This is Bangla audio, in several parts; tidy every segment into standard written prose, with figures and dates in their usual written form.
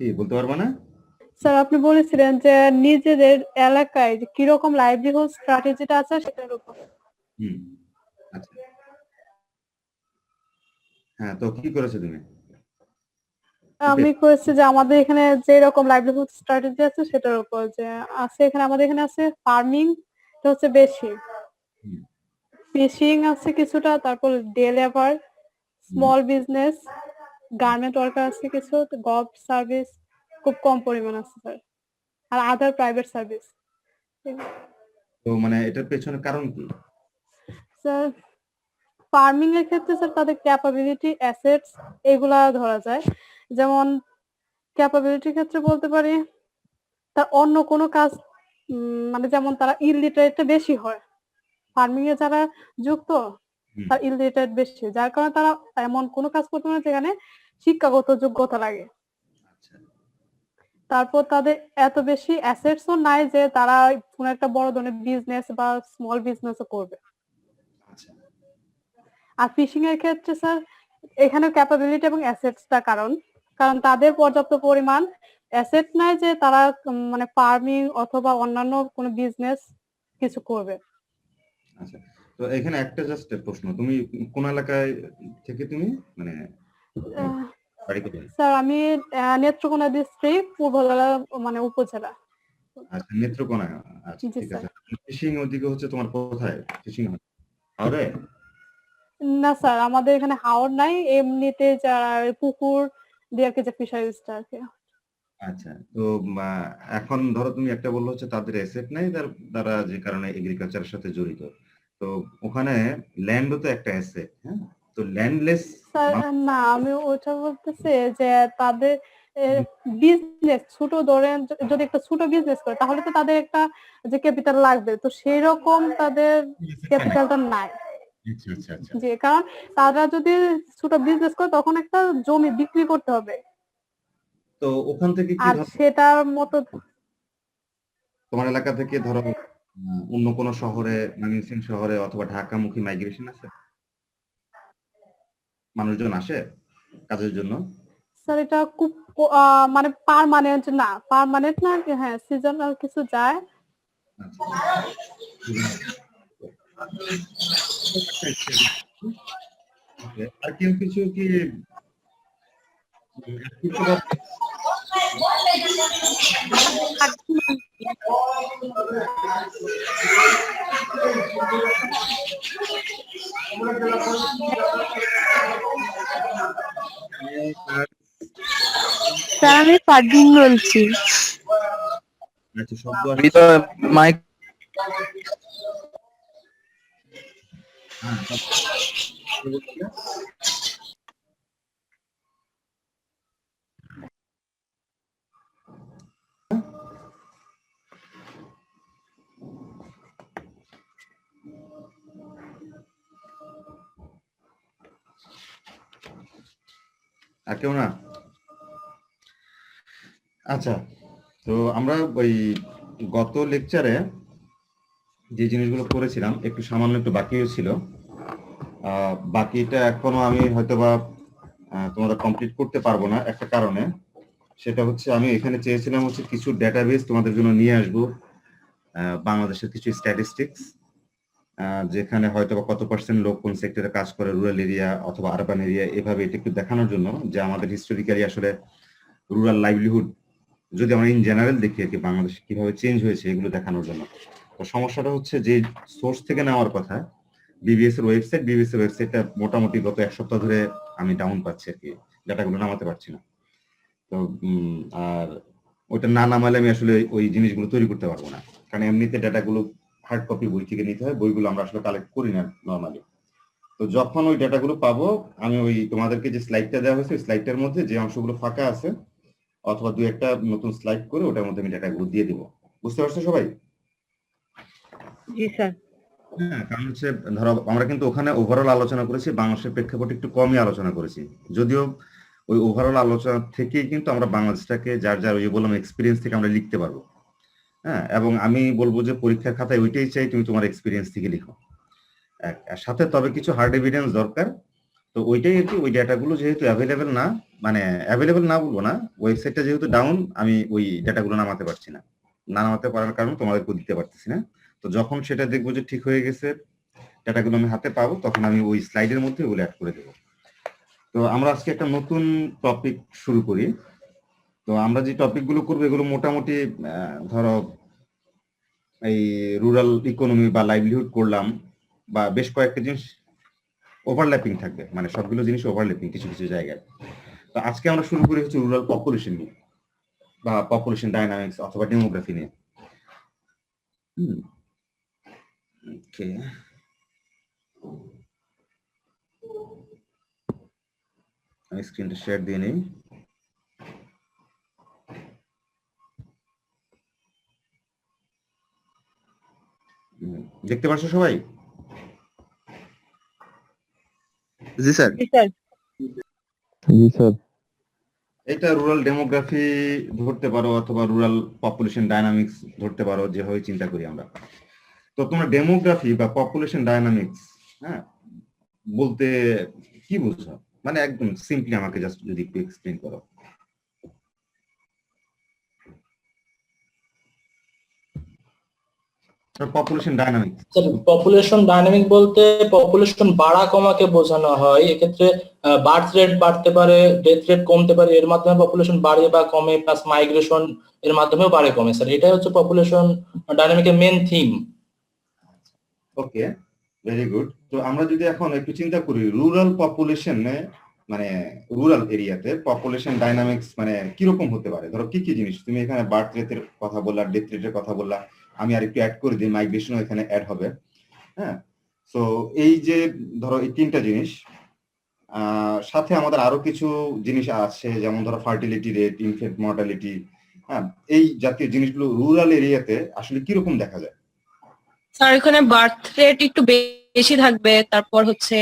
কি বলতে পারবা না? স্যার আপনি বলেছিলেন যে নিজেদের এলাকায় যে কিরকম লাইভলিহুড স্ট্র্যাটেজিটা আছে সেটার উপর। হুম। আচ্ছা। হ্যাঁ, তো কি করেছো তুমি? আমি করেছি যে আমাদের এখানে যে রকম লাইভলিহুড স্ট্র্যাটেজি আছে সেটার উপর, যে আছে এখানে আমাদের এখানে আছে ফার্মিং, এটা হচ্ছে বেশি, হুম, ফিশিং আছে কিছুটা, তারপর ডে লেবার, হুম। স্মল বিজনেস, গার্মেন্ট ওয়ার্কার আছে কিছু, গভ সার্ভিস খুব কম পরিমাণ আছে স্যার, আর আদার প্রাইভেট সার্ভিস। তো মানে এটার পেছনে কারণ কি? স্যার ফার্মিং এর ক্ষেত্রে স্যার তাদের ক্যাপাবিলিটি, অ্যাসেটস এগুলা ধরা যায়। যেমন ক্যাপাবিলিটির ক্ষেত্রে বলতে পারি তার অন্য কোনো কাজ, মানে যেমন তারা ইলিটারেট বেশি হয়, ফার্মিং এ যারা যুক্ত হুম। তার ইলিটারেট বেশি, যার কারণে তারা এমন কোনো কাজ করতে পারে যেখানে শিক্ষাগত যোগ্যতা লাগে। আচ্ছা, তারপর তাদের এত বেশি অ্যাসেটসও নাই যে তারা কোনো একটা বড় ধরনের বিজনেস বা স্মল বিজনেসও করবে। আচ্ছা। আর ফিশিং এর ক্ষেত্রে স্যার এখানে ক্যাপাবিলিটি এবং অ্যাসেটসটা কারণ, কারণ তাদের পর্যাপ্ত পরিমাণ অ্যাসেট নাই যে তারা মানে ফার্মিং অথবা অন্যান্য কোনো বিজনেস কিছু করবে। আচ্ছা, তো এখানে একটা জাস্ট প্রশ্ন, তুমি কোন এলাকায় থেকে তুমি মানে তোমার আহ, বাড়ি কোথায়? স্যার আমি নেত্রকোনা ডিস্ট্রিক্ট পূর্বজেলা, মানে উপজেলা। আচ্ছা, নেত্রকোনা। আচ্ছা, জি ঠিক স্যার। আছে। ফিশিং ওদিকে হচ্ছে তোমার কোথায় ফিশিং হয়? হাওড়ে? না স্যার আমাদের এখানে হাওর নাই, এমনিতে যারা পুকুর দিয়ে আর কি, যে ফিশারিজটা আর কি। আচ্ছা, তো এখন ধরো তুমি একটা বললো হচ্ছে তাদের এসেট নাই, তারা যে কারণে এগ্রিকালচারের সাথে জড়িত। তো ওখানে ল্যান্ডও তো একটা এসেট, হ্যাঁ? তো ল্যান্ডলেস স্যার না, আমি ওটা বলতেছি যে তাদের বিজনেস ছোট ধরেন, যদি একটা ছোট বিজনেস করে তাহলে তো তাদের একটা যে ক্যাপিটাল লাগবে, তো সেই রকম তাদের ক্যাপিটালটা নাই। আচ্ছা, আচ্ছা, আচ্ছা। যে কারণ তারা যদি ছোট বিজনেস করে তখন একটা জমি বিক্রি করতে হবে, তো ওখান থেকে কি আর ধরো সেটার মতো। তোমার এলাকা থেকে ধরো অন্য কোনো শহরে, ময়মনসিংহ শহরে অথবা ঢাকামুখী মাইগ্রেশন আছে? মানুষজন আসে কাজের জন্য? স্যার এটা খুব মানে পার্মানেন্ট না, পার্মানেন্ট না, হ্যাঁ সিজনাল কিছু যায়। আচ্ছা। ওকে, আর কেউ কিছু কি add করতে পারবে? স্যার আমি ফারদিন বলছি। আচ্ছা, শব্দ আমি আসছে। তো মাইক হ্যাঁ, কি বলছিলে? আর কেউ না? আচ্ছা, তো আমরা ওই গত লেকচারে যে জিনিসগুলো করেছিলাম একটু সামান্য একটু বাকিও ছিল। বাকিটা এখনো আমি হয়তোবা তোমাদের কমপ্লিট করতে পারবো না একটা কারণে। সেটা হচ্ছে আমি এখানে চেয়েছিলাম হচ্ছে কিছু ডেটাবেস তোমাদের জন্য নিয়ে আসবো, বাংলাদেশের কিছু স্ট্যাটিস্টিক্স, যেখানে হয়তোবা কত পার্সেন্ট লোক কোন সেক্টরে কাজ করে, রুরাল এরিয়া অথবা আরবান এরিয়া, এভাবে এটা একটু দেখানোর জন্য যে আমাদের হিস্টোরিক্যালি আসলে রুরাল লাইভলিহুড যদি আমরা ইন জেনারেল দেখি আর কি বাংলাদেশে কিভাবে চেঞ্জ হয়েছে এগুলো দেখানোর জন্য। তো সমস্যাটা হচ্ছে যে সোর্স থেকে নেওয়ার কথা বিবিএস এর ওয়েবসাইট, বিবিএস এর ওয়েবসাইটটা মোটামুটি গত এক সপ্তাহ ধরে আমি ডাউন পাচ্ছি আর কি, ডাটাগুলো নামাতে পারছি না। তো আর ওইটা না নামালে আমি আসলে ওই জিনিসগুলো তৈরি করতে পারবো না, কারণ এমনিতে ডাটাগুলো হার্ড কপি বই থেকে নিতে হয়, বইগুলো আমরা আসলে কালেক্ট করি না নর্মালি। তো যখন ওই ডাটাগুলো পাবো আমি ওই তোমাদেরকে যে স্লাইডটা দেওয়া হয়েছে স্লাইডটার মধ্যে যে অংশগুলো ফাঁকা আছে অথবা দুই একটা নতুন স্লাইড করে ওটার মধ্যে আমি ডাটাগুলো দিয়ে দিব। বুঝতে পারছো সবাই? জি স্যার। হ্যাঁ, কারণ হচ্ছে ধরো আমরা কিন্তু ওখানে ওভারঅল আলোচনা করেছি, বাংলাদেশের প্রেক্ষাপটে একটু কমই আলোচনা করেছি, যদিও ওই ওভারঅল আলোচনা থেকেই কিন্তু আমরা বাংলাদেশটাকে যার যার ওই যে বললাম এক্সপিরিয়েন্স থেকে আমরা লিখতে পারবো। হ্যাঁ, এবং আমি বলবো যে পরীক্ষার খাতায় ওইটাই চাই, তুমি তোমার এক্সপিরিয়েন্স থেকে লিখো। আর সাথে তবে কিছু হার্ড এভিডেন্স দরকার। তো তো ওইটাই আর কি, ওই ডাটাগুলো যেহেতু অ্যাভেলেবেল না, মানে অ্যাভেলেবেল না বলবো না, ওয়েবসাইটটা যেহেতু ডাউন, আমি ওই ডাটাগুলো নামাতে পারছি না। না নামাতে পারার কারণে তোমাদেরকে দিতে পারতেছি না। তো যখন সেটা দেখবো যে ঠিক হয়ে গেছে, ডাটাগুলো আমি হাতে পাবো, তখন আমি ওই স্লাইডের মধ্যে ওগুলো অ্যাড করে দেবো। তো আমরা আজকে একটা নতুন টপিক শুরু করি। তো আমরা যে টপিকগুলো করবো এগুলো মোটামুটি ধরো এই রুরাল ইকোনমি বা লাইভলিহুড করলাম, বা বেশ কয়েকটা জিনিস ওভারল্যাপিং থাকবে, মানে সবগুলো জিনিস ওভারল্যাপিং কিছু কিছু জায়গায়। তো আজকে আমরা শুরু করি হচ্ছে রুরাল পপুলেশন নিয়ে, বা পপুলেশন ডাইনামিক্স অথবা ডেমোগ্রাফি নিয়ে। ওকে, আমি স্ক্রিনটা শেয়ার দিয়ে নিই। দেখতে পাচ্ছ সবাই? জি স্যার। জি স্যার। জি স্যার। এটা রুরাল ডেমোগ্রাফি ধরতে পারো অথবা রুরাল পপুলেশন ডাইনামিক্স ধরতে পারো, যেভাবে চিন্তা করি আমরা। তো তোমরা ডেমোগ্রাফি বা পপুলেশন ডাইনামিক্স হ্যাঁ বলতে কি বুঝো, মানে একদম সিম্পলি আমাকে জাস্ট যদি একটু এক্সপ্লেইন করো। পপুলেশন ডাইনামিক্স, পপুলেশন ডাইনামিক বলতে পপুলেশন বাড়া কমাকে বোঝানো হয়। এক্ষেত্রে বার্থ রেট বাড়তে পারে, ডেথ রেট কমতে পারে, এর মাধ্যমে পপুলেশন বাড়ে বা কমে, প্লাস মাইগ্রেশন এর মাধ্যমেও বাড়ে কমে। স্যার এটাই হচ্ছে পপুলেশন ডাইনামিকের মেন থিম। ওকে, ভেরি গুড। তো আমরা যদি এখন একটু চিন্তা করি রুরাল পপুলেশনে, মানে রুরাল এরিয়াতে পপুলেশন ডাইনামিক্স মানে কিরকম হতে পারে, ধরো কি কি জিনিস তুমি এখানে বার্থ রেটের কথা বললা, ডেথ রেটের কথা বললা, আমি আর একটু অ্যাড করে দিই, মাইগ্রেশনও এখানে অ্যাড হবে। হ্যাঁ, সো এই যে ধরো এই তিনটা জিনিস, সাথে আমাদের আরো কিছু জিনিস আছে, যেমন ধরো ফার্টিলিটি রেট, ইনফেন্ট মর্টালিটি, হ্যাঁ, এই জাতীয় জিনিসগুলো রুরাল এরিয়াতে আসলে কিরকম দেখা যায়? স্যার এখানে বার্থ রেট একটু বেশি থাকবে, তারপর হচ্ছে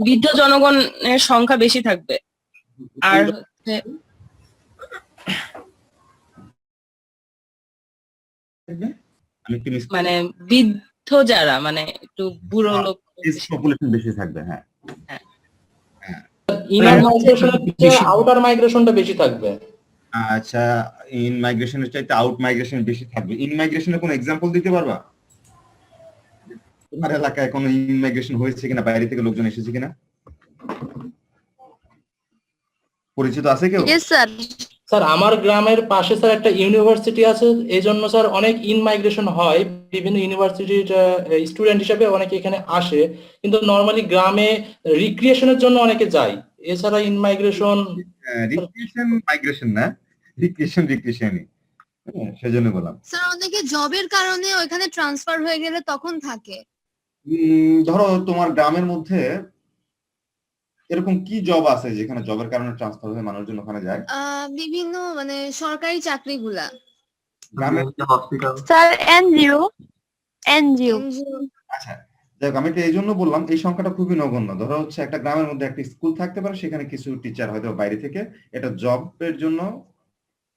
বৃদ্ধ জনগণের সংখ্যা বেশি থাকবে, আর হচ্ছে আমি একটু মানে বৃদ্ধ যারা মানে একটু বুড়ো লোক পপুলেশন বেশি থাকবে। হ্যাঁ, ইনার মাইগ্রেশনের চেয়ে আউটার মাইগ্রেশনটা বেশি থাকবে। আচ্ছা, ইন মাইগ্রেশনের চাইতে আউট মাইগ্রেশন বেশি থাকবে। ইন মাইগ্রেশনের কোনো এক্সাম্পল দিতে পারবা? তোমার এলাকায় কোনো ইন মাইগ্রেশন হয়েছে কিনা, বাইরে থেকে লোকজন এসেছে কিনা, পরিচিত আছে কেউ? Yes sir. স্যার আমার গ্রামের পাশে স্যার একটা ইউনিভার্সিটি আছে, এই জন্য স্যার অনেক ইন মাইগ্রেশন হয়। বিভিন্ন ইউনিভার্সিটির স্টুডেন্ট হিসেবে অনেকে এখানে আসে, কিন্তু নর্মালি গ্রামে রিক্রিয়েশনের জন্য অনেকে যায়। এছাড়া ইন মাইগ্রেশন রিক্রিয়েশন মাইগ্রেশন না, রিক্রিয়েশনই, সেজন্য বললাম। স্যার অনেকে জবের কারণে ওইখানে ট্রান্সফার হয়ে গেলে তখন থাকে। ধরো তোমার গ্রামের মধ্যে এরকম কি জব আছে যেখানে জবের কারণে ট্রান্সফার হয়ে মানুষজন ওখানে যায়? বিভিন্ন মানে সরকারি চাকরিগুলা, গ্রামের hospital. Sir NGO. NGO. NGO আচ্ছা, দেখ আমি তো এই জন্য বললাম এই সংখ্যাটা খুবই নগণ্য। ধরো হচ্ছে একটা গ্রামের মধ্যে একটা স্কুল থাকতে পারে, সেখানে কিছু টিচার হয়তো বাইরে থেকে এটা জবের জন্য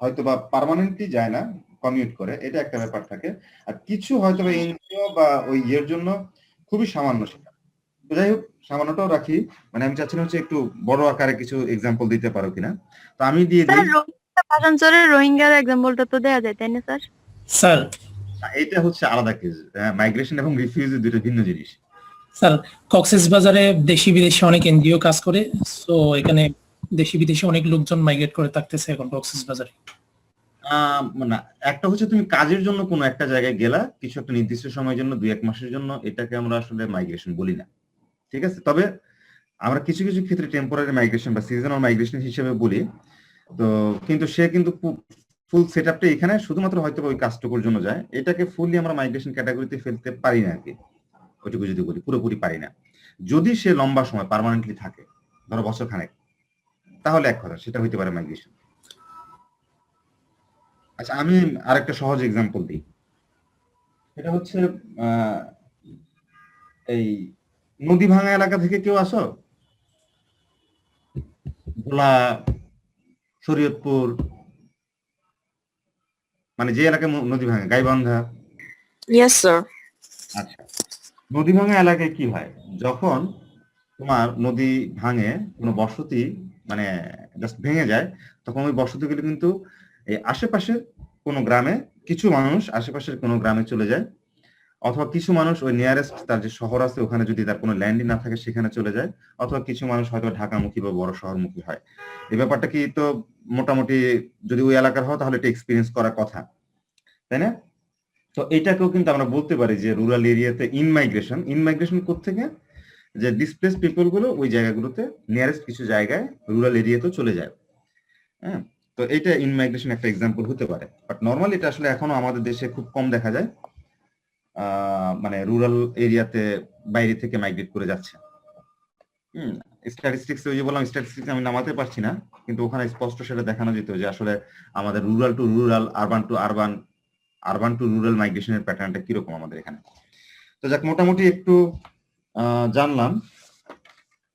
হয়তো বা পার্মানেন্টলি যায় না, কমিউট করে, এটা একটা ব্যাপার থাকে। আর কিছু হয়তো বা এনজিও বা ওই ইয়ের জন্য খুবই সামান্য সেটা। তো যাই হোক, সামান্যটাও রাখি, মানে আমি চাচ্ছিলাম হচ্ছে একটু বড় আকারে কিছু এক্সাম্পল দিতে পারো কিনা। তো আমি দিয়ে স্যার দিই। রোহিঙ্গা ভাষান্তরের রোহিঙ্গার এক্সাম্পলটা তো দেয়া যায় তাই না স্যার? স্যার এটা হচ্ছে আলাদা কেস, মাইগ্রেশন এবং রিফিউজি দুটো ভিন্ন জিনিস। স্যার কক্সেস বাজারে দেশি বিদেশি অনেক এনজিও কাজ করে, সো এখানে দেশি বিদেশি অনেক লোকজন মাইগ্রেট করে থাকতেছে এখন কক্সেস বাজারে। মানে একটা হচ্ছে তুমি কাজের জন্য কোনো একটা জায়গায় গেলা কিছু একটা নির্দিষ্ট সময়ের জন্য, 2-1 মাসের জন্য, এটাকে আমরা আসলে মাইগ্রেশন বলি না, ঠিক আছে? তবে আমরা কিছু কিছু ক্ষেত্রে টেম্পোরারি মাইগ্রেশন বা সিজনাল মাইগ্রেশন হিসেবে বলি। তো কিন্তু সে কিন্তু ফুল সেটআপটা এখানে শুধুমাত্র হয়তো ওই কাজটুকুর জন্য যায়, এটাকে ফুললি আমরা মাইগ্রেশন ক্যাটাগরিতে ফেলতে পারি না আর কি। ওইটুকু যদি বলি, পুরোপুরি পারি না। যদি সে লম্বা সময় পার্মানেন্টলি থাকে, ধরো বছর খানেক, তাহলে এক কথা, সেটা হইতে পারে মাইগ্রেশন। আচ্ছা, আমি আরেকটা সহজ এক্সাম্পল দিই। এটা হচ্ছে এই নদী ভাঙা এলাকা থেকে কেউ আসো? ভোলা, শরীয়তপুর, মানে যে এলাকায় নদী ভাঙে, গাইবান্ধা। Yes sir. আচ্ছা, নদী ভাঙা এলাকায় কি হয়, যখন তোমার নদী ভাঙে, কোনো বসতি মানে জাস্ট ভেঙে যায়, তখন ওই বসতিগুলো কিন্তু এই আশেপাশের কোনো গ্রামে, কিছু মানুষ আশেপাশের কোনো গ্রামে চলে যায়, অথবা কিছু মানুষ ওই নিয়ারেস্ট তার যে শহর আছে ওখানে যদি তার কোনো ল্যান্ডই না থাকে সেখানে চলে যায়, অথবা কিছু মানুষ হয়তো ঢাকামুখী বা বড় শহরমুখী হয়। এই ব্যাপারটা কি তো মোটামুটি যদি ওই এলাকার হয় তাহলে এটা এক্সপিরিয়েন্স করার কথা, তাই না? তো এটাকেও কিন্তু আমরা বলতে পারি যে রুরাল এরিয়াতে ইনমাইগ্রেশন কোত্থেকে, যে ডিসপ্লেস পিপল গুলো ওই জায়গাগুলোতে নিয়ারেস্ট কিছু জায়গায় রুরাল এরিয়াতে চলে যায়। হ্যাঁ, তো এটা ইনমাইগ্রেশন একটা এক্সাম্পল হতে পারে, বাট নর্মালি এটা আসলে এখনো আমাদের দেশে খুব কম দেখা যায়, মানে রুরাল এরিয়াতে বাইরে থেকে মাইগ্রেট করে যাচ্ছে। স্ট্যাটিস্টিক্স ওই যে বললাম, স্ট্যাটিস্টিক্স আমি নামাতে পারছি না, কিন্তু ওখানে স্পষ্ট সেটা দেখানো যেত যে আসলে আমাদের rural to rural, urban to urban, urban to rural মাইগ্রেশনের প্যাটার্নটা কিরকম আমাদের এখানে। তো যাক, মোটামুটি একটু জানলাম।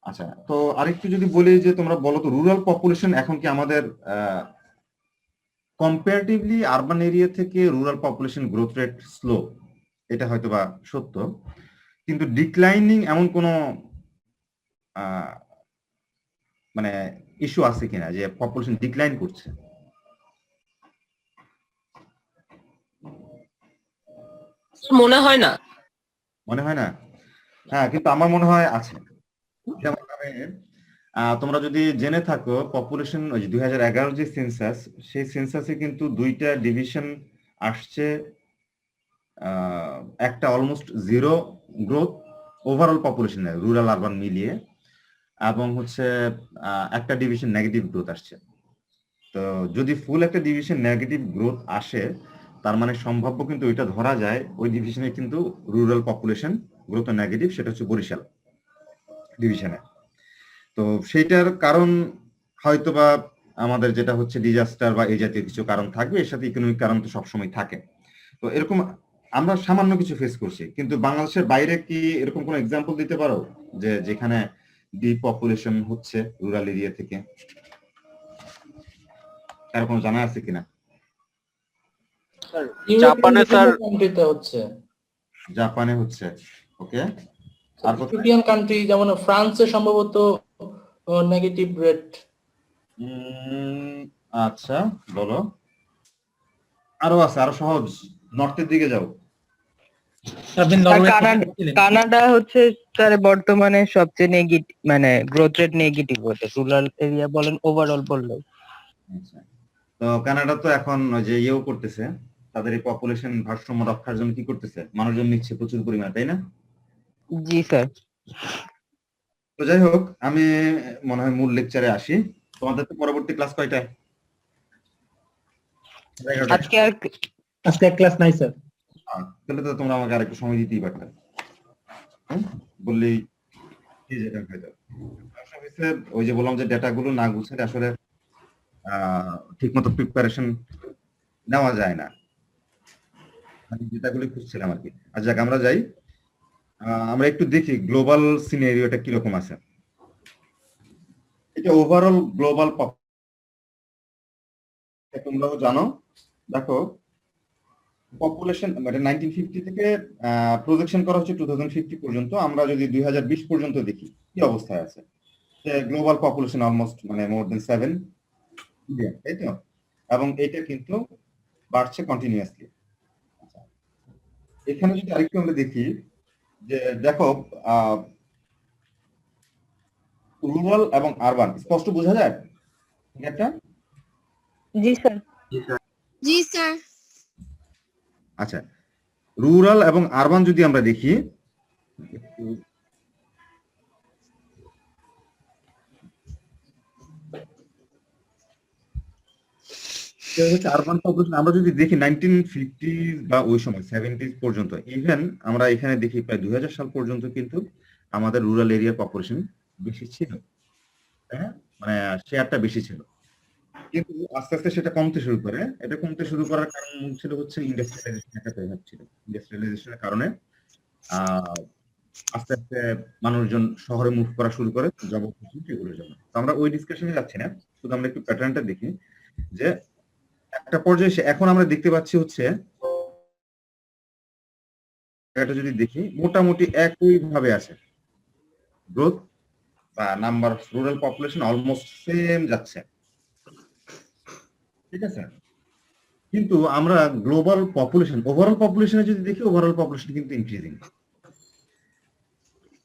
আচ্ছা, তো আরেকটু যদি বলি যে তোমরা বলো তো রুরাল পপুলেশন এখন কি আমাদের কম্পারেটিভলি আরবান এরিয়া থেকে rural population growth rate slow, এটা হয়তো বা সত্য, কিন্তু ডিক্লাইনিং এমন কোনো মানে ইস্যু আছে কিনা যে পপুলেশন ডিক্লাইন করছে? মনে হয় না। মনে হয় না? হ্যাঁ, কিন্তু আমার মনে হয় আছে। যেমন তোমরা যদি জেনে থাকো পপুলেশন ওই যে 2011 যে সেন্সাস, সেই সেন্সাসে কিন্তু দুইটা ডিভিশন আসছে, একটা অলমোস্ট জিরো গ্রোথ ওভারঅল পপুলেশনে রুরাল আরবান মিলিয়ে, এবং হচ্ছে একটা ডিভিশন নেগেটিভ গ্রোথ আসছে। তো যদি ফুল একটা ডিভিশন নেগেটিভ গ্রোথ আসে, তার মানে সম্ভাব্য কিন্তু ওইটা ধরা যায় ওই ডিভিশনে কিন্তু রুরাল পপুলেশন গ্রোথ নেগেটিভ, সেটা হচ্ছে বরিশাল ডিভিশনে। তো সেইটার কারণ হয়তোবা আমাদের যেটা হচ্ছে ডিজাস্টার বা এই জাতীয় কিছু কারণ থাকবে, এর সাথে ইকোনমিক কারণ তো সবসময় থাকে। তো এরকম আমরা সামান্য কিছু ফেস করছি, কিন্তু বাংলাদেশের বাইরে কি এরকম কোনো এক্সাম্পল দিতে পারো যে যেখানে ডিপপুলেশন হচ্ছে রুরাল এরিয়া থেকে? কারো কোনো জানা আছে কিনা? জাপানে স্যার কান্ট্রিতে হচ্ছে, জাপানে হচ্ছে, ওকে। আর ইউরোপিয়ান কান্ট্রি যেমন ফ্রান্সে সম্ভবত নেগেটিভ রেট। আচ্ছা, বলো। আরো আছে, আরো সহজ, নর্থের দিকে যাও। আপনি নরওয়ে কানাডা হচ্ছে স্যার বর্তমানে সবচেয়ে নেগেটিভ, মানে গ্রোথ রেট নেগেটিভ হচ্ছে, রুরাল এরিয়া বলেন ওভারঅল বললেও। আচ্ছা, তো কানাডা তো এখন ওই যে ইয়েও করতেছে, তাদের এই পপুলেশন ভারসাম্য রক্ষার জন্য কি করতেছে, মানুষজন নিচ্ছে প্রচুর পরিমাণে, তাই না? জি স্যার। তো যাই হোক, আমি মনে হয় মূল লেকচারে আসি। তোমাদের তো পরবর্তী ক্লাস কয়টায়? আজকে ক্লাস নাই স্যার। তাহলে তো তোমরা আমাকে আরেকটু সময় দিতেই পারতে, বললেই যেটা হয়তো ওই যে বললাম যে ডেটা গুলো না গুছালে আসলে ঠিক মতো প্রিপারেশন নেওয়া যায় না, আমি যেটাগুলো খুঁজছিলাম আর কি। আর যাক, আমরা যাই, আমরা একটু দেখি গ্লোবাল সিনারিওটা কিরকম আছে। এটা ওভারঅল গ্লোবাল তোমরাও জানো। দেখো, পপুলেশন মানে 1950 থেকে প্রজেকশন করা হচ্ছে 2050 পর্যন্ত। আমরা যদি 2020 পর্যন্ত দেখি কি অবস্থায় আছে, গ্লোবাল পপুলেশন অলমোস্ট মানে মোর দেন 7 বিলিয়ন, তাই তো? এবং এটা কিন্তু বাড়ছে কন্টিনিউয়াসলি। এখানে যদি আরেকটু আমরা দেখি যে দেখো রুরাল এবং আরবান স্পষ্ট বোঝা যায় এটা? জি স্যার। জি স্যার। আচ্ছা, রুরাল এবং আরবান যদি আমরা দেখি, আরবান পপুলেশন আমরা যদি দেখি 1950 বা ওই সময় 70s পর্যন্ত, ইভেন আমরা এখানে দেখি প্রায় 2000 সাল পর্যন্ত কিন্তু আমাদের রুরাল এরিয়ার পপুলেশন বেশি ছিল, হ্যাঁ, মানে শেয়ারটা বেশি ছিল। কিন্তু আস্তে আস্তে সেটা কমতে শুরু করে। এটা কমতে শুরু করার কারণ ছিল হচ্ছে ইন্ডাস্ট্রিয়ালাইজেশন একটা প্রভাব ছিল। ইন্ডাস্ট্রিয়ালাইজেশনের কারণে আস্তে আস্তে মানুষজন শহরে মুভ করা শুরু করে জব অপরচুনিটি এগুলোর জন্য। তো আমরা ওই ডিসকাশনে যাচ্ছি না, শুধু আমরা একটু প্যাটার্নটা দেখি যে একটা পর্যায়ে এখন আমরা দেখতে পাচ্ছি হচ্ছে এটা যদি দেখি মোটামুটি একই ভাবে আছে গ্রোথ, বা number of rural population almost same যাচ্ছে, ঠিক আছে? কিন্তু আমরা গ্লোবাল পপুলেশন, ওভারঅল পপুলেশনে যদি দেখি, ওভারঅল পপুলেশন কিন্তু ইনক্রিজিং।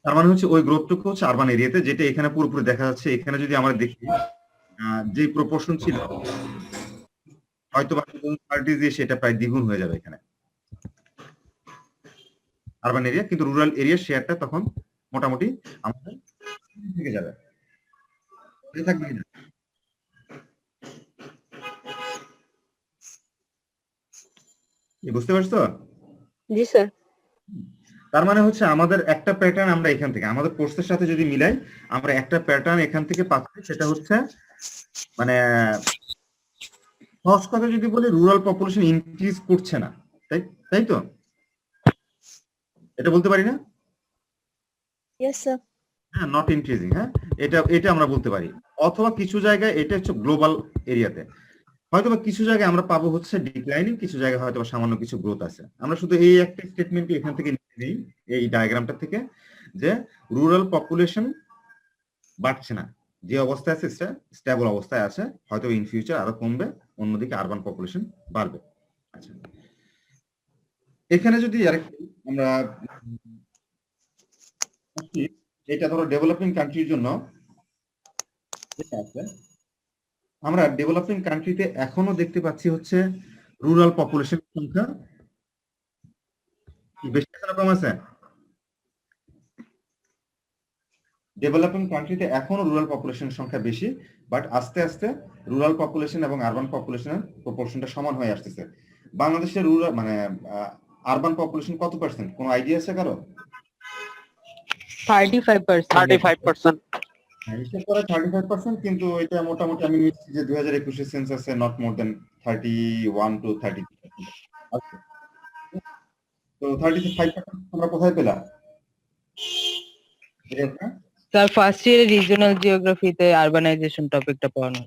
তার মানে হচ্ছে ওই গ্রোথটুকু হচ্ছে আরবান এরিয়াতে, যেটা এখানে পুরোপুরি দেখা যাচ্ছে। এখানে যদি আমরা দেখি যে প্রপোর্শন ছিল, হয়তো বা 2030 দিয়ে সেটা প্রায় দ্বিগুণ হয়ে যাবে এখানে আরবান এরিয়া, কিন্তু রুরাল এরিয়ার শেয়ারটা তখন মোটামুটি আমাদের থেকে যাবে, থাকবে কিনা? বুঝতে পারছো? জি স্যার। তার মানে হচ্ছে আমাদের একটা প্যাটার্ন আমরা এখান থেকে আমাদের কোর্সের সাথে যদি মিলাই, আমরা একটা প্যাটার্ন এখান থেকে পাচ্ছি, সেটা হচ্ছে মানে সহজ কথা যদি বলি, রুরাল পপুলেশন ইনক্রিজ করছে না, তাই তো? এটা বলতে পারি না? Yes sir. হ্যাঁ, নট ইনক্রিজিং। হ্যাঁ, এটা আমরা বলতে পারি। অথবা কিছু জায়গায় এটা হচ্ছে গ্লোবাল এরিয়াতে, হয়তোবা কিছু জায়গায় আমরা পাবো হচ্ছে ডিক্লাইনিং, কিছু জায়গায় হয়তো সামান্য কিছু গ্রোথ আছে। আমরা শুধু এই একটা স্টেটমেন্ট এখান থেকে নিয়ে নিই, এই ডায়াগ্রামটা থেকে, যে রুরাল পপুলেশন বাড়ছে না, যে অবস্থায় আছে স্টেবল অবস্থায় আছে, হয়তো ইন ফিউচার আরো কমবে, অন্যদিকে আরবান পপুলেশন বাড়বে। আচ্ছা, এখানে যদি আরেকটু আমরা এটা ধরো ডেভেলপিং কান্ট্রির জন্য যেটা আছে, আমরা ডেভেলপিং কান্ট্রিতে এখনো দেখতে পাচ্ছি হচ্ছে রুরাল পপুলেশন সংখ্যা বেশি আছে না কম আছে? ডেভেলপিং কান্ট্রিতে এখনো রুরাল পপুলেশনের সংখ্যা বেশি, বাট আস্তে আস্তে রুরাল পপুলেশন এবং আরবান পপুলেশনের প্রপোর্শনটা সমান হয়ে আসতেছে। বাংলাদেশের রুরাল মানে আরবান পপুলেশন কত পার্সেন্ট, কোনো আইডিয়া আছে কারো? 35%। হিসাব করে 35%, কিন্তু এটা মোটামুটি আমি নিচ্ছি যে 2021 সেন্সাসে নট মোর দেন 31 to 32%। আচ্ছা, তো 35% আমরা কোথায় পেলাম? স্যার ফার্স্ট ইয়ারে রিজিওনাল জিওগ্রাফিতে আরবানাইজেশন টপিকটা পড়ানো।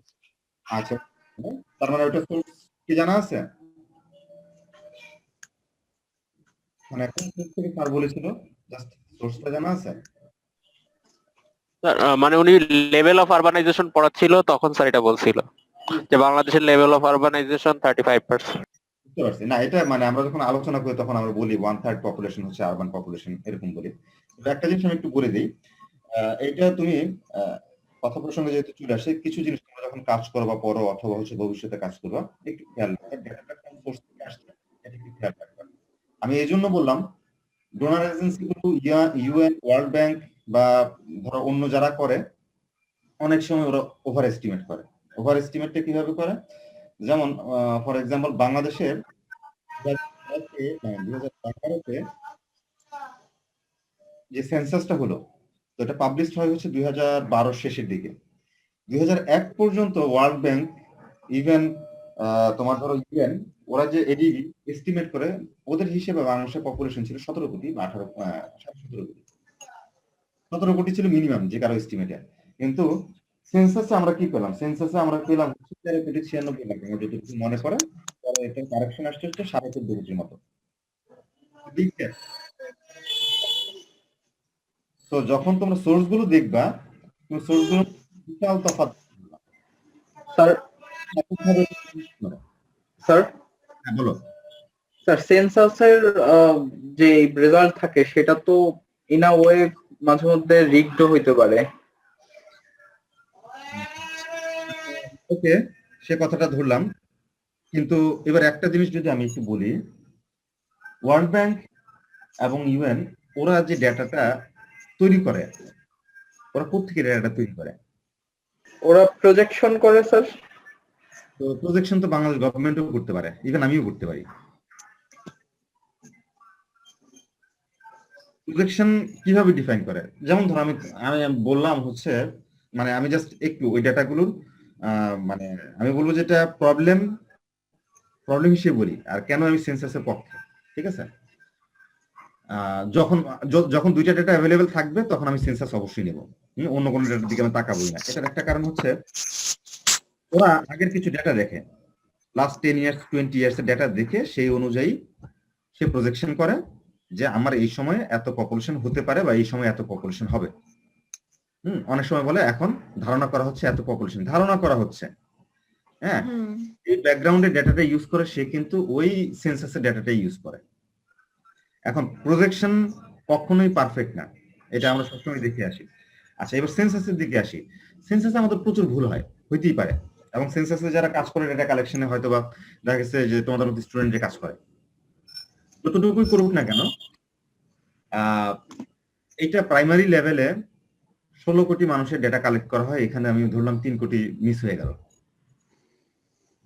আচ্ছা, তার মানে ওটা সোর্স কি জানা আছে? মানে কোন সোর্স থেকে স্যার বলেছিল, জাস্ট সোর্সটা জানা আছে? মানে উনি লেভেল অফ আরবানাইজেশন পড়াচ্ছিল, তখন স্যার এটা বলছিল যে বাংলাদেশের লেভেল অফ আরবানাইজেশন 35%। বুঝতে পারছি না, এটা মানে আমরা যখন আলোচনা করি তখন আমরা বলি 1/3 পপুলেশন হচ্ছে আরবান পপুলেশন, এরকম বলি। তো একটা জিনিস আমি একটু বলে দিই, এটা তুমি কথা প্রসঙ্গে যেহেতু চলে আসে, কিছু জিনিস তোমরা যখন কাজ করবা পড়ো অথবা হচ্ছে ভবিষ্যতে কাজ করবা, একটু খেয়াল রাখবে ডেটাটা কোন সোর্স থেকে আসছে, এটা একটু খেয়াল রাখবে। আমি এই জন্য বললাম, ডোনার এজেন্সিগুলো ইউএন, ওয়ার্ল্ড ব্যাংক বা ধরো অন্য যারা করে, অনেক সময় ওরা ওভার এস্টিমেট করে। ওভার এস্টিমেটটা কিভাবে করে? যেমন ফর এক্সাম্পল বাংলাদেশের 2011-তে যে সেন্সাসটা হলো, তো এটা পাবলিশড হয় হচ্ছে 2012 শেষের দিকে। 2001 পর্যন্ত ওয়ার্ল্ড ব্যাংক, ইভেন তোমার ধরো ইউএন, ওরা যে এডিবি এস্টিমেট করে, ওদের হিসেবে বাংলাদেশের পপুলেশন ছিল 17 কোটি বা 17 কোটি। 17 কোটি ছিল মিনিমাম যে কারো এস্টিমেটে। কিন্তু সেন্সাসে আমরা কি পেলাম? সেন্সাসে আমরা পেলাম 13.96 লাখ, আমার যেটুকু মনে পড়ে। তাহলে এটা কারেকশন আসছে 14.5 কোটির মতো। তো যখন তোমরা সোর্স গুলো দেখবা, তুমি সোর্স গুলো বিশাল তফাৎ। স্যার স্যার হ্যাঁ, বলো। স্যার সেন্সাসের যে রেজাল্ট থাকে সেটা তো ইন আ ওয়ে মাঝে মধ্যে রিগড হইতে পারে। ওকে, সে কথাটা ধরলাম, কিন্তু এবার একটা জিনিস যদি আমি একটু বলি, ওয়ার্ল্ড ব্যাংক এবং ইউএন ওরা যে ডেটাটা তৈরি করে, ওরা কোথেকে ডেটাটা তৈরি করে? ওরা প্রজেকশন করে স্যার। তো প্রজেকশন তো বাংলাদেশ গভর্নমেন্টও করতে পারে, ইভেন আমিও করতে পারি। প্রজেকশন কিভাবে ডিফাইন করে? যেমন ধর আমি বললাম হচ্ছে, মানে আমি জাস্ট একটু ওই ডেটাগুলোর মানে আমি বলবো যেটা প্রবলেম হিসেবে বলি, আর কেন আমি সেন্সাসের পক্ষে, ঠিক আছে? যখন দুইটা ডেটা অ্যাভেলেবেল থাকবে তখন আমি সেন্সাস অবশ্যই নেব, অন্য কোনো ডেটার দিকে আমি তাকাবোই না। এটার একটা কারণ হচ্ছে ওরা আগের কিছু ডেটা দেখে, লাস্ট 10 ইয়ার্স 20 ইয়ার্স এর ডেটা দেখে সেই অনুযায়ী সে প্রজেকশন করে যে আমার এই সময়ে এত পপুলেশন হতে পারে বা এই সময় এত পপুলেশন হবে। অনেক সময় বলে এখন ধারণা করা হচ্ছে এত পপুলেশন, ধারণা করা হচ্ছে। হ্যাঁ, এই ব্যাকগ্রাউন্ডে ডেটাটা ইউজ করে সে কিন্তু ওই সেন্সাসের ডেটাটাই ইউজ করে। এখন প্রজেকশন কখনোই পারফেক্ট না, এটা আমরা সবসময় দেখে আসি। আচ্ছা, এবার সেন্সাসের দিকে আসি। সেন্সাসে আমাদের প্রচুর ভুল হয়, হইতেই পারে। এবং সেন্সাসে যারা কাজ করে ডেটা কালেকশনে হয়তো বা দেখা গেছে যে তোমাদের মধ্যে স্টুডেন্টে কাজ করে, যতটুকুই করুক না কেন, এটা প্রাইমারি লেভেলে 16 কোটি মানুষের ডেটা কালেক্ট করা হয়। এখানে আমি ধরলাম 3 কোটি মিস হয়ে গেল,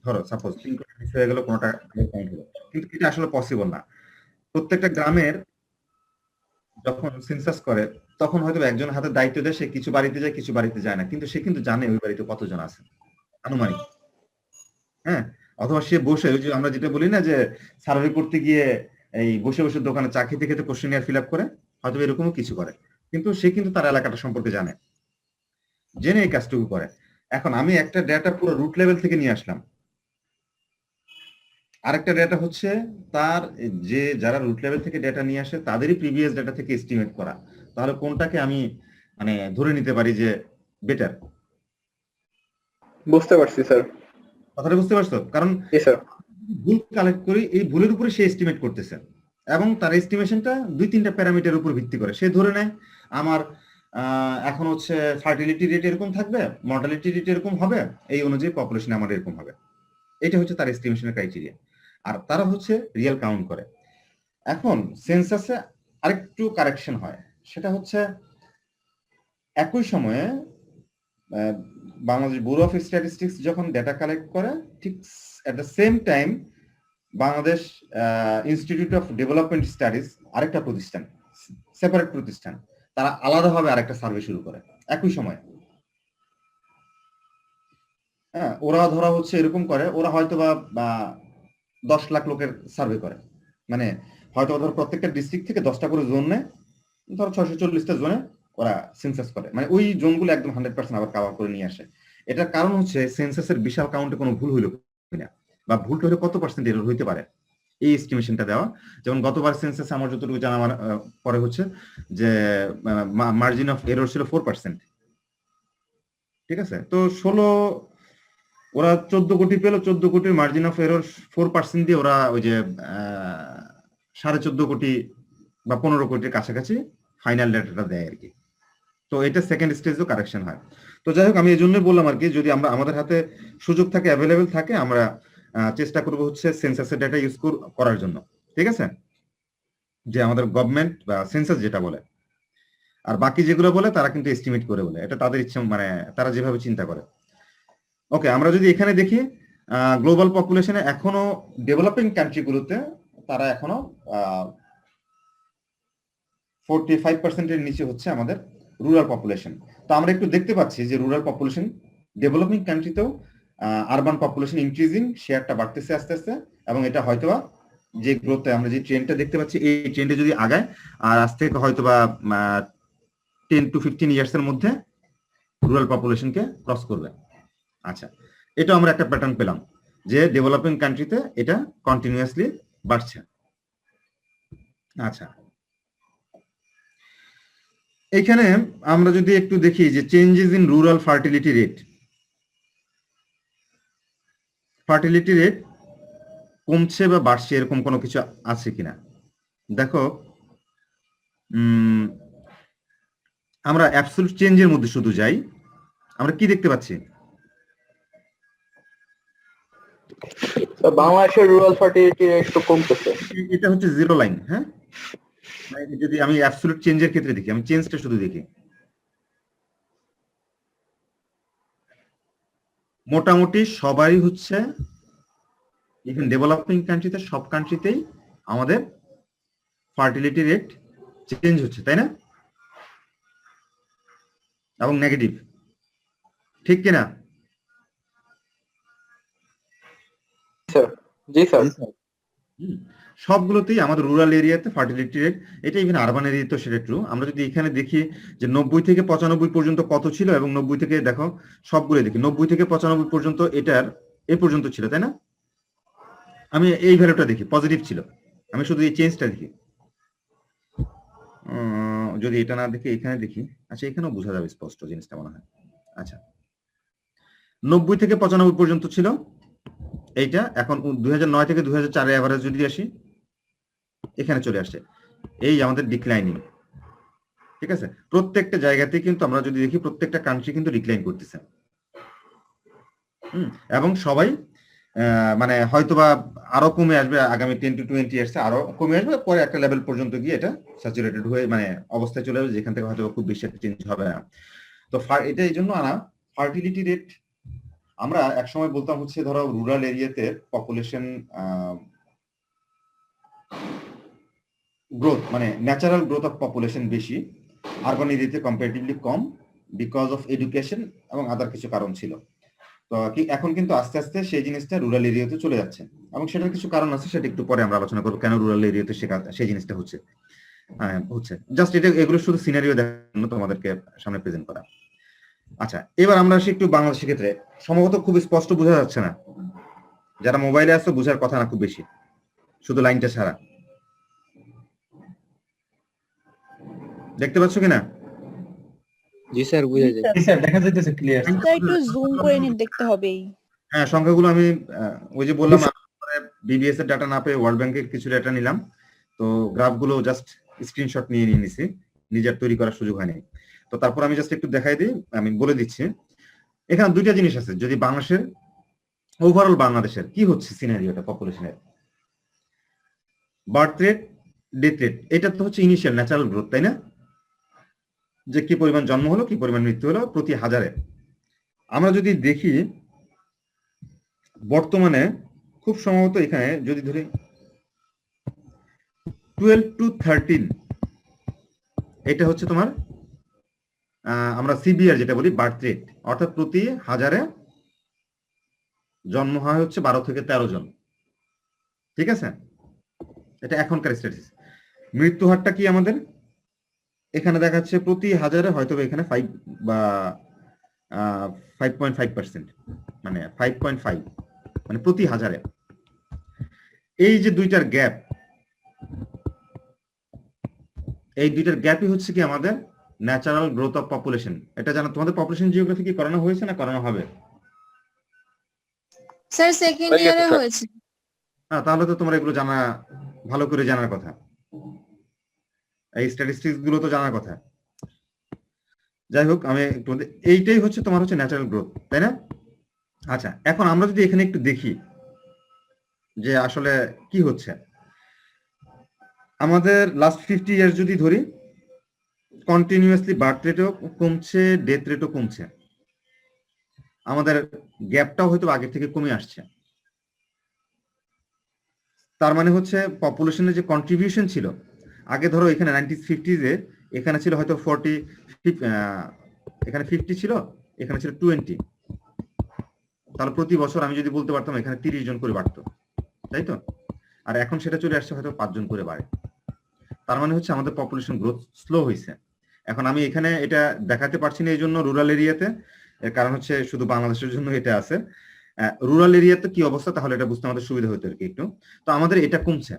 ধরো সাপোজ 3 কোটি মিস হয়ে গেল, কোনোটা কাউন্ট হলো, কিন্তু এটা আসলে পসিবল না। প্রত্যেকটা গ্রামের যখন সেন্সাস করে তখন হয়তো একজন হাতে দায়িত্ব দেয়, সে কিছু বাড়িতে যায় কিছু বাড়িতে যায় না, কিন্তু সে কিন্তু জানে ওই বাড়িতে কতজন আছে আনুমানিক। হ্যাঁ, অথবা সে বসে, ওই যে আমরা যেটা বলি না যে সার্ভে করতে গিয়ে এই বসে বসে দোকানে চা খেতে খেতে কোশ্চেনিয়ার ফিল আপ করে, হয়তো এরকমও কিছু করে, কিন্তু সে কিন্তু তার এলাকাটা সম্পর্কে জানে, জেনে এই কাজটুকু করে। এখন আমি একটা ডেটা পুরো রুট লেভেল থেকে নিয়ে আসলাম, আরেকটা ডেটা হচ্ছে তার যে যারা রুট লেভেল থেকে ডেটা নিয়ে আসে তাদেরই প্রিভিয়াস ডেটা থেকে এস্টিমেট করা। তাহলে কোনটাকে আমি মানে ধরে নিতে পারি যে বেটার? বুঝতে পারছি স্যার। কথাটা বুঝতে পারছো? কারণ ভুল কালেক্ট করি, এই ভুলের উপরে সে এস্টিমেট করতেছে এবং তার এস্টিমেশনটা 2-3টা প্যারামিটার উপর ভিত্তি করে। সে ধরে নেয় আমার এখন হচ্ছে ফার্টিলিটি রেট এরকম থাকবে, মর্টালিটি রেট এরকম হবে, এই অনুযায়ী পপুলেশন আমার এরকম হবে। এটা হচ্ছে তার এস্টিমেশনের ক্রাইটেরিয়া। আর তারা হচ্ছে রিয়েল কাউন্ট করে। এখন সেন্সাসে আরেকটু কারেকশন হয়, সেটা হচ্ছে একই সময়ে বাংলাদেশ ব্যুরো অফ স্ট্যাটিস্টিক্স যখন ডেটা কালেক্ট করে, ঠিক at the same time Bangladesh institute of development studies, আরেকটা প্রতিষ্ঠান, সেপারেট প্রতিষ্ঠান, তারা আলাদাভাবে আরেকটা সার্ভে শুরু করে একই সময়। হ্যাঁ, ওরা ধরা হচ্ছে এরকম করে, ওরা হয়তো বা 10 লাখ লোকের সার্ভে করে, মানে হয়তো ধর প্রত্যেকটা ডিস্ট্রিক্ট থেকে 10টা করে জোন নেয়, ধর 640টা জোনে ওরা সেন্সাস করে, মানে ওই জোনগুলো একদম 100% আবার কভার করে নিয়ে আসে। এটার কারণ হচ্ছে সেন্সাসের বিশাল কাউন্টে কোনো ভুল হইলো কিনা, বা ভুলটা হলে কত পার্সেন্ট এরর হইতে পারে, এই এস্টিমেশনটা দেওয়া। যেমন গতবার সেন্সাসে আমার যতটুকু জানা পরে হচ্ছে যে মার্জিন অফ এরর ছিল 4%। ঠিক আছে, তো ওরা 14 কোটি পেল, 14 কোটির মার্জিন অফ এরর 4% দিয়ে ওরা ওই যে 14.5 কোটি বা 15 কোটির কাছাকাছি ফাইনাল ডেটাটা দেয় আর কি। তো এটা সেকেন্ড স্টেজও কারেকশন হয়। তো যাই হোক, আমি এই জন্যই বললাম আর কি, যদি আমাদের হাতে সুযোগ থাকে, অ্যাভেলেবেল থাকে, আমরা চেষ্টা করবো হচ্ছে সেন্সাসের ডেটা ইউজ করার জন্য। ঠিক আছে, যে আমাদের গভর্নমেন্ট বা সেন্সাস যেটা বলে, আর বাকি যেগুলো বলে তারা কিন্তু এস্টিমেট করে বলে, এটা তাদের ইচ্ছে, মানে তারা যেভাবে চিন্তা করে। ওকে, আমরা যদি এখানে দেখি গ্লোবাল পপুলেশনে এখনো ডেভেলপিং কান্ট্রিগুলোতে তারা এখনো 45%-এর নিচে হচ্ছে আমাদের রুরাল পপুলেশন। তো আমরা একটু দেখতে পাচ্ছি যে রুরাল পপুলেশন ডেভেলপিং কান্ট্রিতেও আরবান পপুলেশন ইনক্রিজিং, শেয়ারটা বাড়তেছে আস্তে আস্তে, এবং এটা হয়তোবা যে গ্রোথে আমরা যে ট্রেন্ডটা দেখতে পাচ্ছি, এই ট্রেন্ডে যদি আগায় আর আজ থেকে হয়তোবা 10 to 15 ইয়ার্সের মধ্যে রুরাল পপুলেশনকে ক্রস করবে। আচ্ছা, এটা আমরা একটা প্যাটার্ন পেলাম যে ডেভেলপিং কান্ট্রিতে এটা কন্টিনিউয়াসলি বাড়ছে। আচ্ছা, এখানে আমরা যদি একটু দেখি যে changes in rural fertility rate কমছে বা বাড়ছে এরকম কোনো কিছু আছে কিনা দেখো। আমরা অ্যাবসলিউট চেঞ্জের মধ্যে শুধু যাই, আমরা কি দেখতে পাচ্ছি? বাংলাদেশের রুরাল ফার্টিলিটি রেট তো কমতেছে, এটা হচ্ছে জিরো লাইন। হ্যাঁ, যদি আমি অ্যাবসলিউট চেঞ্জের ক্ষেত্রে দেখি, আমি চেঞ্জটা শুধু দেখি, মোটামুটি সবারই হচ্ছে, ইভেন ডেভেলপিং কান্ট্রিতে, সব কান্ট্রিতেই আমাদের ফার্টিলিটি রেট চেঞ্জ হচ্ছে, তাই না? এবং নেগেটিভ, ঠিক কিনা? জি স্যার। সবগুলোতেই আমাদের রুরাল এরিয়াতে ফার্টিলিটি রেট, এটা ইভেন আরবান এরিয়াতে সেটা ট্রু। আমরা যদি এখানে দেখি যে 90 থেকে 95 পর্যন্ত কত ছিল, এবং 90 থেকে দেখো সবগুলো দেখি 90 থেকে 95 পর্যন্ত এটার এ পর্যন্ত ছিল, তাই না? আমি এই ভ্যালুটা দেখি পজিটিভ ছিল, আমি শুধু এই চেঞ্জটা দেখি, যদি এটা না দেখি এখানে দেখি, আচ্ছা এখানেও বোঝা যাবে স্পষ্ট জিনিসটা মনে হয়। আচ্ছা 90 থেকে 95 পর্যন্ত ছিল এইটা, এখন 2009 থেকে 2004 এভারেজ যদি আসি এখানে চলে আসছে, এই আমাদের ডিক্লাইনিং। ঠিক আছে, প্রত্যেকটা জায়গাতে কিন্তু আমরা যদি দেখি প্রত্যেকটা কান্ট্রি কিন্তু ডিক্লাইন করতেছে। এবং সবাই মানে হয়তোবা আরো কমে আসবে আগামী 10 to 20 ইয়ার্সে, আরো কমে আসবে, পরে একটা লেভেল পর্যন্ত গিয়ে এটা স্যাচুরেটেড হয়ে মানে অবস্থায় চলে আসবে যেখান থেকে হয়তো খুব বেশি একটা চেঞ্জ হবে না। তো এটা এই জন্য আনা ফার্টিলিটি রেট আমরা একসময় বলতাম হচ্ছে ধরো রুরাল এরিয়াতে পপুলেশন গ্রোথ মানে ন্যাচারাল গ্রোথ অফ পপুলেশন বেশি, আরবান এরিয়াতে comparatively com because of education এবং আদার কিছু কারণ ছিল। তো এখন কিন্তু আস্তে আস্তে সেই জিনিসটা রুরাল এরিয়াতে চলে যাচ্ছে, এবং সেটার কিছু কারণ আছে, সেটা একটু পরে আমরা আলোচনা করবো কেন রুরাল এরিয়াতে সেই জিনিসটা হচ্ছে। জাস্ট এটা এগুলো শুধু সিনারিও দেখানো তোমাদেরকে সামনে প্রেজেন্ট করা। আচ্ছা এবার আমরা আসি একটু বাংলাদেশের ক্ষেত্রে, সম্ভবত খুব স্পষ্ট বোঝা যাচ্ছে না, যারা মোবাইলে আছে বোঝার কথা না খুব বেশি, শুধু লাইনটা ছাড়া। দেখতে পাচ্ছ কিনা? জি স্যার, বুঝা যায়। জি স্যার, দেখা যাইতেছে ক্লিয়ার। একটু জুম করে নিয়ে দেখতে হবেই। হ্যাঁ সংখ্যাগুলো আমি ওই যে বললাম বিবিএস এর ডাটা না পেয়ে ওয়ার্ল্ড ব্যাংকের কিছু ডাটা নিলাম, তো গ্রাফগুলো জাস্ট স্ক্রিনশট নিয়ে নিয়েছি, নিজের তৈরি করার সুযোগ হয়নি। তো তারপর আমি জাস্ট একটু দেখাই দিই, আমি বলে দিচ্ছি। এখানে দুইটা জিনিস আছে, যদি বাংলাদেশের ওভারঅল বাংলাদেশের কি হচ্ছে সিনারিওটা পপুলেশনের, বার্থ রেট, ডেথ রেট, এটা তো হচ্ছে ইনিশিয়াল ন্যাচারাল গ্রোথ, তাই না? যে কি পরিমাণ জন্ম হলো, কি পরিমাণ মৃত্যু হলো প্রতি হাজারে। আমরা যদি দেখি বর্তমানে খুব সম্ভবত এখানে যদি ধরি 12 to 13, এটা হচ্ছে তোমার আমরা সিবিআর যেটা বলি বার্থ রেট, অর্থাৎ প্রতি হাজারে জন্ম হয় হচ্ছে 12 থেকে 13 জন। ঠিক আছে, এটা এখনকার স্ট্যাটিস। মৃত্যু হারটা কি আমাদের এখানে দেখাচ্ছে প্রতি হাজারে হয়তো এখানে 5 বা 5.5%, মানে 5.5 মানে প্রতি হাজারে। এই যে দুইটার গ্যাপ, এই দুইটার গ্যাপই হচ্ছে কি আমাদের ন্যাচারাল গ্রোথ অফ পপুলেশন। এটা জানো তোমাদের পপুলেশন জিওগ্রাফি কি করানো হয়েছে না করানো হবে? স্যার সেকেন্ড ইয়ারে হয়েছে। হ্যাঁ, তাহলে তো তোমার এগুলো জানা, ভালো করে জানার কথা, এই স্ট্যাটিস্টিক্স গুলো তো জানার কথা। যাই হোক, আমি একটু এইটাই হচ্ছে তোমার হচ্ছে ন্যাচারাল গ্রোথ, তাই না? আচ্ছা এখন আমরা যদি এখানে একটু দেখি যে আসলে কি হচ্ছে, আমাদের লাস্ট 50 ইয়ার্স যদি ধরি, কন্টিনিউয়াসলি বার্থ রেটও কমছে, ডেথ রেটও কমছে, আমাদের গ্যাপটাও হয়তো আগে থেকে কমে আসছে। তার মানে হচ্ছে পপুলেশনের যে কন্ট্রিবিউশন ছিল, আগে ধরো এখানে 1950s-এ এখানে ছিল হয়তো 40, এখানে 50 ছিল, এখানে ছিল 20, তাহলে প্রতি বছর আমি যদি বলতে পারতাম এখানে 30 জন করে বাড়তো, তাই তো? আর এখন সেটা চলে আসছে হয়তো 5 জন করে বাড়ে। তার মানে হচ্ছে আমাদের পপুলেশন গ্রোথ স্লো হয়েছে। এখন আমি এখানে এটা দেখাতে পারছি না এই জন্য রুরাল এরিয়াতে, এর কারণ হচ্ছে শুধু বাংলাদেশের জন্য এটা আছে। রুরাল এরিয়াতে কি অবস্থা তাহলে এটা বুঝতে আমাদের সুবিধা হতো আর কি একটু। তো আমাদের এটা কমছে,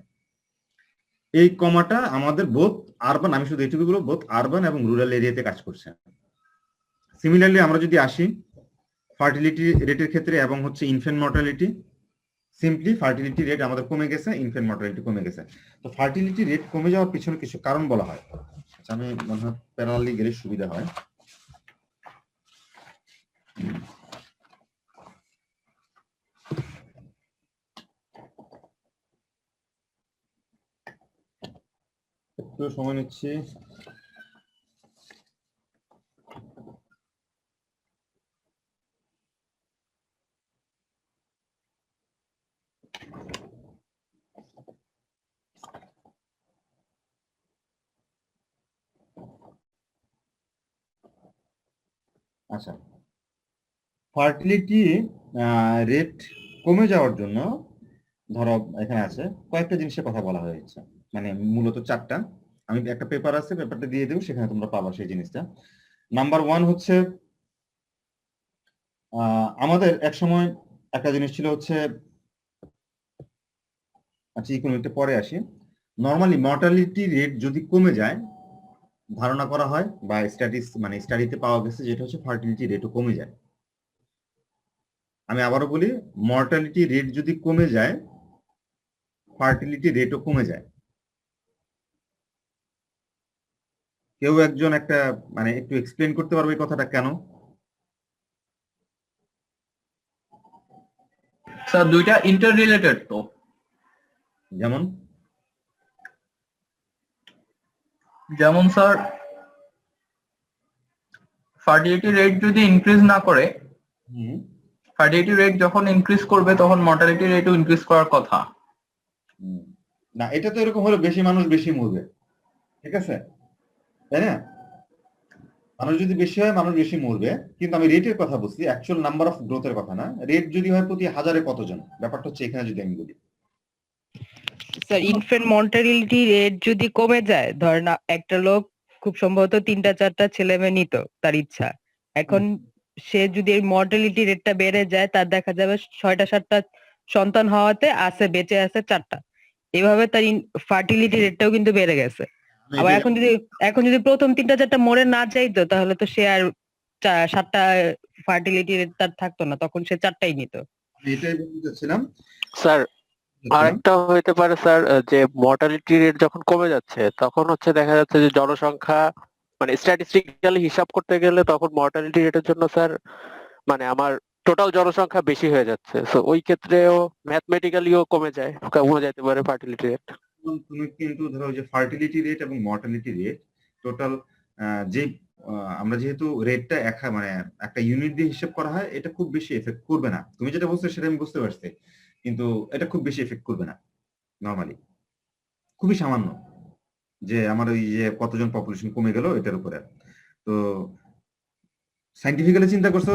এই কমাটা আমাদের বোথ আরবান, আমি শুধু এইটুকু বলবো, বোথ আরবান এবং রুরাল এরিয়াতে কাজ করছে। সিমিলারলি আমরা যদি আসি ফার্টিলিটি রেটের ক্ষেত্রে এবং হচ্ছে infant mortality, simply fertility rate আমাদের কমে গেছে, ইনফ্যান্ট মর্টালিটি কমে গেছে। তো ফার্টিলিটি রেট কমে যাওয়ার পিছনে কিছু কারণ বলা হয়। আচ্ছা আমি মনে হয় প্যারালালি গেলে সুবিধা হয়। একটু সময় নিচ্ছি। আচ্ছা, ফার্টিলিটি রেট কমে যাওয়ার জন্য ধরো এখানে আছে কয়েকটা জিনিসের কথা বলা হয়েছে, মানে মূলত 4টা। আমি একটা পেপার আছে, পেপারটা দিয়ে দেবো, সেখানে তোমরা পাবা সেই জিনিসটা। নাম্বার 1 হচ্ছে আমাদের এক সময় একটা জিনিস ছিল হচ্ছে, আচ্ছা ইকোনমিতে পরে আসি। নর্মালি মর্টালিটি রেট যদি কমে যায় ধারণা করা হয় বা স্টাডিতে পাওয়া গেছে, যেটা হচ্ছে ফার্টিলিটি রেটও কমে যায়। আমি আবারও বলি, মর্টালিটি রেট যদি কমে যায়, ফার্টিলিটি রেটও কমে যায়। কেউ একজন একটা একটু এক্সপ্লেন করতে পারবে এই কথাটা কেন? স্যার দুইটা ইন্টার রিলেটেড তো। যেমন স্যার ফার্টিলিটি রেট যদি ইনক্রিজ না করে, ফার্টিলিটি রেট যখন ইনক্রিজ করবে তখন মর্টালিটি রেটও ইনক্রিজ করার কথা। না, এটা তো এরকম হলে বেশি মানুষ বেশি মরবে, ঠিক আছে, তাই না? মানুষ যদি বেশি হয় মানুষ বেশি মরবে, কিন্তু আমি রেটের কথা বলছি, অ্যাকচুয়াল নাম্বার অফ গ্রোথের কথা না। রেট যদি হয় প্রতি হাজারে কতজন, ব্যাপারটা হচ্ছে এখানে যদি আমি বলি। স্যার ইনফ্যান্ট মর্টালিটি রেট যদি কমে যায়, ধরেন একটা লোক খুব সম্ভবত 3-4টা ছেলে মেয়ে নিত তার ইচ্ছা, এখন সে যদি এই মর্টালিটি রেটটা বেড়ে যায়, তার দেখা যাবে 6টা-7টা সন্তান হওয়াতে আছে বেঁচে আছে 4টা, এভাবে তার ফার্টিলিটি রেটটাও কিন্তু বেড়ে গেছে। আবার এখন যদি প্রথম 3টা-4টা মরে না যাইতো, তাহলে তো সে আর 7টা ফার্টিলিটি রেট তার থাকতো না, তখন সে 4টাই নিত। এটাই বলতে চাচ্ছিলাম স্যার। আরেকটা হইতে পারে স্যার, যে মর্টালিটি রেট যখন কমে যাচ্ছে তখন হচ্ছে দেখা যাচ্ছে যে জনসংখ্যা স্ট্যাটিস্টিক্যালি হিসাব করতে গেলে তখন মর্টালিটি রেটের জন্য স্যার আমার টোটাল জনসংখ্যা বেশি হয়ে যাচ্ছে, সো ওই ক্ষেত্রেও ম্যাথমেটিক্যালিও কমে যেতে পারে ফার্টিলিটি রেট। তুমি কিন্তু ধরো যে ফার্টিলিটি রেট এবং মর্টালিটি রেট টোটাল যে আমরা যেহেতু রেটটা একটা ইউনিট দিয়ে হিসাব করা হয়, এটা খুব বেশি এফেক্ট করবে না। তুমি যেটা বলছো সেটা আমি বুঝতে পারছি, কিন্তু এটা খুব বেশি এফেক্ট করবে না, নরমালি খুবই সামান্য, যে আমার ওই যে কতজন পপুলেশন কমে গেল এটার উপরে। তো সাইন্টিফিক্যালি চিন্তা করছো,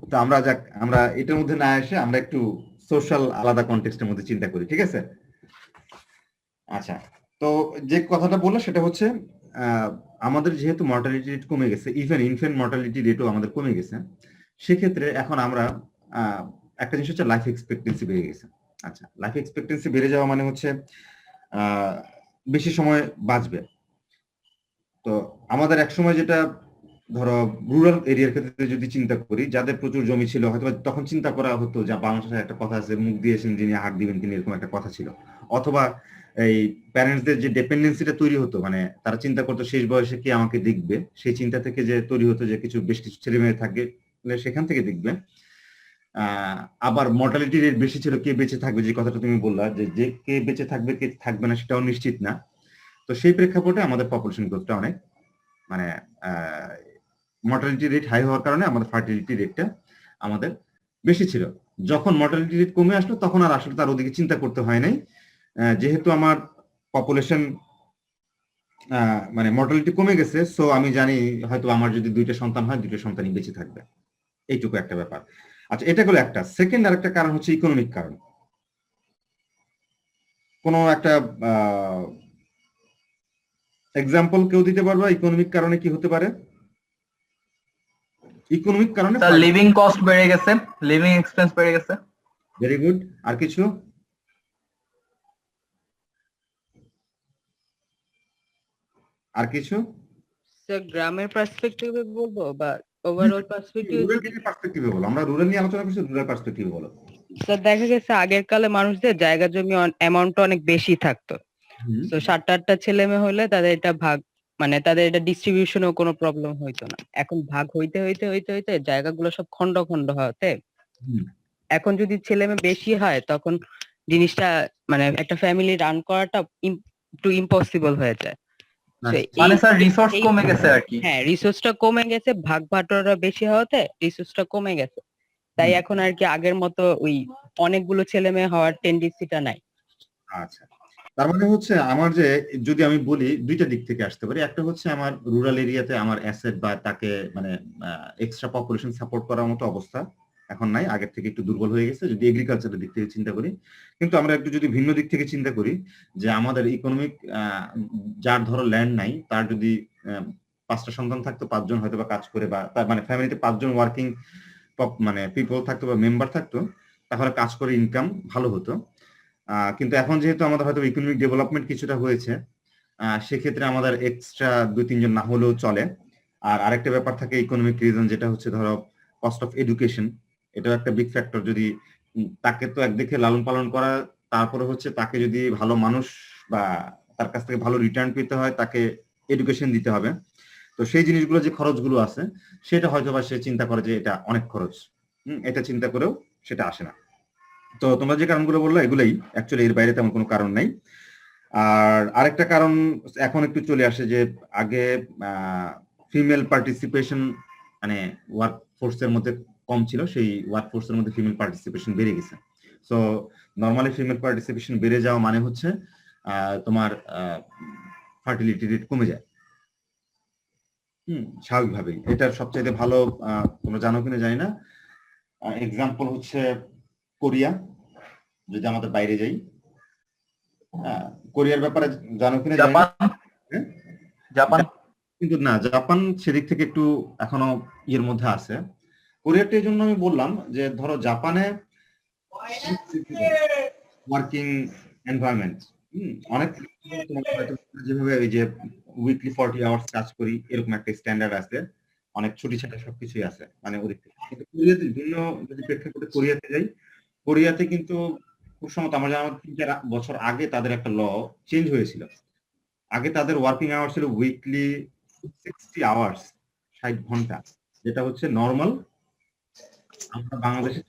তো আমরা এটার মধ্যে না এসে আমরা একটু সোশ্যাল আলাদা কনটেক্সটের মধ্যে চিন্তা করি, ঠিক আছে? আচ্ছা, তো যে কথাটা বললো সেটা হচ্ছে আমাদের যেহেতু মর্টালিটি রেট কমে গেছে, ইভেন ইনফ্যান্ট মর্টালিটি রেটও আমাদের কমে গেছে, সেক্ষেত্রে এখন আমরা একটা জিনিস হচ্ছে লাইফ এক্সপেক্টেন্সি বেড়ে গেছে। আচ্ছা, লাইফ এক্সপেক্টেন্সি বেড়ে যাওয়া মানে হচ্ছে বেশি সময় বাঁচবে। তো আমাদের এক সময় যেটা ধরো রুরাল এরিয়ার ক্ষেত্রে যদি চিন্তা করি, যাদের প্রচুর জমি ছিল, হয়তো তখন চিন্তা করা হতো যে বাংলাদেশে একটা কথা আছে, মুখ দিয়েছেন যিনি হাত দিবেন তিনি, এরকম একটা কথা ছিল। অথবা এই প্যারেন্টসদের যে ডিপেন্ডেন্সিটা তৈরি হতো, তারা চিন্তা করতো শেষ বয়সে কে আমাকে দেখবে, সেই চিন্তা থেকে যে তৈরি হতো যে বেশ কিছু ছেলে মেয়ে থাকবে সেখান থেকে দেখবে। আবার মর্টালিটি রেট বেশি ছিল, কে বেঁচে থাকবে, যে কথাটা তুমি বললা, যে কে বেঁচে থাকবে কে থাকবে না সেটাও নিশ্চিত না। তো সেই প্রেক্ষাপটে আমাদের পপুলেশন গ্রোথটা অনেক মর্টালিটি রেট হাই হওয়ার কারণে আমাদের ফার্টিলিটি রেটটা আমাদের বেশি ছিল। যখন মর্টালিটি রেট কমে আসলো তখন আর আসলে তার ওদিকে চিন্তা করতে হয় নাই, যেহেতু আমার পপুলেশন মর্টালিটি কমে গেছে, সো আমি জানি হয়তো আমার যদি 2টা সন্তান হয় 2টা সন্তানই বেঁচে থাকবে, এইটুকু একটা ব্যাপার। আচ্ছা, এটা হলো একটা। সেকেন্ড আরেকটা কারণ হচ্ছে ইকোনমিক কারণ। কোনো একটা এক্সাম্পল কেউ দিতে পারবে ইকোনমিক কারণে কি হতে পারে? ইকোনমিক কারণে স্যার লিভিং কস্ট বেড়ে গেছে, লিভিং এক্সপেন্স বেড়ে গেছে। Very good. আর কিছু? আর কিছু? স্যার গ্রামের পার্সপেক্টিভে বলবো বা ওভারঅল পার্সপেক্টিভে বলো। আমরা রুরাল নিয়ে আলোচনা করছি, রুরাল পার্সপেক্টিভে বলো। স্যার দেখা গেছে আগের কালে মানুষদের জায়গা জমি অ্যামাউন্টটা অনেক বেশি থাকতো, তো 7-8টা ছেলে মেয়ে হলে তাদের এটা ভাগ তাদের এটা ডিস্ট্রিবিউশনেও কোনো প্রবলেম হইতো না। এখন ভাগ হইতে হইতে হইতে হইতে জায়গাগুলো সব খন্ড খন্ড হতে এখন যদি ছেলে মেয়ে বেশি হয়, তখন জিনিসটা একটা ফ্যামিলি রান করাটা একটু ইম্পসিবল হয়ে যায়। স্যার রিসোর্স কমে গেছে আর কি। হ্যাঁ, রিসোর্সটা কমে গেছে, ভাগ বাটোয়ারা বেশি হওয়াতে রিসোর্সটা কমে গেছে, তাই এখন আর কি আগের মতো ওই অনেকগুলো ছেলে মেয়ে হওয়ার টেন্ডেন্সিটা নাই। আচ্ছা, তার মানে হচ্ছে আমার যে যদি আমি বলি 2টা দিক থেকে আসতে পারি। একটা হচ্ছে আমার রুরাল এরিয়াতে আমার অ্যাসেট বা তাকে এক্সট্রা পপুলেশন সাপোর্ট করার মতো অবস্থা এখন নাই, আগের থেকে একটু দুর্বল হয়ে গেছে যদি এগ্রিকালচারের দিক থেকে চিন্তা করি। কিন্তু আমরা একটু যদি ভিন্ন দিক থেকে চিন্তা করি, যে আমাদের ইকোনমিক যার ধরো ল্যান্ড নাই, তার যদি 5টা সন্তান থাকতো, 5 জন হয়তো বা কাজ করে, বা তার ফ্যামিলিতে 5 জন ওয়ার্কিং পিপল থাকতো বা মেম্বার থাকতো, তাহলে কাজ করে ইনকাম ভালো হতো। কিন্তু এখন যেহেতু আমাদের হয়তো ইকোনমিক ডেভেলপমেন্ট কিছুটা হয়েছে, সেক্ষেত্রে আমাদের এক্সট্রা 2-3 জন না হলেও চলে। আর আরেকটা ব্যাপার থাকে ইকোনমিক রিজন, যেটা হচ্ছে ধরো কস্ট অফ এডুকেশন, এটাও একটা বিগ ফ্যাক্টর। যদি তাকে তো একদিকে লালন পালন করা, তারপরে হচ্ছে তাকে যদি ভালো মানুষ বা তার কাছ থেকে ভালো রিটার্ন পেতে হয়, তাকে এডুকেশন দিতে হবে। তো সেই জিনিসগুলো যে খরচগুলো আছে, সেটা হয়তো বা সে চিন্তা করে যে এটা অনেক খরচ, এটা চিন্তা করেও সেটা আসে না। তো তোমরা যে কারণগুলো বললো এগুলোই অ্যাকচুয়ালি, এর বাইরে তেমন কোনো কারণ নাই। আর আরেকটা কারণ এখন একটু চলে আসে যে আগে ফিমেল পার্টিসিপেশন মানে ওয়ার্ক ফোর্সের মধ্যে কম ছিল, সেই ওয়ার্ক ফোর্সের মধ্যে ফিমেল পার্টিসিপেশন বেড়ে গেছে। সো নর্মালি ফিমেল পার্টিসিপেশন বেড়ে যাওয়া মানে হচ্ছে তোমার ফার্টিলিটি রেট কমে যায়। স্বাভাবিকভাবেই। এটার সবচাইতে ভালো তোমরা জানো কিনা জানি না, এক্সাম্পল হচ্ছে কোরিয়া। যদি আমাদের বাইরে যাই, কোরিয়ার ব্যাপারে জানো কিনা জানি না। জাপান কিন্তু না, জাপান সেদিক থেকে একটু এখনো ইয়ের মধ্যে আছে। কোরিয়াটা এই জন্য আমি বললাম যে ধরো জাপানে ওয়ার্কিং এনভায়রনমেন্ট অনেক, যেভাবে ওই যে উইকলি 40 আওয়ার্স কাজ করি এরকম একটা স্ট্যান্ডার্ড আছে, অনেক ছুটি ছাটা সবকিছুই আছে মানে ওদিক থেকে। কিন্তু কোরিয়াতে ভিন্ন, যদি প্রেক্ষাপটে কোরিয়াতে যাই, কোরিয়াতে কিন্তু খুব সম্ভবত আমার জানা 3-4 বছর আগে তাদের একটা ল চেঞ্জ হয়েছিল। আগে তাদের ওয়ার্কিং আওয়ার ছিল উইকলি 60 আওয়ার্স, 60 ঘন্টা, যেটা হচ্ছে নর্মাল। আমরা বাংলাদেশে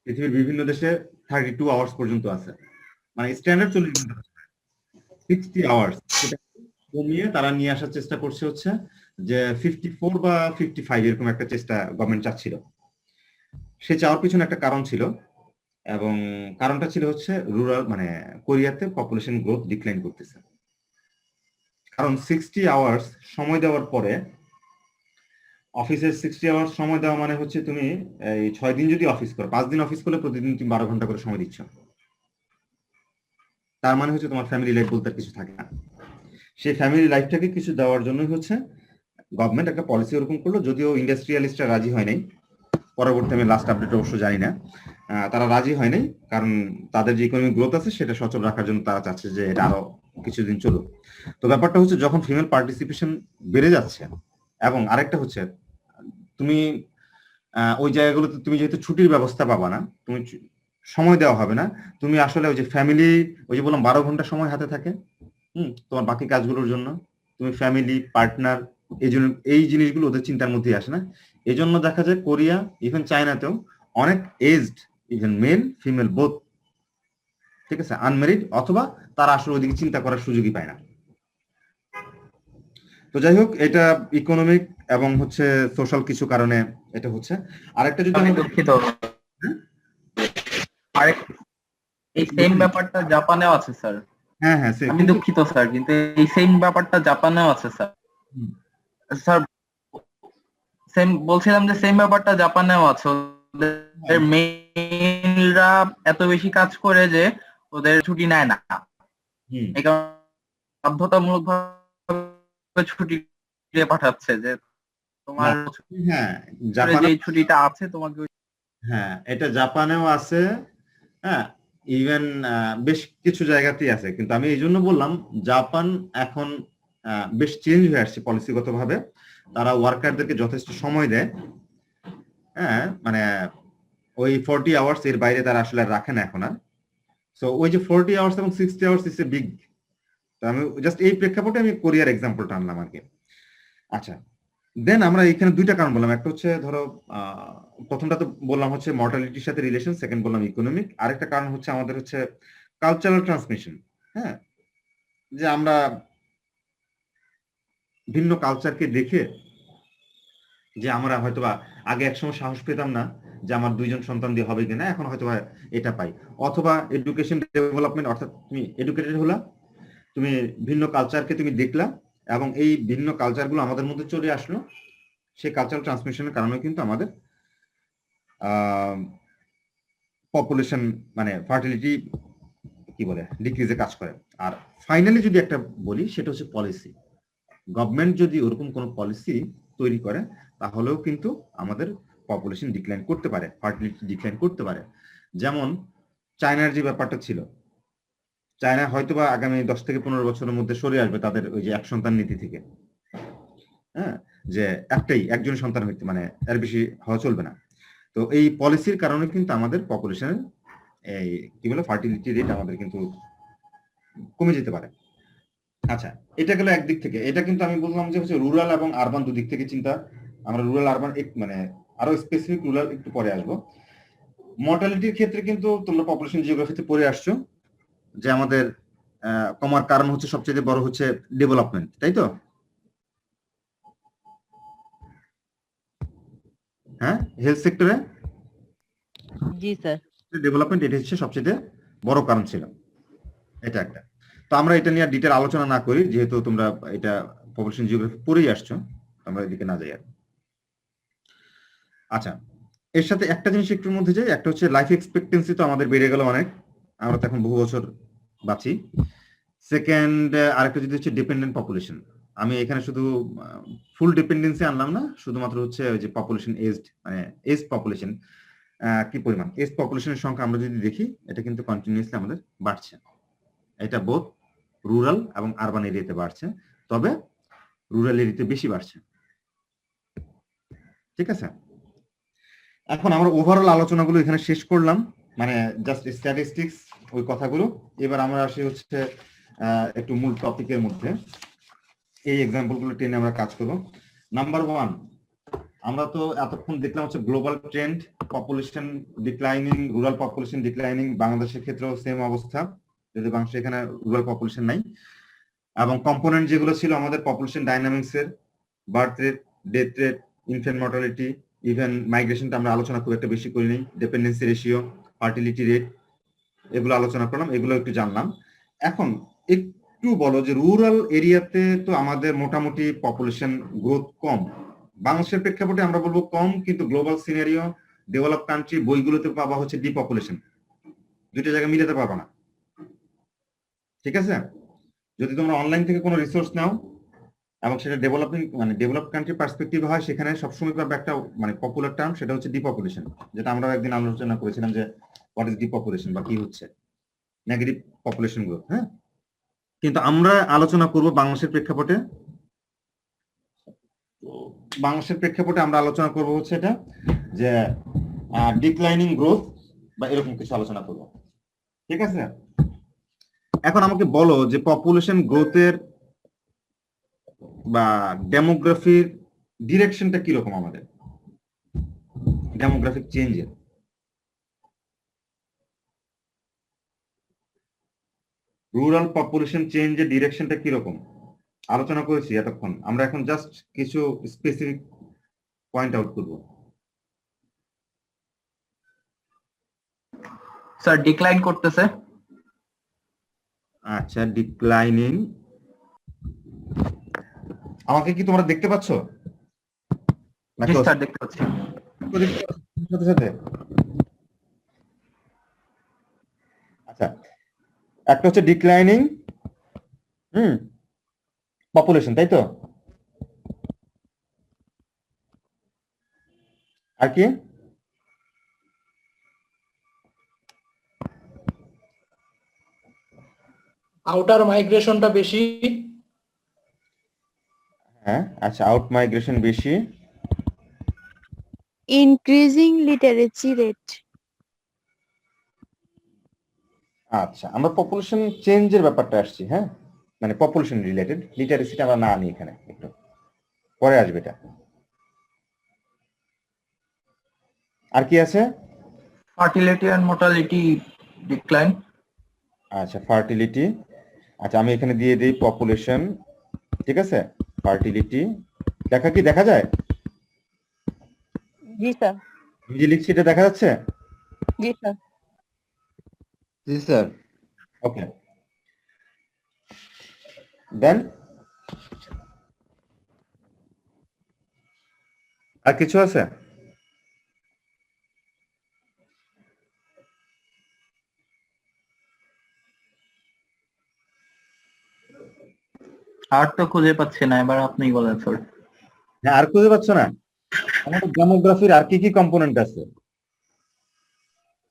পৃথিবীর বিভিন্ন দেশে 32 আওয়ার্স পর্যন্ত আছে, মানে স্ট্যান্ডার্ড 40 ঘন্টা। 60 আওয়ার্স সেটা কমিয়ে তারা নিয়ে আসার চেষ্টা করছে হচ্ছে যে 54 বা 55 এরকম একটা চেষ্টা গভর্নমেন্ট চাচ্ছিল। সে চাওয়ার পিছনে একটা কারণ ছিল, এবং কারণটা ছিল হচ্ছে রুরাল মানে কোরিয়াতে পপুলেশন গ্রোথ ডিক্লাইন করতেছে। কারণ 60 আওয়ার্স সময় দেওয়ার পরে, অফিসের 60 আওয়ার্স সময় দেওয়া মানে হচ্ছে তুমি এই 6 দিন যদি অফিস করো, 5 দিন অফিস করলে প্রতিদিন তুমি 12 ঘন্টা করে সময় দিচ্ছ। তার মানে হচ্ছে তোমার ফ্যামিলি লাইফ বলতে কিছু থাকে না। সেই ফ্যামিলি লাইফটাকে কিছু দেওয়ার জন্যই হচ্ছে গভর্নমেন্ট একটা পলিসি ওরকম করলো, যদিও ইন্ডাস্ট্রিয়ালিস্টরা রাজি হয় নাই। পরবর্তী আমি লাস্ট আপডেট অবশ্য জানি না, তারা রাজি হয় নাই, কারণ তাদের যে ইকোনমিক গ্রোথ আছে সেটা সচল রাখার জন্য তারা চাচ্ছে যে এটা আরো কিছুদিন চলুক। তো ব্যাপারটা হচ্ছে যখন ফিমেল পার্টিসিপেশন বেড়ে যাচ্ছে, এবং আরেকটা হচ্ছে তুমি ওই জায়গাগুলোতে তুমি যেহেতু ছুটির ব্যবস্থা পাবা না, তুমি সময় দেওয়া হবে না, তুমি আসলে ওই যে ফ্যামিলি, ওই যে বললাম 12 ঘন্টা সময় হাতে থাকে তোমার বাকি কাজগুলোর জন্য, তুমি ফ্যামিলি পার্টনার, এই জন্য এই জিনিসগুলো ওদের চিন্তার মধ্যে আসে না। এই জন্য দেখা যায় কোরিয়া, ইভেন চায়নাতেও অনেক aged, even male female both, ঠিক আছে, আনমেরিড, অথবা তারা আসলে ওইদিকে চিন্তা করার সুযোগই পায় না। তো যাই হোক, এটা ইকোনমিক এবং হচ্ছে সোশ্যাল কিছু কারণে এটা হচ্ছে। আরেকটা যদি আমি দুঃখিত, আরেক এই সেম ব্যাপারটা জাপানেও আছে স্যার। হ্যাঁ হ্যাঁ, আমি দুঃখিত স্যার, কিন্তু এই সেম ব্যাপারটা জাপানেও আছে স্যার। স্যার সেম বলছিলাম যে সেম ব্যাপারটা জাপানেও আছে। ওদের মেয়েরা এত বেশি কাজ করে যে ওদের ছুটি নেয় না, এই কারণে বাধ্যতামূলক ভাবে ছুটি দিয়ে পাঠাচ্ছে যে তোমার হ্যাঁ জাপানে যে ছুটিটা আছে তোমাকে। হ্যাঁ, এটা জাপানেও আছে, হ্যাঁ, ইভেন বেশ কিছু জায়গাতেই আছে। কিন্তু আমি এই জন্য বললাম জাপান এখন বেশ চেঞ্জ হয়ে আসছে পলিসিগত ভাবে, তারা ওয়ার্কারদেরকে যথেষ্ট সময় দেয়, হ্যাঁ, মানে ওই 40 আওয়ার্স এর বাইরে তারা আসলে রাখে না এখন আর। সো ওই যে 40 আওয়ার্স এবং 60 আওয়ার্স ইজ এ বিগ। তো আমি জাস্ট এই প্রেক্ষাপটে আমি কোরিয়ার এক্সাম্পলটা আনলাম আর কি। আচ্ছা, দেন আমরা এখানে দুইটা কারণ বললাম, একটা হচ্ছে ধরো প্রথমটা তো বললাম হচ্ছে মর্টালিটির সাথে রিলেশন, সেকেন্ড বললাম ইকোনমিক। আরেকটা কারণ হচ্ছে আমাদের হচ্ছে কালচারাল ট্রান্সমিশন, হ্যাঁ, যে আমরা ভিন্ন কালচারকে দেখে যে আমরা হয়তোবা আগে একসময় সাহস পেতাম না যে আমার 2 জন সন্তান দিয়ে হবে কিনা, এখন হয়তোবা এটা পাই। অথবা এডুকেশন ডেভেলপমেন্ট, অর্থাৎ তুমি এডুকেটেড হলা, তুমি ভিন্ন কালচারকে তুমি দেখলা, এবং এই ভিন্ন কালচারগুলো আমাদের মধ্যে চলে আসলো। সেই কালচারাল ট্রান্সমিশনের কারণে কিন্তু আমাদের পপুলেশন মানে ফার্টিলিটি কি বলে ডিক্রিজে কাজ করে। আর ফাইনালি যদি একটা বলি, সেটা হচ্ছে পলিসি। গভর্নমেন্ট যদি ওরকম কোনো পলিসি তৈরি করে, তাহলেও কিন্তু আমাদের পপুলেশন ডিক্লাইন করতে পারে, ফার্টিলিটি ডিক্লাইন করতে পারে। যেমন চায়নার যে ব্যাপারটা ছিল, চায়না হয়তো বা আগামী 10 থেকে 15 বছরের মধ্যে সরে আসবে তাদের ওই যে এক সন্তান নীতি থেকে। হ্যাঁ, যে একজন সন্তান হইতে মানে এর বেশি হওয়া চলবে না। তো এই পলিসির কারণে কিন্তু আমাদের পপুলেশনের এই কি বলে ফার্টিলিটি রেট আমাদের কিন্তু কমে যেতে পারে। আচ্ছা, এটা গেল একদিক থেকে। এটা কিন্তু আমি বললাম যে হচ্ছে রুরাল এবং আরবান দুদিক থেকে চিন্তা। আমরা রুরাল আরবান মানে আরো স্পেসিফিক রুরাল একটু পরে আসবো। মর্টালিটির ক্ষেত্রে কিন্তু তোমরা পপুলেশন জিওগ্রাফিতে পড়ে আসছো যে আমাদের কমার কারণ হচ্ছে সবচেয়ে বড় হচ্ছে ডেভেলপমেন্ট, তাই তো? হ্যাঁ, হেলথ সেক্টরে জি স্যার। ডেভেলপমেন্ট এটা হচ্ছে সবচেয়ে বড় কারণ ছিল, এটা একটা। তো আমরা এটা নিয়ে ডিটেল আলোচনা না করি, যেহেতু তোমরা এটা পপুলেশন জিওগ্রাফি পড়েই আসছো, আমরা এদিকে না যাই আর। আচ্ছা, এর সাথে একটা জিনিস একটুর মধ্যে যাই, একটা হচ্ছে লাইফ এক্সপেক্টেন্সি তো আমাদের বেড়ে গেল অনেক, আমরা তো এখন বহু বছর বাঁচি। সেকেন্ড, আরেকটা যদি হচ্ছে ডিপেন্ডেন্ট পপুলেশন। আমি এখানে শুধু ফুল ডিপেন্ডেন্সি আনলাম না, শুধুমাত্র হচ্ছে ওই যে পপুলেশন এজড, মানে এজ পপুলেশন কি পরিমাণ, এজ পপুলেশনের সংখ্যা আমরা যদি দেখি, এটা কিন্তু কন্টিনিউয়াসলি আমাদের বাড়ছে। এটা বোথ রুরাল এবং আরবান এরিয়াতে বাড়ছে, তবে রুরাল এরিয়াতে বেশি বাড়ছে। ঠিক আছে, এখন আমরা ওভারঅল আলোচনাগুলো এখানে শেষ করলাম, মানে জাস্ট স্ট্যাটিস্টিক্স ওই কথাগুলো। এবার আমরা আসি হচ্ছে একটু মূল টপিকের মধ্যে, এই এক্সাম্পলগুলো টেনে আমরা কাজ করব। নাম্বার 1, আমরা তো এতক্ষণ দেখলাম হচ্ছে global trend, population declining, rural population declining. বাংলাদেশের ক্ষেত্রেও সেম অবস্থা, যদি বাংলাদেশে এখানে রুরাল পপুলেশন নাই। এবং কম্পোনেন্ট যেগুলো ছিল আমাদের পপুলেশন ডাইনামিক্স এর, birth rate, death rate, infant mortality, even মাইগ্রেশনটা আমরা আলোচনা খুব একটা বেশি করি নাই, ডিপেন্ডেন্সি রেশিও, ফার্টিলিটি রেট, এগুলো আলোচনা করলাম, এগুলো একটু জানলাম। এখন একটু বলো যে রুরাল এরিয়াতে তো আমাদের মোটামুটি পপুলেশন গ্রোথ কম, বাংলাদেশের প্রেক্ষাপটে আমরা বলবো কম, কিন্তু গ্লোবাল সিনারিও, ডেভেলপ কান্ট্রি বইগুলোতে পাবা হচ্ছে ডিপপুলেশন, দুইটা জায়গায় মিলাতে পারবা না। ঠিক আছে, যদি তোমরা অনলাইন থেকে কোনো রিসোর্স নাও এবং সেটা ডেভেলপিং মানে ডেভেলপ কান্ট্রি পার্সপেক্টিভ হয়, সেখানে সবসময় পাবে একটা মানে পপুলার টার্ম, সেটা হচ্ছে ডিপপুলেশন, যেটা আমরা একদিন আলোচনা করেছিলাম যে হোয়াট ইজ ডিপপুলেশন বা কি হচ্ছে নেগেটিভ পপুলেশন গ্রোথ। হ্যাঁ, কিন্তু আমরা আলোচনা করব বাংলাদেশের প্রেক্ষাপটে। বাংলাদেশের প্রেক্ষাপটে আমরা আলোচনা করব হচ্ছে এটা যে ডিক্লাইনিং গ্রোথ বা এরকম কিছু আলোচনা করব। ঠিক আছে, এখন আমাকে বলো যে পপুলেশন গ্রোথের বা ডেমোগ্রাফির ডিরেকশনটা কিরকম, আমাদের ডেমোগ্রাফিক চেঞ্জের। রুরাল পপুলেশন চেঞ্জের ডিরেকশনটা কিরকম আলোচনা করেছি এতক্ষণ, আমরা এখন জাস্ট কিছু স্পেসিফিক পয়েন্ট আউট করব। স্যার ডিক্লাইন করতেছে। আচ্ছা, ডিক্লাইনিং, আমাকে কি তোমরা দেখতে পাচ্ছ? জি স্যার, দেখতে পাচ্ছি। সাথে সাথে আচ্ছা, একটা হচ্ছে ডিক্লাইনিং পপুলেশন, তাই তো? আর কি? আউটার মাইগ্রেশনটা বেশি। হ্যাঁ, আচ্ছা, আউট মাইগ্রেশন বেশি। Increasing literacy rate. আচ্ছা, আমরা পপুলেশন চেঞ্জের ব্যাপারটা আসছি। হ্যাঁ, মানে পপুলেশন রিলেটেড, লিটারেসিটা আমরা না নিই এখানে, একটু পরে আসবে এটা। আর কি আছে? Fertility and mortality decline. আচ্ছা, ফার্টিলিটি, আচ্ছা আমি এখানে দিয়ে দিই পপুলেশন। ঠিক আছে, ফার্টিলিটি দেখা কি দেখা যায়? জি স্যার। আমি যে লিখছি এটা দেখা যাচ্ছে? জি স্যার। জি স্যার। ওকে, দেন আর কিছু আছে? আর তো খুঁজে পাচ্ছি না, এবার আপনি বলেন স্যার। হ্যাঁ, আর খুঁজে পাচ্ছ না? আমাদের ডেমোগ্রাফির আর কি কি কম্পোনেন্ট আছে?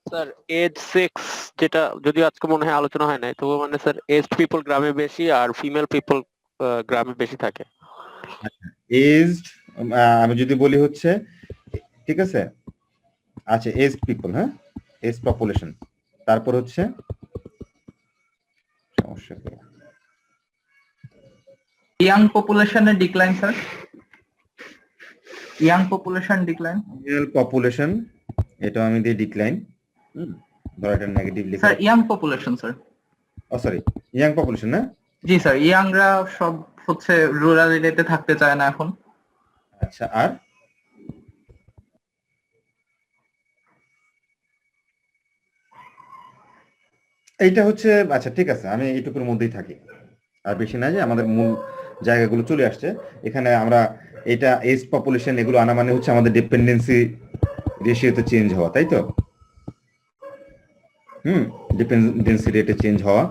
স্যার এজ, সেক্স, যেটা যদিও আজকে মনে হয় আলোচনা হয় নাই, তবুও মানে স্যার এজড পিপল গ্রামে বেশি আর ফিমেল পিপল গ্রামে বেশি থাকে। এজড, আমি যদি বলি হচ্ছে, ঠিক আছে, আচ্ছা এজড পিপল, হ্যাঁ, এজ পপুলেশন, তারপর হচ্ছে সমস্যা কি? ইয়াং পপুলেশনের decline sir, young population decline. Male population, এটা আমি দিই ডিক্লাইন, ধর এটা নেগেটিভ লিখা, স্যার ইয়াং পপুলেশন স্যার। ও সরি, ইয়াং পপুলেশন না? জি স্যার, ইয়াংরা সব হচ্ছে রুরাল এরিয়াতে থাকতে চায় না এখন। আচ্ছা, আর এইটা হচ্ছে, আচ্ছা ঠিক আছে, আমি এইটুকুর মধ্যেই থাকি, আর বেশি না, যে আমাদের মূল জায়গাগুলো চলে আসছে এখানে। আমরা এটা এজ পপুলেশন এগুলো আনা মানে হচ্ছে আমাদের ডিপেন্ডেন্সি রেশিওতে চেঞ্জ হওয়া, তাই তো? ডিপেন্ডেন্সি রেটে চেঞ্জ হওয়া।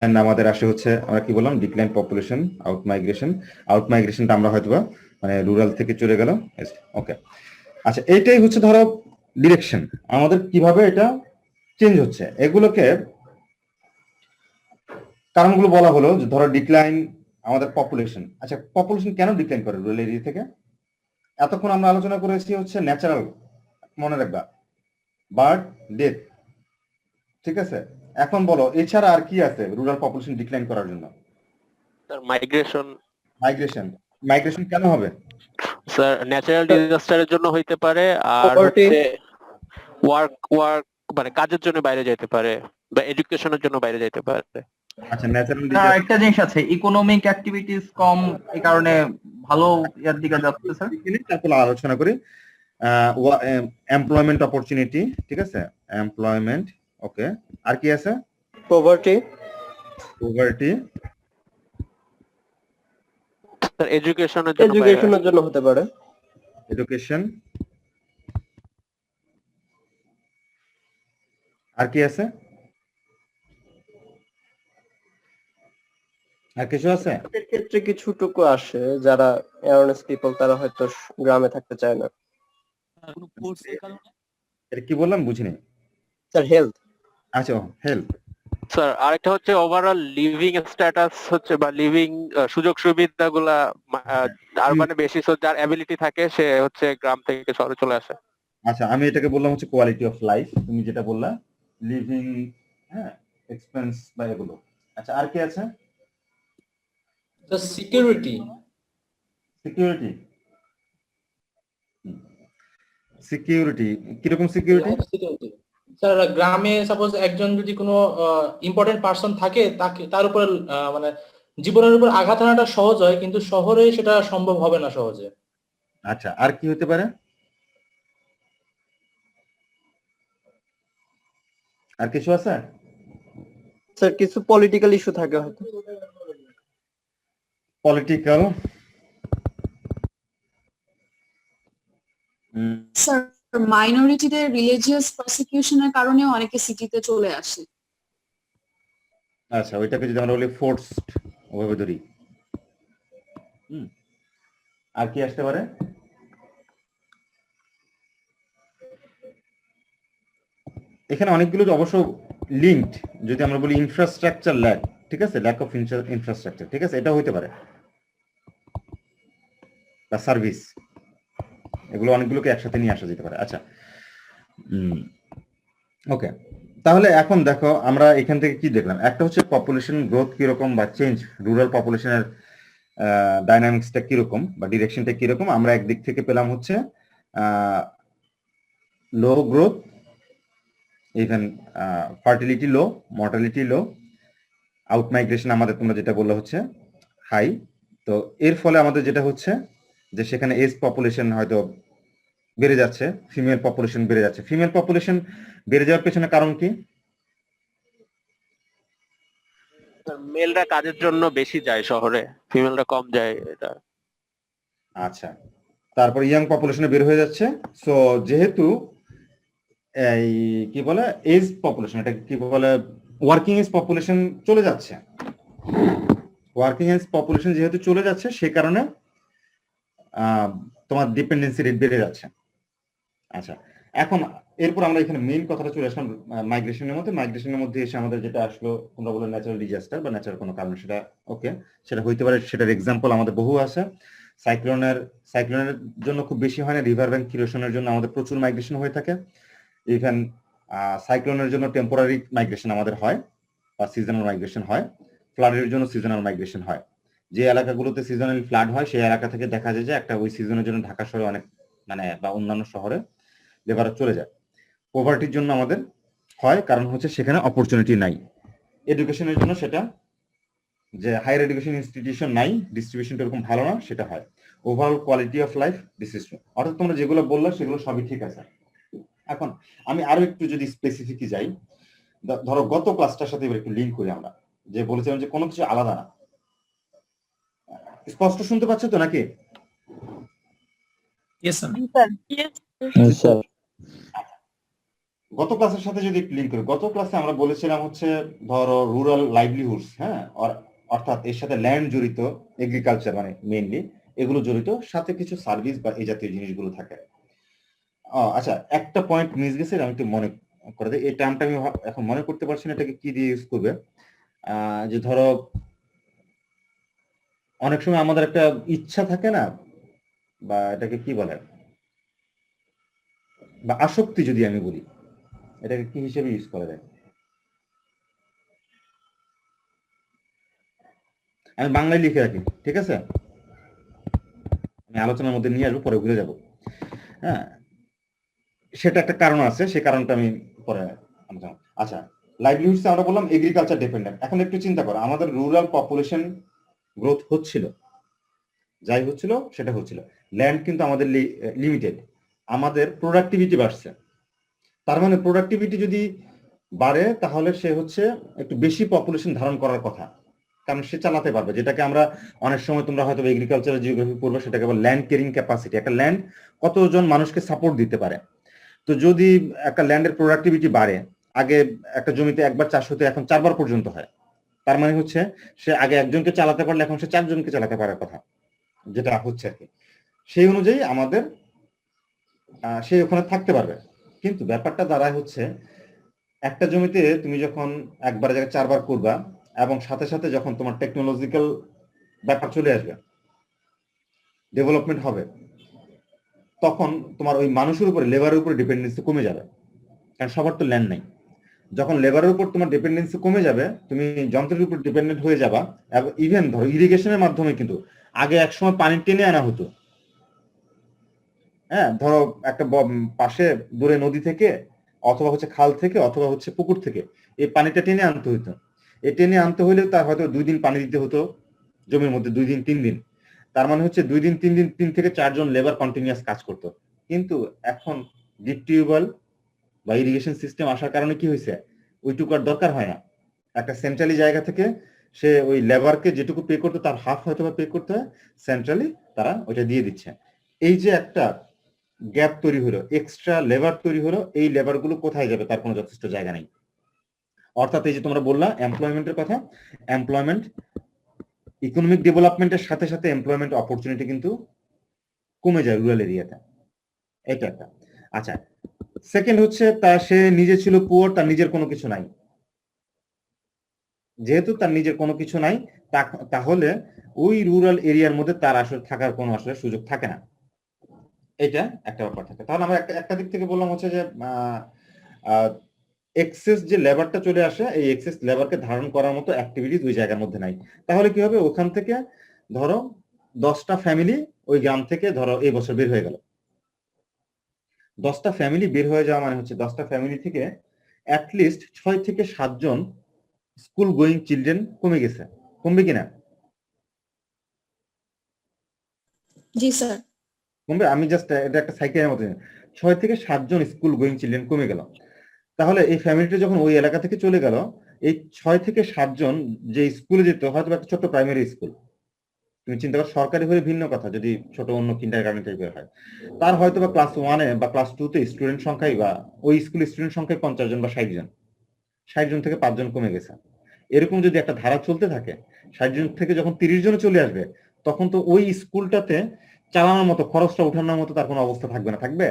And আমাদের আসে হচ্ছে, আমরা কি বললাম, decline population, out migration. Out মাইগ্রেশনটা আমরা হয়তোবা মানে রুরাল থেকে চলে গেল। ওকে, আচ্ছা, এইটাই হচ্ছে ধরো ডিরেকশন, আমাদের কিভাবে এটা চেঞ্জ হচ্ছে। এগুলোকে কারণগুলো বলা হলো, যে ধরো ডিক্লাইন আমাদের পপুলেশন। আচ্ছা, পপুলেশন কেন ডিক্লাইন করে রুরাল এরিয়া থেকে? এতক্ষণ আমরা আলোচনা করেছি হচ্ছে ন্যাচারাল, মনে রাখবা, বার্থ, ডেথ, ঠিক আছে। এখন বলো এছাড়া আর কি আছে রুরাল পপুলেশন ডিক্লাইন করার জন্য? Sir migration. মাইগ্রেশন কেন হবে? স্যার ন্যাচারাল ডিজাস্টারের জন্য হইতে পারে, আর হচ্ছে ওয়ার্ক মানে কাজের জন্য বাইরে যেতে পারে, বা এডুকেশনের জন্য বাইরে যেতে পারে। আচ্ছা, ন্যাচারাল একটা জিনিস আছে, ইকোনমিক অ্যাক্টিভিটিস কম, এই কারণে ভালো ইয়ার দিকে যাচ্ছে স্যার। তারপর আলোচনা করি এমপ্লয়মেন্ট অপরচুনিটি, ঠিক আছে, এমপ্লয়মেন্ট। ওকে, আর কি আছে? পভার্টি। স্যার এডুকেশনের জন্য হতে পারে। এডুকেশন, আর কি আছে? আর কিছু আছে? এর ক্ষেত্রে কিছুটুকু আসে, যারা অ্যাওয়ারনেস পিপল তারা হয়তো গ্রামে থাকতে চায় না। এটা কি বললাম বুঝিনি স্যার হেলথ। আচ্ছা, হেলথ। স্যার আরেকটা হচ্ছে ওভারঅল লিভিং স্ট্যাটাস হচ্ছে, বা লিভিং সুযোগ সুবিধাগুলা আর মানে বেশি, যার অ্যাবিলিটি থাকে সে হচ্ছে গ্রাম থেকে শহরে চলে আসে। আচ্ছা, আমি এটাকে বললাম হচ্ছে কোয়ালিটি অফ লাইফ, তুমি যেটা বললা লিভিং, হ্যাঁ, এক্সপেন্স বা এগুলো। আচ্ছা, আর কি আছে? সিকিউরিটি। কিরকম সিকিউরিটি? স্যার গ্রামে সাপোজ একজন যদি কোনো ইম্পর্টেন্ট পার্সন থাকে, তার উপর মানে জীবনের উপর আঘাত আনাটা সহজ হয়, কিন্তু শহরে সেটা সম্ভব হবে না সহজে। আচ্ছা, আর কি হতে পারে? আর কিছু আছে? স্যার কিছু পলিটিক্যাল ইস্যু থাকে হয়তো। পলিটিক্যাল, স্যার মাইনরিটিদের রিলিজিয়াস প্রসিকিউশনের কারণে অনেকে সিটিতে চলে আসে। আচ্ছা, ওইটাকে যদি আমরা বলি ফোর্সড, ওভাবে ধরি। আর কি আসতে পারে? এখানে অনেকগুলো অবশ্য লিঙ্কড, যদি আমরা বলি ইনফ্রাস্ট্রাকচার ল্যাক, ঠিক আছে, ল্যাক অফ ইনফ্রাস্ট্রাকচার, ঠিক আছে, এটা হইতে পারে, বা সার্ভিস, এগুলো অনেকগুলোকে একসাথে নিয়ে আসা যেতে পারে। আচ্ছা, ওকে, তাহলে এখন দেখো আমরা এখান থেকে কি দেখলাম। একটা হচ্ছে পপুলেশন গ্রোথ কিরকম বা চেঞ্জ, রুরাল পপুলেশনের ডাইনামিক্সটা কিরকম বা ডিরেকশনটা কিরকম। আমরা একদিক থেকে পেলাম হচ্ছে লো গ্রোথ, ইভেন ফার্টিলিটি লো, মর্টালিটি লো, আউট মাইগ্রেশন আমাদের তোমরা যেটা বললো হচ্ছে হাই। তো এর ফলে আমাদের যেটা হচ্ছে যে সেখানে এজ পপুলেশন হয়তো বেড়ে যাচ্ছে, ফিমেল পপুলেশন বেড়ে যাচ্ছে। ফিমেল পপুলেশন বেড়ে যাওয়ার পেছনে কারণ কি? মেলরা কাজের জন্য বেশি যায় শহরে, ফিমেলরা কম যায়, এটা। আচ্ছা, তারপর ইয়াং পপুলেশনে বের হয়ে যাচ্ছে। সো যেহেতু এই কি বলে এজ পপুলেশন, এটা কি বলে, ওয়ার্কিং এজ পপুলেশন চলে যাচ্ছে, ওয়ার্কিং এজ পপুলেশন যেহেতু চলে যাচ্ছে, সে কারণে তোমার ডিপেন্ডেন্সি রেট বেড়ে যাচ্ছে। আচ্ছা, এখন এরপর আমরা এখানে মেইন কথাটা চলে আসলাম মাইগ্রেশনের মধ্যে এসে আমাদের যেটা আসলো, তোমরা বলো ন্যাচারাল ডিজাস্টার বা ন্যাচারাল কোনো কারণ, সেটা ওকে, সেটা হইতে পারে, সেটার এক্সাম্পল আমাদের বহু আছে। সাইক্লোনের জন্য খুব বেশি হয় না, রিভার ব্যাংক ইরোশনের জন্য আমাদের প্রচুর মাইগ্রেশন হয়ে থাকে। ইভেন সাইক্লোনের জন্য টেম্পোরারি মাইগ্রেশন আমাদের হয় বা সিজনাল মাইগ্রেশন হয়, ফ্লাডের জন্য সিজনাল মাইগ্রেশন হয়। যে এলাকাগুলোতে সিজনাল ফ্লাড হয় সেই এলাকা থেকে দেখা যায় যে একটা ওই সিজনের জন্য ঢাকা শহরে অনেক মানে বা অন্যান্য শহরে লেবাররা চলে যায়। পভার্টির জন্য আমাদের হয়, কারণ হচ্ছে সেখানে অপরচুনিটি নাই। এডুকেশনের জন্য সেটা যে হায়ার এডুকেশন ইনস্টিটিউশন নাই, ডিস্ট্রিবিউশনটা এরকম ভালো না, সেটা হয়। Overall quality of life decision, অর্থাৎ তোমরা যেগুলো বললা সেগুলো সবই ঠিক আছে। এখন আমি আরো একটু যদি স্পেসিফিকই যাই, ধরো গত ক্লাসটার সাথে এবার একটু লিঙ্ক করি আমরা, যে বলেছিলাম যে কোনো কিছু আলাদা না। স্পষ্ট শুনতে পাচ্ছ তো নাকি? Yes sir. গত ক্লাসের সাথে যদি লিঙ্ক করি, গত ক্লাসে আমরা বলেছিলাম হচ্ছে ধরো রুরাল লাইভলিহুডস, হ্যাঁ, অর্থাৎ এর সাথে ল্যান্ড জড়িত, এগ্রিকালচার মানে মেইনলি এগুলো জড়িত, সাথে কিছু সার্ভিস বা এই জাতীয় জিনিসগুলো থাকে। আচ্ছা, একটা পয়েন্ট মিস গেছে, আমি একটু মনে করে দিই। এই টার্মটা আমি এখন মনে করতে পারছি না এটাকে কি দিয়ে ইউজ করবে। যে ধরো অনেক সময় আমাদের একটা ইচ্ছা থাকে না, বা এটাকে কি বলে, বা আসক্তি যদি আমি বলি, এটাকে কি হিসেবে ইউজ করা যায়? আমি বাংলায় লিখে রাখি, ঠিক আছে, আমি আলোচনার মধ্যে নিয়ে আসবো, পরে ভুলে যাবো। হ্যাঁ, সেটা একটা কারণ আছে, সেই কারণটা আমি পরে আলোচনা। আচ্ছা, লাইভলিহুডস আমরা বললাম এগ্রিকালচার ডিপেন্ডেন্ট। এখন একটু চিন্তা করো, আমাদের রুরাল পপুলেশন গ্রোথ হচ্ছিল, যাই হচ্ছিল সেটা হচ্ছিল, ল্যান্ড কিন্তু আমাদের লিমিটেড, আমাদের প্রোডাক্টিভিটি বাড়ছে। তার মানে প্রোডাক্টিভিটি যদি বাড়ে তাহলে সে হচ্ছে একটু বেশি পপুলেশন ধারণ করার কথা, কারণ সে চালাতে পারবে, যেটাকে আমরা অনেক সময় তোমরা হয়তো এগ্রিকালচারাল জিওগ্রাফি পড়বে, সেটাকে বলে ল্যান্ড ক্যারিং ক্যাপাসিটি। একটা ল্যান্ড কতজন মানুষকে সাপোর্ট দিতে পারে। তো যদি একটা ল্যান্ডের প্রোডাক্টিভিটি বাড়ে, আগে একটা জমিতে একবার চাষ হতে এখন 4 বার পর্যন্ত হয়, তার মানে হচ্ছে সে আগে একজনকে চালাতে পারলে এখন সে 4 জনকে চালাতে পারার কথা, যেটা হচ্ছে আর কি। সেই অনুযায়ী আমাদের সে ওখানে থাকতে পারবে। কিন্তু ব্যাপারটা দাঁড়ায় হচ্ছে, একটা জমিতে তুমি যখন একবার জায়গায় 4 বার করবা, এবং সাথে সাথে যখন তোমার টেকনোলজিক্যাল ব্যাপার চলে আসবে, ডেভেলপমেন্ট হবে, তখন তোমার ওই মানুষের উপরে, লেবারের উপরে ডিপেন্ডেন্সি কমে যাবে, কারণ সবার তো ল্যান্ড নাই। যখন লেবারের উপর তোমার ডিপেন্ডেন্সি কমে যাবে, তুমি যন্ত্রের উপর ডিপেন্ডেন্ট হয়ে যাবা। এবং ইভেন ধরো ইরিগেশনের মাধ্যমে কিন্তু আগে একসময় পানি টেনে আনা হতো, হ্যাঁ, ধরো একটা পাশে দূরে নদী থেকে অথবা হচ্ছে খাল থেকে অথবা হচ্ছে পুকুর থেকে এই পানিটা টেনে আনতে হতো। এই টেনে আনতে হলে তার হয়তো 2 দিন পানি দিতে হতো জমির মধ্যে, 2 দিন 3 দিন, তার মানে হচ্ছে 2 দিন 3 দিন 3 থেকে 4 জন লেবার কন্টিনিউয়াস কাজ করতো। কিন্তু এখন ডিপ টিউবওয়েল বা ইরিগেশন সিস্টেম আসার কারণে কি হয়েছে, ওইটুকু আর দরকার হয় না। একটা সেন্ট্রালি জায়গা থেকে সে ওই লেবারকে যেটুকু পে করতো তার হাফ হয়তো বা পে করতে হয়, সেন্ট্রালি তারা ওইটা দিয়ে দিচ্ছে। এই যে একটা গ্যাপ তৈরি হলো, এক্সট্রা লেবার তৈরি হলো, এই লেবারগুলো কোথায় যাবে তার কোনো যথেষ্ট জায়গা নেই। অর্থাৎ এই যে তোমরা বললা এমপ্লয়মেন্টের কথা, এমপ্লয়মেন্ট ইকোনমিক ডেভেলপমেন্টের সাথে সাথে এমপ্লয়মেন্ট অপরচুনিটি কিন্তু কমে যায় রুরাল এরিয়াতে, এটা একটা। আচ্ছা, সেকেন্ড হচ্ছে সে নিজে ছিল পুয়ার, তার নিজের কোনো কিছু নাই। যেহেতু তার নিজের কোনো কিছু নাই, তাহলে ওই রুরাল এরিয়ার মধ্যে তার আসলে থাকার কোনো আসলে সুযোগ থাকে না, এটা একটা ব্যাপার থাকে। তাহলে আমরা একটা দিক থেকে বললাম হচ্ছে যে এক্সেস যে লেবারটা চলে আসে, এই এক্সেস লেবারকে ধারণ করার মতো অ্যাক্টিভিটিস ওই জায়গার মধ্যে নাই। তাহলে কি হবে, ওখান থেকে ধরো 10টা ফ্যামিলি ওই গ্রাম থেকে ধরো এই বছর বের হয়ে গেল। 10টা ফ্যামিলি বের হয়ে যাওয়া মানে হচ্ছে 10টা ফ্যামিলি থেকে অ্যাটলিস্ট 6 থেকে 7 জন স্কুল গোয়িং চিলড্রেন কমে গেছে। কমবে কিনা? জি স্যার। কমবে। আমি জাস্ট এটা একটা সাইকেলের মতো, 6 থেকে 7 জন স্কুল গোয়িং চিলড্রেন কমে গেল। তাহলে এই ফ্যামিলিটা যখন ওই এলাকা থেকে চলে গেল, এই 6 থেকে 7 জন যে স্কুলে যেত, হয়তো একটা ছোট্ট প্রাইমারি স্কুল, তুমি চিন্তা করো, সরকারি হয়ে ভিন্ন কথা, যদি ছোট অন্য কিন্ডারগার্টেন টাইপের হয়, তার হয়তো বা ক্লাস 1 বা ক্লাস 2 তে স্টুডেন্ট সংখ্যাই বা ওই স্কুল স্টুডেন্ট সংখ্যায় 50 জন বা 60 জন, 60 জন থেকে 5 জন কমে গেছে। এরকম যদি একটা ধারা চলতে থাকে, 60 জন থেকে যখন 30 জনে চলে আসবে, তখন তো ওই স্কুলটাতে চালানোর মতো, খরচটা উঠানোর মতো তার কোনো অবস্থা থাকবে না। থাকবে?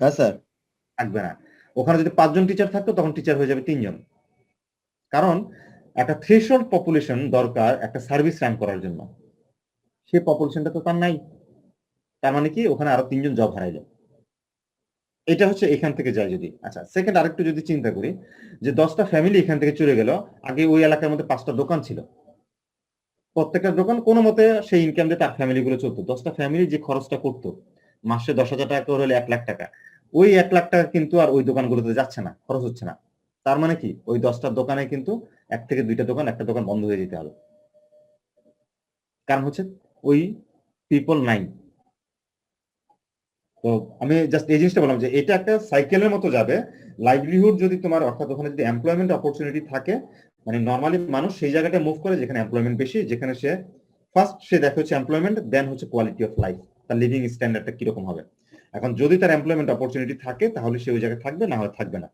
হ্যাঁ স্যার। থাকবে না। ওখানে যদি 5 জন টিচার থাকতো তখন টিচার হয়ে যাবে 3 জন। কারণ একটা থ্রেশহোল্ড পপুলেশন দরকার একটা সার্ভিস রান করার জন্য। সেই পপুলেশনটা তো তার নাই। তার মানে কি ওখানে আরো 3 জন জব হারাইলো। এটা হচ্ছে এখান থেকে যায় যদি। আচ্ছা, সেকেন্ড আরেকটু যদি চিন্তা করি যে 10টা ফ্যামিলি এখান থেকে চলে গেল। আগে ওই এলাকার মধ্যে 5টা দোকান ছিল। প্রত্যেকটা দোকান কোনো মতে সেই ইনকাম দিয়ে তার ফ্যামিলি গুলো চলতো। 10টা ফ্যামিলি যে খরচটা করতো মাসে 10,000 টাকা করে হলে 1 লাখ টাকা। ওই 1 লাখ টাকা কিন্তু আর ওই দোকানগুলোতে যাচ্ছে না, খরচ হচ্ছে না। তার মানে কি ওই 10টা দোকানে কিন্তু 1 থেকে 2টা দোকান, একটা দোকান বন্ধ হয়ে যেতে হবে। কারণ হচ্ছে ওই পিপল নাই। তো আমি জাস্ট এই জিনিসটা বললাম যে এটা একটা সাইকেলের মতো যাবে। লাইভলিহুড যদি তোমার অর্থাৎ ওখানে যদি এমপ্লয়মেন্ট অপরচুনিটি থাকে, মানে নর্মালি মানুষ সেই জায়গাটা মুভ করে যেখানে এমপ্লয়মেন্ট বেশি, যেখানে সে ফার্স্ট সে দেখে হচ্ছে এমপ্লয়মেন্ট, দেন হচ্ছে কোয়ালিটি অফ লাইফ, তার লিভিং স্ট্যান্ডার্ডটা কিরকম হবে। এখন যদি তার এমপ্লয়মেন্ট অপরচুনিটি থাকে তাহলে সে ওই জায়গায় থাকবে, না হলে থাকবে না।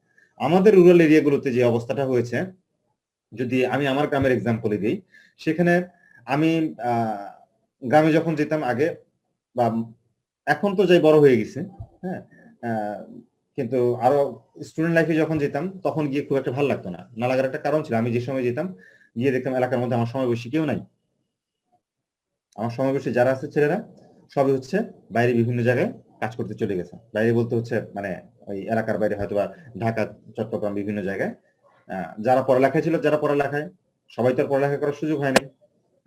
আমাদের রুরাল এরিয়াগুলোতে যে অবস্থাটা হয়েছে, যদি আমি আমার গ্রামের এক্সাম্পলে দিই, সেখানে আমি গ্রামে যখন যেতাম আগে, বা এখন তো যাই বড় হয়ে গেছে, হ্যাঁ, কিন্তু আরো স্টুডেন্ট লাইফে যখন যেতাম তখন গিয়ে খুব একটা ভালো লাগতো না। না লাগার একটা কারণ ছিল, আমি যে সময় যেতাম গিয়ে দেখতাম এলাকার মধ্যে আমার সময় বেশি কেউ নাই। আমার সময় বেশি যারা আছে ছেলেরা সবই হচ্ছে বাইরে বিভিন্ন জায়গায় কাজ করতে চলে গেছে। বাইরে বলতে হচ্ছে মানে ওই এলাকার বাইরে হয়তো বা ঢাকা, চট্টগ্রাম বিভিন্ন জায়গায়। যারা পড়ালেখায় ছিল, যারা পড়ালেখায়, সবাই তো আর পড়ালেখা করার সুযোগ হয় নাই।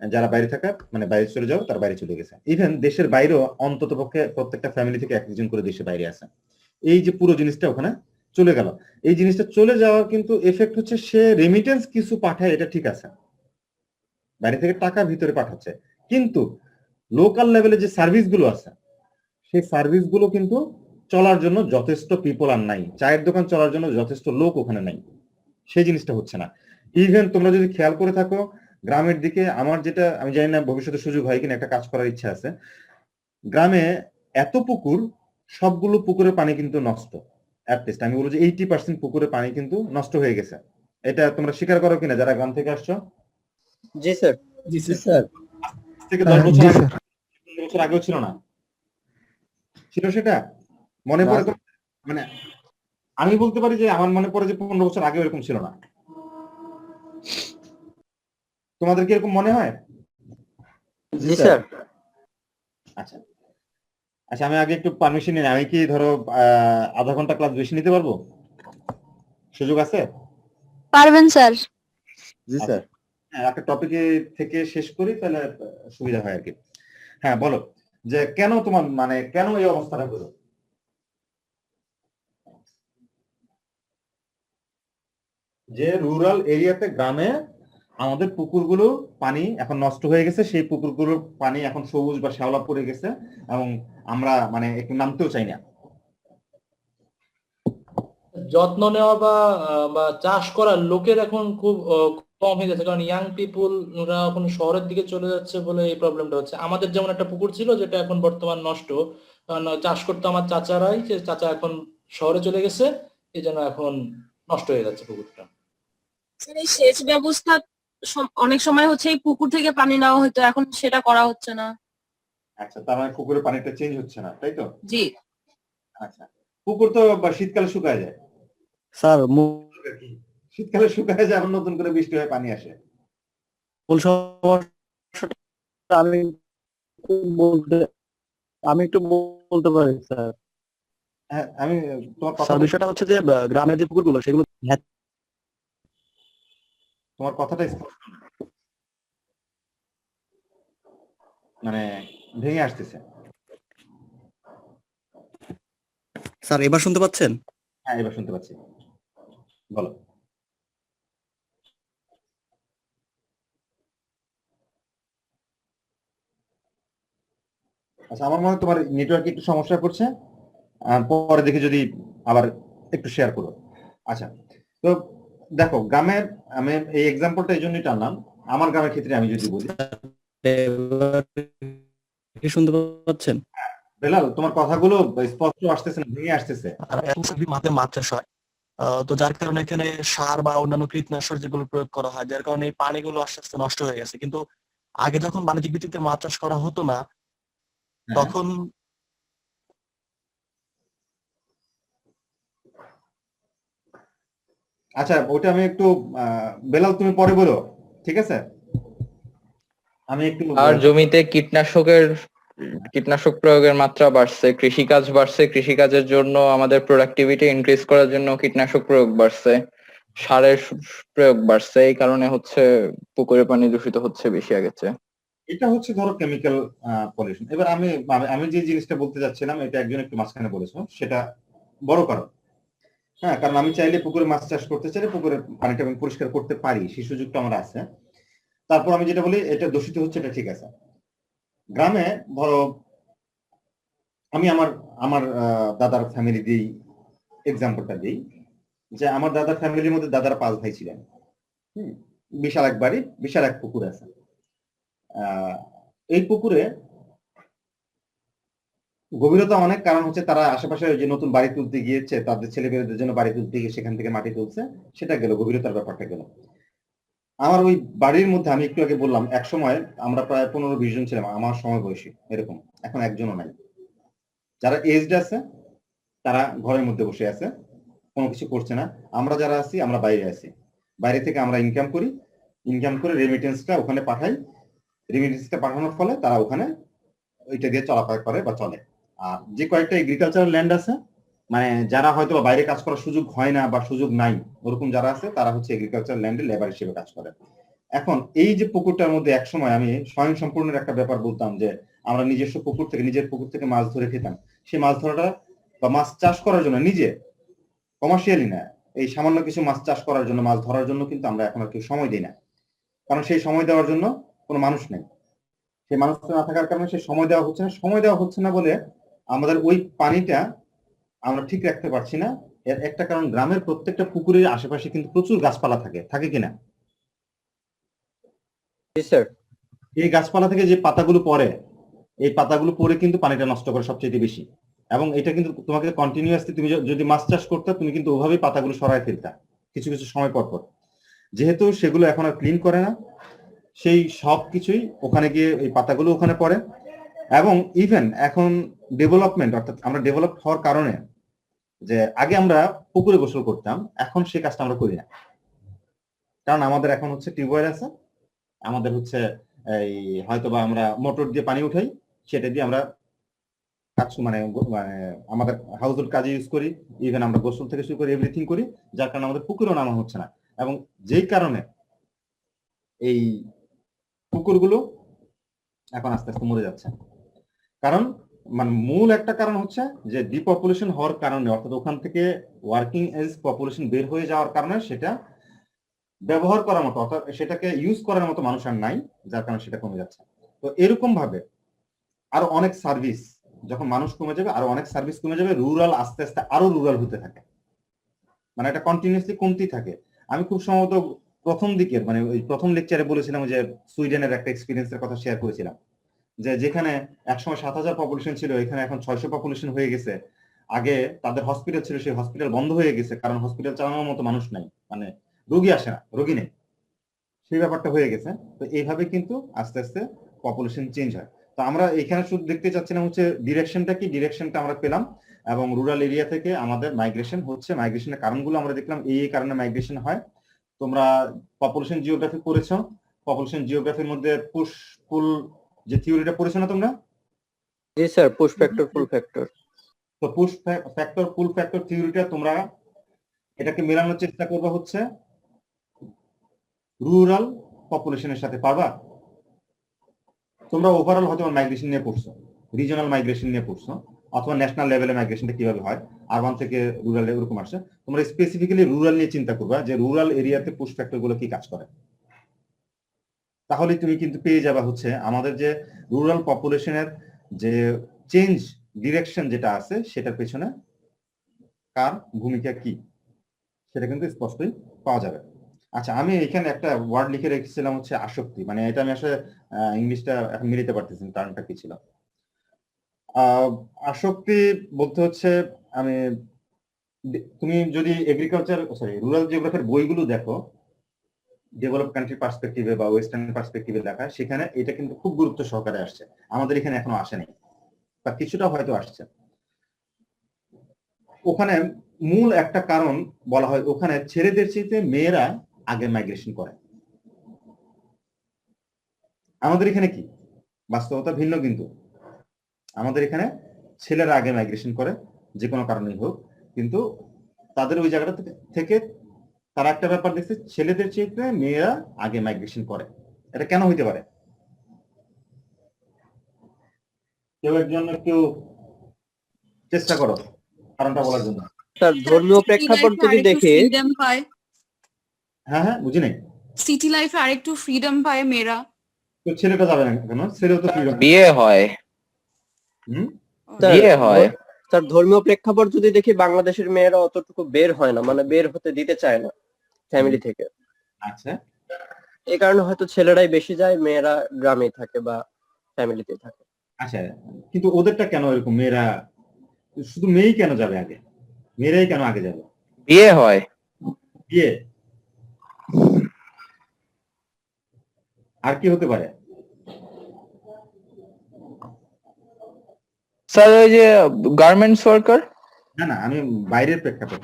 যারা বাইরে থাকা মানে বাইরে চলে যাও, তার বাইরে চলে গেছে। ইভেন দেশের বাইরেও অন্তত পক্ষে প্রত্যেকটা ফ্যামিলি থেকে একজন করে দেশে বাইরে আছে। এই যে পুরো জিনিসটা ওখানে চলে গেল, এই জিনিসটা চলে যাওয়ার কিন্তু এফেক্ট হচ্ছে সে রেমিটেন্স কিছু পাঠায়, এটা ঠিক আছে, বাইরে থেকে টাকা ভিতরে পাঠাচ্ছে, কিন্তু লোকাল লেভেলে যে সার্ভিস গুলো আছে সেই সার্ভিস গুলো কিন্তু চলার জন্য যথেষ্ট পিপল আর নাই। চায়ের দোকান চলার জন্য যথেষ্ট লোক ওখানে নাই, সেই জিনিসটা হচ্ছে না। ইভেন তোমরা যদি খেয়াল করে থাকো গ্রামের দিকে, আমার যেটা আমি জানি না ভবিষ্যতে সুযোগ হয় কিনা, একটা কাজ করার ইচ্ছা আছে। গ্রামে এত পুকুর, সবগুলো পুকুরের পানি কিন্তু নষ্ট। অ্যাটলিস্ট আমি বলবো যে 80% পুকুরের পানি কিন্তু নষ্ট হয়ে গেছে। এটা তোমরা স্বীকার করো কিনা যারা গ্রাম থেকে আসছো? জি স্যার। জি স্যার। থেকে 10 বছর আগে, 15 বছর আগেও ছিল না, ছিল সেটা মনে পড়ে তো? মানে আমি বলতে পারি যে আমার মনে পড়ে যে 15 বছর আগে এরকম ছিল না। তোমাদের কি এরকম মনে হয়? জি স্যার। আচ্ছা আচ্ছা, আমি আগে একটু পারমিশন নিই। আমি কি ধরো আধা ঘন্টা ক্লাস বেশি নিতে পারবো? সুযোগ আছে? পারবেন স্যার। জি স্যার। হ্যাঁ, একটা টপিকে থেকে শেষ করি তাহলে সুবিধা হয় আর কি। হ্যাঁ বলো, যে কেন তোমার মানে কেন এই অবস্থাটা হলো? যে রুরাল এরিয়াতে, গ্রামে আমাদের পুকুরগুলো পানি এখন নষ্ট হয়ে গেছে, সেই পুকুরগুলোর পানি এখন সবুজ বা শ্যাওলা পড়ে গেছে, এবং আমরা মানে একটু নামতেও চাই না। যত্ন নেওয়া বা চাষ করার লোকের এখন খুব কম হয়ে যাচ্ছে, কারণ ইয়াং পিপুলরা এখন শহরের দিকে চলে যাচ্ছে বলে এই প্রবলেমটা হচ্ছে। আমাদের যেমন একটা পুকুর ছিল যেটা এখন বর্তমান নষ্ট, কারণ চাষ করতো আমার চাচারাই, যে চাচা এখন শহরে চলে গেছে, এই জন্য এখন নষ্ট হয়ে যাচ্ছে পুকুরটা। এই সেচ ব্যবস্থা অনেক সময় হচ্ছে এই পুকুর থেকে পানি নেওয়া হতো, এখন সেটা করা হচ্ছে না। আচ্ছা, তার মানে পুকুরের পানিটা চেঞ্জ হচ্ছে না, তাই তো? জি। আচ্ছা, পুকুর তো শীতকালে শুকায় যায় স্যার, শীতকালে শুকায় যায়, আবার নতুন করে বৃষ্টি হয়ে পানি আসে। মূল সমস্যাটা আমি একটু বলতে পারি স্যার। হ্যাঁ, আমি তোমার কথা, স্যার বিষয়টা হচ্ছে যে গ্রামের যে পুকুরগুলো সেগুলো তোমার কথাটা স্পষ্ট না, মানে ভেঙে আসতেছে। স্যার এবার শুনতে পাচ্ছেন? হ্যাঁ, এবার শুনতে পাচ্ছি, বলো। আচ্ছা, আমার মনে হয় তোমার নেটওয়ার্কে একটু সমস্যা করছে, পরে দেখে যদি আবার একটু শেয়ার করো। আচ্ছা, তো দেখো গ্রামের, আমি এই এক্সাম্পলটা এই জন্যই টানলাম, আমার গ্রামের ক্ষেত্রে আমি যদি বলি। শুনতে পাচ্ছেন? বেলাল, তোমার কথাগুলো স্পষ্ট আসতেছে না, ভেঙে আসতেছে। মাঠে মাছ চাষ হয়, তো যার কারণে এখানে সার বা অন্যান্য কীটনাশক যেগুলো প্রয়োগ করা হয়, যার কারণে এই পানিগুলো আস্তে আস্তে নষ্ট হয়ে গেছে। কিন্তু আগে যখন বাণিজ্যিক ভিত্তিতে মাছ চাষ করা হতো না, তখন আচ্ছা ওটা আমি একটু বেলাল তুমি পরে বলো, ঠিক আছে? আমি একটু আর জমিতে কীটনাশক প্রয়োগের মাত্রা বাড়ছে, কৃষিকাজ বাড়ছে, কৃষিকাজের জন্য আমাদের প্রোডাক্টিভিটি ইনক্রিজ করার জন্য কীটনাশক প্রয়োগ বাড়ছে, সারের প্রয়োগ বাড়ছে, এই কারণে হচ্ছে পুকুরের পানি দূষিত হচ্ছে বেশি আগের চেয়ে। এটা হচ্ছে ধরো কেমিক্যাল পলিউশন। এবার আমি আমি যে জিনিসটা বলতে যাচ্ছিলাম এটা একজন একটু মাঝখানে বলেছো, সেটা বড় কারণ। হ্যাঁ, কারণ আমি চাইলে পুকুরে মাছ চাষ করতে চাইলে পুকুরের পানিটা আমি পরিষ্কার করতে পারি, সেই সুযোগটা আমার আছে। তারপর আমি যেটা বলি এটা দূষিত হচ্ছে, এটা ঠিক আছে। গ্রামে ধরো আমি আমার আমার দাদার ফ্যামিলি দিই, এক্সাম্পলটা দিই যে আমার দাদার ফ্যামিলির মধ্যে দাদার 5 ভাই ছিলেন। বিশাল এক বাড়ি, বিশাল এক পুকুর আছে। এই পুকুরে গভীরতা অনেক, কারণ হচ্ছে তারা আশেপাশে যে নতুন বাড়ি তুলতে গিয়েছে, তাদের ছেলেমেয়েদের জন্য বাড়ি তুলতে গিয়ে সেখান থেকে মাটি তুলছে, সেটা গেল, গভীরতার ব্যাপারটা গেল। আমার ওই বাড়ির মধ্যে আমি একটু আগে বললাম এক সময় আমরা প্রায় 15-20 জন ছিলাম আমার সময় বয়সী এরকম, এখন একজনও নাই। যারা এজড আছে তারা ঘরের মধ্যে বসে আছে, কোনো কিছু করছে না। আমরা যারা আছি আমরা বাইরে আছি, বাইরে থেকে আমরা ইনকাম করি, ইনকাম করে রেমিটেন্সটা ওখানে পাঠাই, রেমিটেন্সটা পাঠানোর ফলে তারা ওখানে ওইটা দিয়ে চলাফেরা করে বা চলে। আর যে কয়েকটা এগ্রিকালচারাল ল্যান্ড আছে, মানে যারা হয়তো বাইরে কাজ করার সুযোগ হয় না বা সুযোগ নাই ওরকম যারা আছে, তারা হচ্ছে এগ্রিকালচারাল ল্যান্ডে লেবার হিসেবে কাজ করে। এখন এই যে পুকুরটার মধ্যে একসময় আমি স্বয়ং সম্পূর্ণের একটা ব্যাপার বলতাম যে আমরা নিজস্ব পুকুর থেকে, নিজের পুকুর থেকে মাছ ধরে খেতাম। সেই মাছ ধরাটা বা মাছ চাষ করার জন্য নিজে কমার্শিয়ালি না, এই সামান্য কিছু মাছ চাষ করার জন্য, মাছ ধরার জন্য কিন্তু আমরা এখন আর কেউ সময় দিই না, কারণ সেই সময় দেওয়ার জন্য কোনো মানুষ নেই। সেই মানুষটা না থাকার কারণে সেই সময় দেওয়া হচ্ছে না। সময় দেওয়া হচ্ছে না বলে আমাদের ওই পানিটা আমরা ঠিক রাখতে পারছি না। এর একটা কারণ, গ্রামের প্রত্যেকটা পুকুরের আশেপাশে কিন্তু প্রচুর গাছপালা থাকে কিনা? এই গাছপালা থেকে যে পাতাগুলো পড়ে, এই পাতাগুলো পড়ে কিন্তু পানিটা নষ্ট করে সবচেয়ে বেশি। এবং এটা কিন্তু তোমাকে কন্টিনিউয়াসলি, তুমি যদি মাছ চাষ করতে তুমি কিন্তু ওভাবেই পাতাগুলো সরায় ফেলতা কিছু কিছু সময় পর পর। যেহেতু সেগুলো এখন আর ক্লিন করে না, সেই সব কিছুই ওখানে গিয়ে এই পাতাগুলো ওখানে পড়ে। এবং ইভেন এখন ডেভেলপমেন্ট, অর্থাৎ আমরা ডেভেলপ হওয়ার কারণে, যে আগে আমরা পুকুরে গোসল করতাম, এখন সেই কাজটা আমরা করি না, কারণ আমাদের এখন হচ্ছে টিউবওয়েল আছে, আমাদের হচ্ছে এই হয়তোবা আমরা মোটর দিয়ে পানি উঠাই, সেটা দিয়ে আমরা কাজ মানে আমাদের হাউস হোল্ড কাজে ইউজ করি, ইভেন আমরা গোসল থেকে শুরু করে এভরিথিং করি, যার কারণে আমাদের পুকুরেও নামা হচ্ছে না। এবং যেই কারণে এই পুকুরগুলো এখন আস্তে আস্তে মরে যাচ্ছে। কারণ মানে মূল একটা কারণ হচ্ছে যে ডিপপুলেশন হওয়ার কারণে, অর্থাৎ ওখান থেকে ওয়ার্কিং এজ পপুলেশন বের হয়ে যাওয়ার কারণে সেটা ব্যবহার করার মতো, অর্থাৎ সেটাকে ইউজ করার মতো মানুষ আর নাই, যার কারণে সেটা কমে যাচ্ছে। তো এরকম ভাবে আরো অনেক সার্ভিস, যখন মানুষ কমে যাবে আরো অনেক সার্ভিস কমে যাবে, রুরাল আস্তে আস্তে আরো রুরাল হতে থাকে, মানে এটা কন্টিনিউয়াসলি কমতেই থাকে। আমি খুব সম্ভবত প্রথম দিকের মানে ওই প্রথম লেকচারে বলেছিলাম যে সুইডেনের একটা এক্সপিরিয়েন্সের কথা শেয়ার করেছিলাম, যে যেখানে একসময় 7,000 পপুলেশন ছিল, এখানে এখন 600 পপুলেশন হয়ে গেছে। আগে তাদের হসপিটাল ছিল, সেই হসপিটাল বন্ধ হয়ে গেছে, কারণ হসপিটাল চালানোর মতো মানুষ নাই, মানে রোগী আসে না, রোগী নেই, সেই ব্যাপারটা হয়ে গেছে। তো এইভাবে কিন্তু আস্তে আস্তে পপুলেশন চেঞ্জ হয়। তো আমরা এখানে শুধু দেখতে চাচ্ছিলাম হচ্ছে ডিরেকশনটা কি, ডিরেকশনটা আমরা পেলাম, এবং রুরাল এরিয়া থেকে আমাদের মাইগ্রেশন হচ্ছে, মাইগ্রেশনের কারণগুলো আমরা দেখলাম, এই কারণে মাইগ্রেশন হয়। তোমরা পপুলেশন জিওগ্রাফি পড়েছো, পপুলেশন জিওগ্রাফির মধ্যে পুশ পুল যে থিওরিটা পড়েছো না তোমরা? জি sir, push factor pull factor. তো পুশ ফ্যাক্টর পুল ফ্যাক্টর থিওরিটা তোমরা এটাকে মেলানোর চেষ্টা করবে হচ্ছে রুরাল পপুলেশনের সাথে, পারবা? তোমরা ওভারঅল হয়তো মাইগ্রেশন নিয়ে পড়ছো, রিজনাল মাইগ্রেশন নিয়ে পড়ছো, অথবা ন্যাশনাল লেভেলে মাইগ্রেশনটা কিভাবে হয়, আরবান থেকে রুরাল এরকম আসে। তোমরা স্পেসিফিক্যালি রুরাল নিয়ে চিন্তা করবা যে রুরাল এরিয়াতে পুশ ফ্যাক্টর গুলো কি কাজ করে, তাহলে তুমি কিন্তু পেয়ে যাবা হচ্ছে আমাদের যে রুরাল পপুলেশনের যে চেঞ্জ ডিরেকশন যেটা আছে সেটার পেছনে কার ভূমিকা কি, সেটা কিন্তু স্পষ্টই পাওয়া যাবে। আচ্ছা, আমি এখানে একটা ওয়ার্ড লিখে রেখেছিলাম হচ্ছে আসক্তি, মানে এটা আমি আসলে ইংলিশটা এখন মিলাতে পারতেছি না, টার্মটা কি ছিল। আসক্তি বলতে হচ্ছে, আমি তুমি যদি রুরাল জিওগ্রাফির বইগুলো দেখো, ডেভেলপ কান্ট্রি পার্সপেক্টিভে বা ওয়েস্টার্ন পার্সপেক্টিভে লেখা, সেখানে এটা কিন্তু খুব গুরুত্ব সহকারে আসছে, আমাদের এখানে এখনো আসেনি বা কিছুটা হয়তো আসছে। ওখানে মূল একটা কারণ বলা হয় ওখানে ছেলেদের চাইতে মেয়েরা আগে মাইগ্রেশন করে। আমাদের এখানে কি বাস্তবতা ভিন্ন, কিন্তু আমাদের এখানে ছেলেরা আগে মাইগ্রেশন করে যে কোনো কারণেই হোক, কিন্তু তাদের ওই জায়গাটা থেকে তারা একটা ব্যাপার দেখছে ছেলেদের চাইতে মেয়েরা আগে মাইগ্রেশন করে। এটা কেন হইতে পারে? কেউ একজন একটু চেষ্টা করো কারণটা বলার জন্য। স্যার ধর্মীয় প্রেক্ষাপট যদি দেখি, ফ্রিডম পায়, হ্যাঁ হ্যাঁ বুঝি নাই। সিটি লাইফে আরেকটু ফ্রিডম পায় মেয়েরা। তো ছেলেটা যাবে না কেন? ছেলেও তো ফ্রিডম। বিয়ে হয়, স্যার, বিয়ে হয়। স্যার ধর্মীয় প্রেক্ষাপট যদি দেখি, বাংলাদেশের মেয়েরা অতটুকু বের হয় না, মানে বের হতে দিতে চায় না ফ্যামিলি থেকে। আচ্ছা, এই কারণে হয়তো ছেলেরাই বেশি যায়, মেয়েরা গ্রামেই থাকে বা ফ্যামিলিতে থাকে। আচ্ছা, কিন্তু ওদেরটা কেন এরকম? মেয়েরা শুধু মেয়েই কেন যাবে আগে? মেয়েরাই কেন আগে যাবে? বিয়ে হয়, বিয়ে। আর কি হতে পারে? স্যার ওই যে গার্মেন্টস ওয়ার্কার। না না, আমি বাইরের প্রেক্ষাপট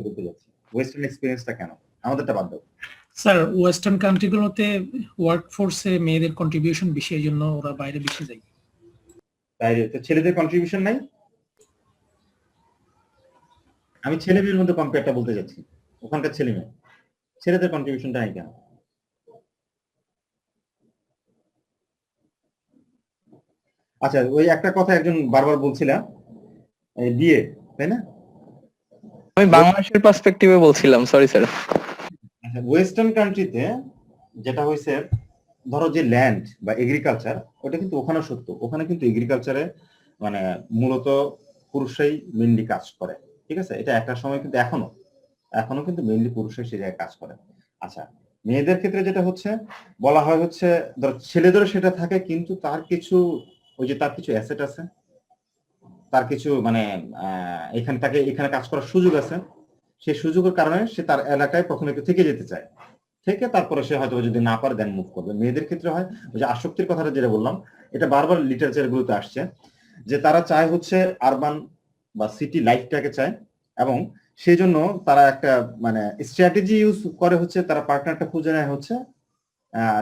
বলতে যাচ্ছি। ওয়েস্টার্ন এক্সপেরিয়েন্সটা কেন? আমাদেরটা বাদ দাও। স্যার ওয়েস্টার্ন কান্ট্রিগুলোতে ওয়ার্ক ফোর্সে মেয়েদের কন্ট্রিবিউশন বেশি, এই জন্য ওরা বাইরে বেশি যায়। বাইরে তো ছেলেদের কন্ট্রিবিউশন নাই। আমি ছেলে মেয়ের মধ্যে কম্পেয়ারটা বলতে যাচ্ছি। ওখানকার ছেলে মেয়ে, ছেলেদের কন্ট্রিবিউশনটা নাই কেন? আচ্ছা, ওই একটা কথা একজন বারবার বলছিলাম, বিয়ে, তাই না? আমি বাংলাদেশের পার্সপেক্টিভে বলছিলাম, সরি স্যার। আচ্ছা, ওয়েস্টার্ন কান্ট্রিতে যেটা হয়েছে, ধরো যে ল্যান্ড বা এগ্রিকালচার, ওটা কিন্তু ওখানে সত্য। ওখানে কিন্তু এগ্রিকালচারে মানে মূলত পুরুষরাই মেনলি কাজ করে, ঠিক আছে? এটা একটা সময় কিন্তু এখনো কিন্তু মেনলি পুরুষরাই সেই জায়গায় কাজ করে। আচ্ছা, মেয়েদের ক্ষেত্রে যেটা হচ্ছে বলা হয় হচ্ছে, ধর ছেলেদেরও সেটা থাকে, কিন্তু তার কিছু অ্যাসেট আছে, তার কিছু মানে এখানে কাজ করার সুযোগ আছে। সেই সুযোগের কারণে সে তার এলাকায় প্রথমে একটু থেকে যেতে চায়, থেকে তারপরে সে হয়তো যদি না পারে দেন মুভ করবে। মেয়েদের ক্ষেত্রে হয় ওই যে আসক্তির কথাটা যেটা বললাম, এটা বারবার লিটারেচার গুলোতে আসছে, যে তারা চায় হচ্ছে আরবান বা সিটি লাইফটাকে চায়, এবং সেই জন্য তারা একটা মানে স্ট্র্যাটেজি ইউজ করে হচ্ছে, তারা পার্টনারটা খুঁজে নেয় হচ্ছে,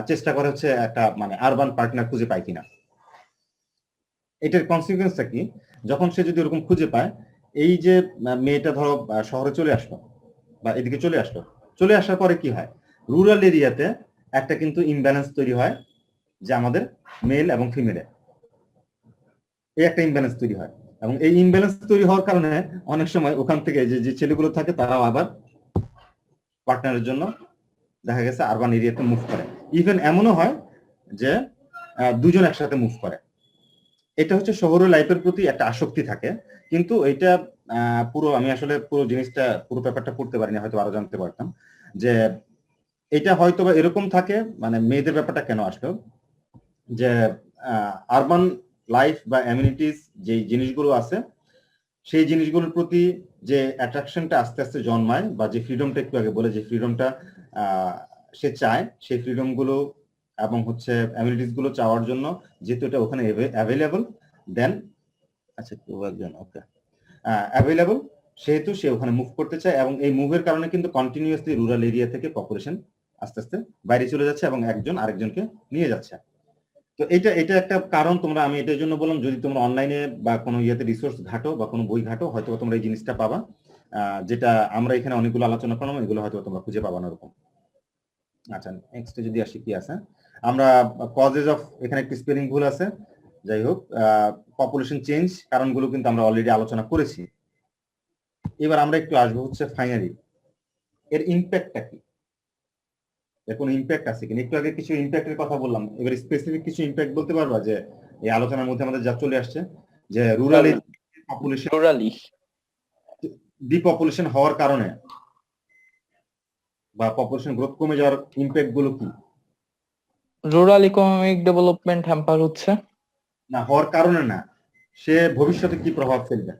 চেষ্টা করে হচ্ছে একটা মানে আরবান পার্টনার খুঁজে পায় কিনা। এটার কনসিকুয়েন্সটা কি? যখন সে যদি ওরকম খুঁজে পায়, এই যে মেয়েটা ধরো শহরে চলে আসলো বা এদিকে চলে আসার পরে কি হয়, রুরাল এরিয়াতে একটা কিন্তু ইমব্যালেন্স তৈরি হয়, যে আমাদের মেল এবং ফিমেলের এই একটা ইমব্যালেন্স তৈরি হয়। এবং এই ইমব্যালেন্স তৈরি হওয়ার কারণে অনেক সময় ওখান থেকে যে ছেলেগুলো থাকে তারাও আবার পার্টনারের জন্য দেখা গেছে আরবান এরিয়াতে মুভ করে। ইভেন এমনও হয় যে দুজন একসাথে মুভ করে। এটা হচ্ছে শহরের লাইফের প্রতি একটা আসক্তি থাকে, কিন্তু এটা আমি আসলে পুরো ব্যাপারটা পড়তে পারিনি, হয়তো আরো জানতে পারতাম যে এটা হয়তো বা এরকম থাকে। মানে মেয়েদের ব্যাপারটা কেন আসলো, যে আরবান লাইফ বা অ্যামিনিটিস যে জিনিসগুলো আছে, সেই জিনিসগুলোর প্রতি যে অ্যাট্রাকশনটা আস্তে আস্তে জন্মায়, বা যে ফ্রিডমটা একটু আগে বলে যে ফ্রিডমটা সে চায়, সেই ফ্রিডম গুলো এবং হচ্ছে অ্যামিনিটিস গুলো চাওয়ার জন্য, যেহেতু এটা ওখানে অ্যাভেলেবল, দেন আচ্ছা ওকে অ্যাভেলেবল, সেহেতু সে ওখানে মুভ করতে চায়। এবং এই মুভের কারণে কিন্তু কন্টিনিউয়াসলি রুরাল এরিয়া থেকে পপুলেশন আস্তে আস্তে বাইরে চলে যাচ্ছে এবং একজন আরেকজনকে নিয়ে যাচ্ছে। তো এটা একটা কারণ। আমি এটার জন্য বললাম, যদি তোমরা অনলাইনে বা কোনো ইয়েতে রিসোর্স ঘাটো বা কোনো বই ঘাটো, হয়তো তোমরা এই জিনিসটা পাবা, যেটা আমরা এখানে অনেকগুলো আলোচনা করলাম, এগুলো হয়তো তোমরা খুঁজে পাবা না ওরকম। আচ্ছা, নেক্সটে যদি আসি, কি আছে, আমরা কজেস অফ, এখানে একটি স্পেলিং ভুল আছে, যাই হোক, পপুলেশন চেঞ্জ কারণগুলো কিন্তু আমরা অলরেডি আলোচনা করেছি। এবার আমরা একটু আসবো হচ্ছে ফাইনালি এর ইম্প্যাক্টটা কি, এর কোনো ইম্প্যাক্ট আছে কিনা। একটু আগে কিছু ইম্প্যাক্টের কথা বললাম, এবার স্পেসিফিক কিছু ইম্প্যাক্ট বলতে পারবা, যে এই আলোচনার মধ্যে আমাদের যা চলে আসছে, যে রুরালি ডিপপুলেশন হওয়ার কারণে বা পপুলেশন গ্রোথ কমে যাওয়ার ইম্প্যাক্ট গুলো কি? রুরাল ইকোনমিক ডেভেলপমেন্ট হ্যাম্পার হচ্ছে না, হওয়ার কারণে না, সে ভবিষ্যতে কি প্রভাব ফেলবে?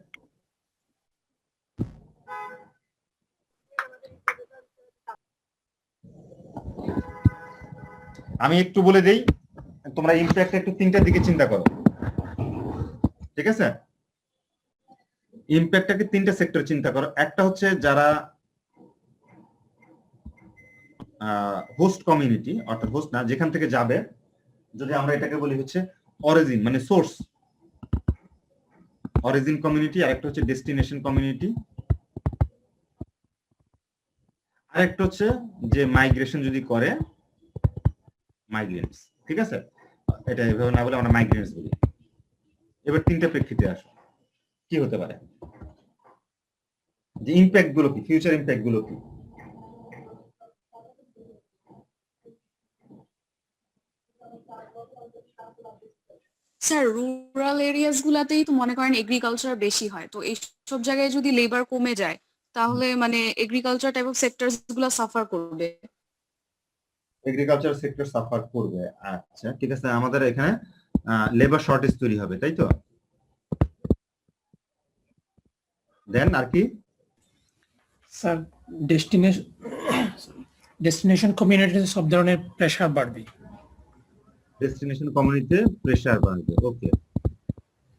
আমি একটু বলে দেই, তোমরা ইম্প্যাক্ট একটু তিনটার দিকে চিন্তা করো, ঠিক আছে? ইম্প্যাক্টটাকে তিনটা সেক্টর চিন্তা করো। একটা হচ্ছে যারা হোস্ট কমিউনিটি, অর্থাৎ হোস্ট না, যেখান থেকে যাবে, যদি আমরা এটাকে বলি হচ্ছে অরিজিন মানে সোর্স, অরিজিন কমিউনিটি। আর একটা হচ্ছে ডেস্টিনেশন কমিউনিটি। আর একটা হচ্ছে যে মাইগ্রেশন যদি করে, মাইগ্রেন্টস। ঠিক আছে, এটা এভাবে না বলে আমরা মাইগ্রেন্টস বলি। এবার তিনটা প্রেক্ষিতে আসো, কি হতে পারে, যে ইম্প্যাক্ট গুলো কি, ফিউচার ইম্প্যাক্ট গুলো কি? স্যার রুরাল এরিয়াস গুলাতেই তো মনে করেন এগ্রিকালচার বেশি হয়, তো এইসব জায়গায় যদি লেবার কমে যায় তাহলে মানে এগ্রিকালচার টাইপ অফ সেক্টরস গুলা সাফার করবে। এগ্রিকালচার সেক্টর সাফার করবে। আচ্ছা ঠিক আছে, আমাদের এখানে লেবার শর্টেজ তৈরি হবে, তাই তো? দেন আর কি স্যার ডেস্টিনেশন কমিউনিটিতে সব ধরনের প্রেসার বাড়বে। ডেস্টিনেশন কমিউনিটিতে প্রেসার বাড়বে। ওকে,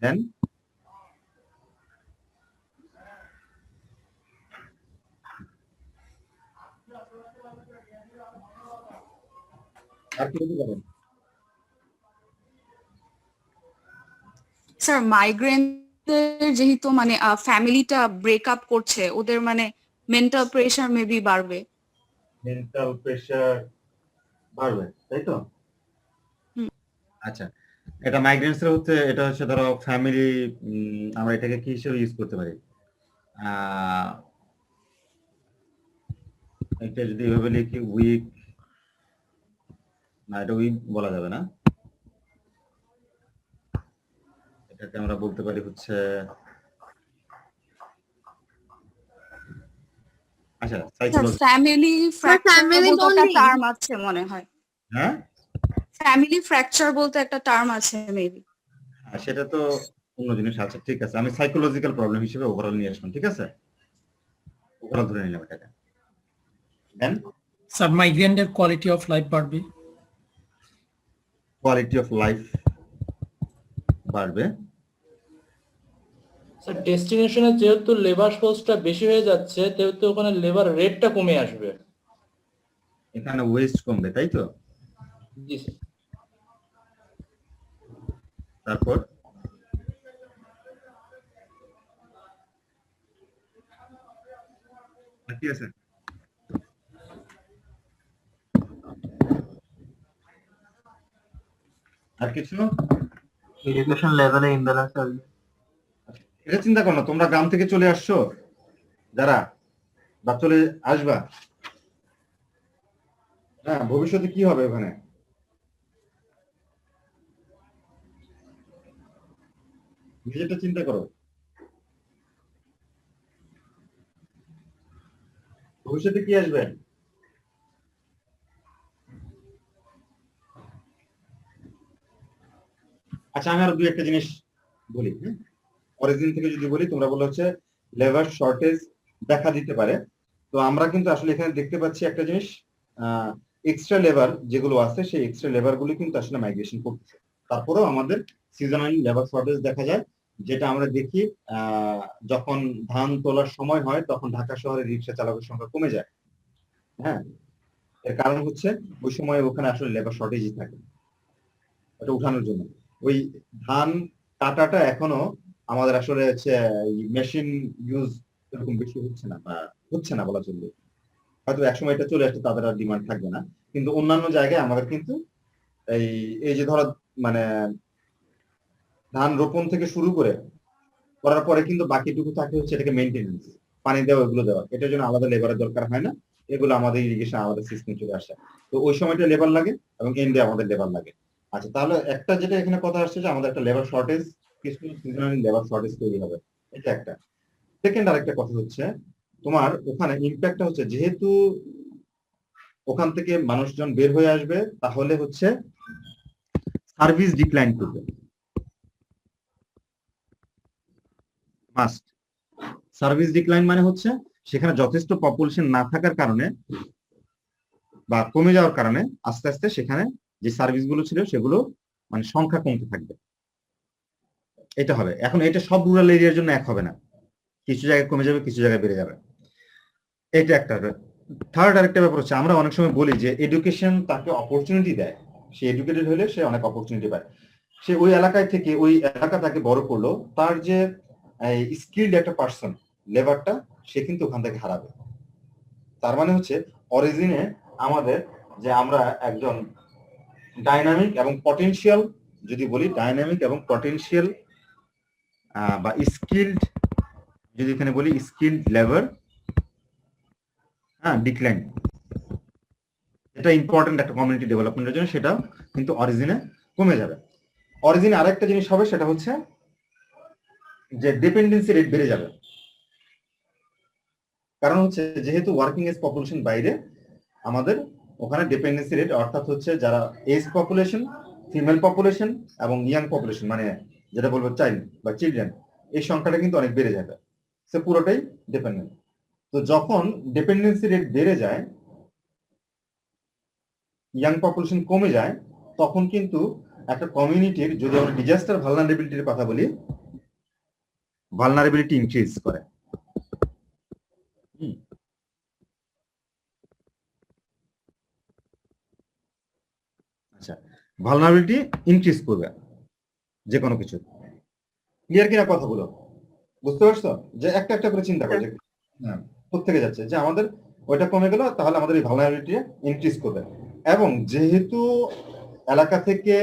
দেন আর কি বলতে পারেন? স্যার মাইগ্রেন্টদের যেহেতু মানে ফ্যামিলিটা ব্রেকআপ করছে, ওদের মানে মেন্টাল প্রেসার মেবি বাড়বে। মেন্টাল প্রেসার বাড়বে, তাই তো? আচ্ছা, এটা মাইগ্রেন্টস এর হচ্ছে, এটা হচ্ছে ধরো ফ্যামিলি, আমরা এটাকে কি হিসেবে ইউজ করতে পারি? এটা যদি এভাবে লিখি উইক, না এটা উইক বলা যাবে না, এটাকে আমরা বলতে পারি হচ্ছে, আচ্ছা সাইকোলজি। ফ্যামিলি ফ্র্যাকচার বলতে একটা টার্ম আছে মনে হয়। হ্যাঁ, ফ্যামিলি ফ্র্যাকচার বলতে একটা টার্ম আছে মেবি। সেটা তো অন্য জিনিস আছে। ঠিক আছে, আমি সাইকোলজিক্যাল প্রবলেম হিসেবে ওভারঅল নিয়ে আসলাম। ঠিক আছে, ওভারঅল ধরে নিলাম এটাকে। দেন স্যার মাইগ্রেন্টের কোয়ালিটি অফ লাইফ বাড়বে। কোয়ালিটি অফ লাইফ বাড়বে। স্যার ডেস্টিনেশনে যেহেতু লেবার ফোর্সটা বেশি হয়ে যাচ্ছে, সেহেতু ওখানে লেবার রেটটা কমে আসবে। এখানে ওয়েস্ট কমবে, তাই তো? জি স্যার। তারপর কি আছে? আর কিছু? এডুকেশন লেভেলে ইমব্যালেন্স আসবে। এটা চিন্তা করো না, তোমরা গ্রাম থেকে চলে আসছো যারা, বা চলে আসবা, হ্যাঁ, ভবিষ্যতে কি হবে ওখানে? নিজেটা চিন্তা করো, ভবিষ্যতে কি আসবে? আচ্ছা, আমি আরো দুই একটা জিনিস বলি। অরিজিন থেকে যদি বলি, তোমরা বলো হচ্ছে লেবার শর্টেজ দেখা দিতে পারে। তো আমরা কিন্তু আসলে এখানে দেখতে পাচ্ছি একটা জিনিস, এক্সট্রা লেবার যেগুলো আছে, সেই এক্সট্রা লেবার গুলি কিন্তু আসলে মাইগ্রেশন করতেছে। তারপরেও আমাদের সিজনালি লেবার শর্টেজ দেখা যায়, যেটা আমরা দেখি যখন ধান তোলার সময় হয় তখন ঢাকা শহরে রিক্সা চালকের সংখ্যা কমে যায়। হ্যাঁ, এর কারণ হচ্ছে ওই সময় ওখানে আসলে লেবার শর্টেজই থাকে, এটা উঠানোর জন্য। ওই ধান কাটাটা এখনো আমাদের আসলে হচ্ছে মেশিন ইউজ এরকম বেশি হচ্ছে না, বা হচ্ছে না বলা চলবে। হয়তো একসময় এটা চলে আসছে, তাদের আর ডিমান্ড থাকবে না। কিন্তু অন্যান্য জায়গায় আমাদের কিন্তু এই যে ধরো মানে ধান রোপণ থেকে শুরু করে করার পরে কিন্তু বাকিটুকু থাকে হচ্ছে এটাকে মেনটেনেন্স, পানি দেওয়া, এগুলো দেওয়া। এটার জন্য আলাদা লেবারের দরকার হয় না, এগুলো আমাদের ইরিগেশন আলাদা সিস্টেম চলে আসে। তো ওই সময়টা লেবার লাগে এবং এন্ডে আমাদের লেবার লাগে। আচ্ছা, তাহলে একটা যেটা এখানে কথা আসছে যে আমাদের একটা লেবার শর্টেজ, কিছু সিজনালি লেবার শর্টেজ তৈরি হবে, এটা একটা। সেকেন্ড আরেকটা কথা হচ্ছে, তোমার ওখানে ইম্প্যাক্টটা হচ্ছে যেহেতু ওখান থেকে মানুষজন বের হয়ে আসবে, তাহলে হচ্ছে সার্ভিস ডিক্লাইন করবে, মাস্ট। সার্ভিস ডিক্লাইন মানে হচ্ছে সেখানে যথেষ্ট পপুলেশন না থাকার কারণে বা কমে যাওয়ার কারণে আস্তে আস্তে সেখানে যে সার্ভিস গুলো ছিল সেগুলো মানে সংখ্যা কমতে থাকবে, এটা হবে। এখন এটা সব রুরাল এরিয়ার জন্য এক হবে না, কিছু জায়গায় কমে যাবে, কিছু জায়গায় বেড়ে যাবে। এটা একটা। থার্ড আরেকটা ব্যাপার হচ্ছে, আমরা অনেক সময় বলি যে এডুকেশন তাকে অপরচুনিটি দেয়। সে এডুকেটেড হলে সে অনেক অপরচুনিটি পায়। সে ওই এলাকায় থেকে, ওই এলাকা তাকে বড় করলো, তার যে স্কিলড একটা পার্সন, লেবারটা, সে কিন্তু ওখান থেকে হারাবে। তার মানে হচ্ছে অরিজিনে আমাদের যে আমরা একজন ডাইনামিক এবং পটেনশিয়াল, যদি বলি ডাইনামিক এবং পটেনশিয়াল বা স্কিলড, যদি এখানে বলি স্কিলড লেবার, হ্যাঁ, ডিক্লাইন, এটা ইম্পর্টেন্ট একটা কমিউনিটি ডেভেলপমেন্টের জন্য, সেটা কিন্তু অরিজিনে কমে যাবে। অরিজিনে আরেকটা জিনিস হবে, সেটা হচ্ছে যে ডিপেন্ডেন্সি রেট বেড়ে যাবে। কারণ হচ্ছে যেহেতু ওয়ার্কিং এজ পপুলেশন বাইরে, আমাদের ওখানে ডিপেন্ডেন্সি রেট, অর্থাৎ হচ্ছে যারা এজ পপুলেশন, ফিমেল পপুলেশন এবং ইয়াং পপুলেশন, মানে যেটা বলবো চাইল্ড বা চিলড্রেন, এই সংখ্যাটা কিন্তু অনেক বেড়ে যাবে। সে পুরোটাই ডিপেন্ডেন্ট। তো যখন ডিপেন্ডেন্সি রেট বেড়ে যায়, ইয়াং পপুলেশন কমে যায়, তখন কিন্তু একটা কমিউনিটির, যদি আমরা ডিজাস্টার ভালনারেবিলিটির কথা বলি, ভালনারেবিলিটি ইনক্রিজ করে। আচ্ছা, ভালনারেবিলিটি ইনক্রিজ করবে যে কোনো কিছু। ক্লিয়ার কিনা কথাগুলো? বুঝতে পারছো? যে একটা একটা করে চিন্তা করছে, হ্যাঁ, কোথেকে যাচ্ছে, যে আমাদের ওইটা কমে গেল, তাহলে আমাদের এই ভালনারেবিলিটি ইনক্রিজ করবে। এবং যেহেতু এলাকা থেকে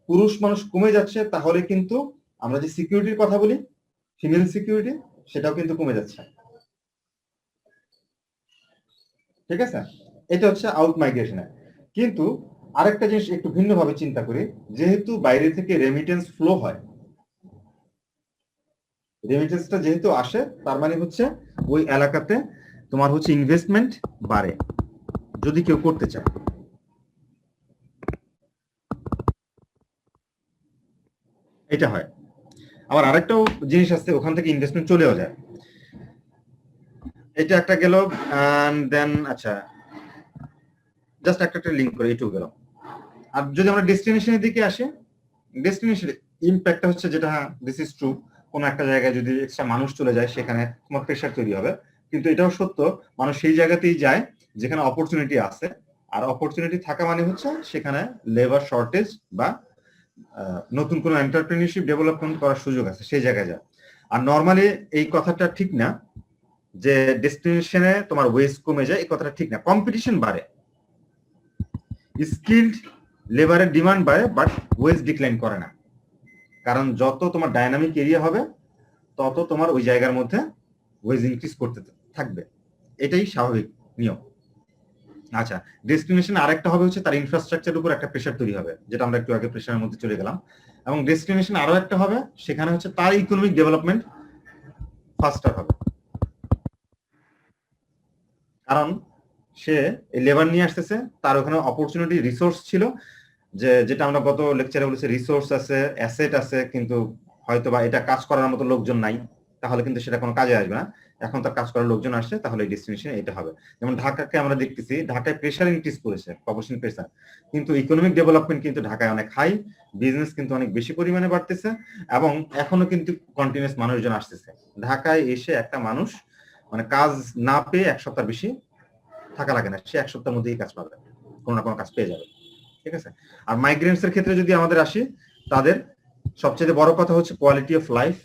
পুরুষ মানুষ কমে যাচ্ছে, তাহলে কিন্তু আমরা যে সিকিউরিটির কথা বলি, ফিমেল সিকিউরিটি, সেটাও কিন্তু কমে যাচ্ছে। ঠিক আছে? এটা হচ্ছে আউট মাইগ্রেশনে। কিন্তু আরেকটা জিনিস একটু ভিন্নভাবে চিন্তা করি, যেহেতু বাইরে থেকে রেমিটেন্স ফ্লো হয়, রেমিটেন্সটা যেহেতু আসে, তার মানে হচ্ছে ওই এলাকাতে তোমার হচ্ছে ইনভেস্টমেন্ট বাড়ে, যদি কেউ করতে চায়। এটা হয়। আবার আরেকটাও জিনিস আছে, ওখান থেকে ইনভেস্টমেন্ট চলেও যায়। এটা একটা গেল। দেন আচ্ছা, জাস্ট একটা লিঙ্ক করে এইটুকু গেল। আর যদি আমরা ডেস্টিনেশনের দিকে আসি, ডেস্টিনেশন ইম্প্যাক্টটা হচ্ছে, যেটা দিস ইজ ট্রু, কোন একটা জায়গায় যদি এক্সট্রা মানুষ চলে যায়, সেখানে তোমার প্রেশার তৈরি হবে। কিন্তু এটাও সত্য, মানুষ সেই জায়গাতেই যায় যেখানে অপরচুনিটি আছে। আর অপরচুনিটি থাকা মানে হচ্ছে সেখানে লেবার শর্টেজ বা নতুন কোনো এন্টারপ্রেনিউরশিপ ডেভেলপমেন্ট করার সুযোগ আছে, সেই জায়গায় যায়। আর নর্মালি এই কথাটা ঠিক না যে ডেস্টিনেশনে তোমার ওয়েজ কমে যায়, এই কথাটা ঠিক না। কম্পিটিশন বাড়ে, স্কিলড লেবারের ডিমান্ড বাড়ে, বাট ওয়েজ ডিক্লাইন করে না। কারণ যত তোমার ডাইনামিক এরিয়া হবে, তত তোমার ওই জায়গার মধ্যে ওয়েজ ইনক্রিজ করতে থাকবে। এটাই স্বাভাবিক নিয়ম। আচ্ছা, ডেস্টিনেশন আরেকটা হবে হচ্ছে তার ইনফ্রাস্ট্রাকচারের উপর একটা প্রেশার তৈরি হবে, যেটা আমরা একটু আগে প্রেশারের মধ্যে চলে গেলাম। এবং ডেস্টিনেশন আরো একটা হবে, সেখানে হচ্ছে তার ইকোনমিক ডেভেলপমেন্ট ফাস্টার হবে। কারণ সে লেবার নিয়ে আসতেছে, তার ওখানে অপরচুনিটি, রিসোর্স ছিল, যেটা আমরা গত লেকচারে বলেছি, রিসোর্স আছে, অ্যাসেট আছে, কিন্তু হয়তো বা এটা কাজ করার মতো লোকজন নাই, তাহলে কিন্তু সেটা কোনো কাজে আসবে না। এখন তার কাজ করার লোকজন আসছে, তাহলে এই ডেস্টিনেশন এটা হবে। যেমন ঢাকাকে আমরা দেখতেছি, ঢাকায় প্রেশার ইনক্রিজ করেছে, পপুলেশন প্রেশার, কিন্তু ইকোনমিক ডেভেলপমেন্ট কিন্তু ঢাকায় অনেক হাই, বিজনেস কিন্তু অনেক বেশি পরিমাণে বাড়তেছে, এবং এখনো কিন্তু কন্টিনিউয়াস মানুষজন আসতেছে। ঢাকায় এসে একটা মানুষ মানে কাজ না পেয়ে এক সপ্তাহ বেশি থাকা লাগে না, সে এক সপ্তাহের মধ্যেই কাজ পাবে, কোনো না কোনো কাজ পেয়ে যাবে। ঠিক আছে? আর মাইগ্রেন্টস এর ক্ষেত্রে যদি আমাদের আসি, তাদের সবচেয়ে বড় কথা হচ্ছে কোয়ালিটি অফ লাইফ।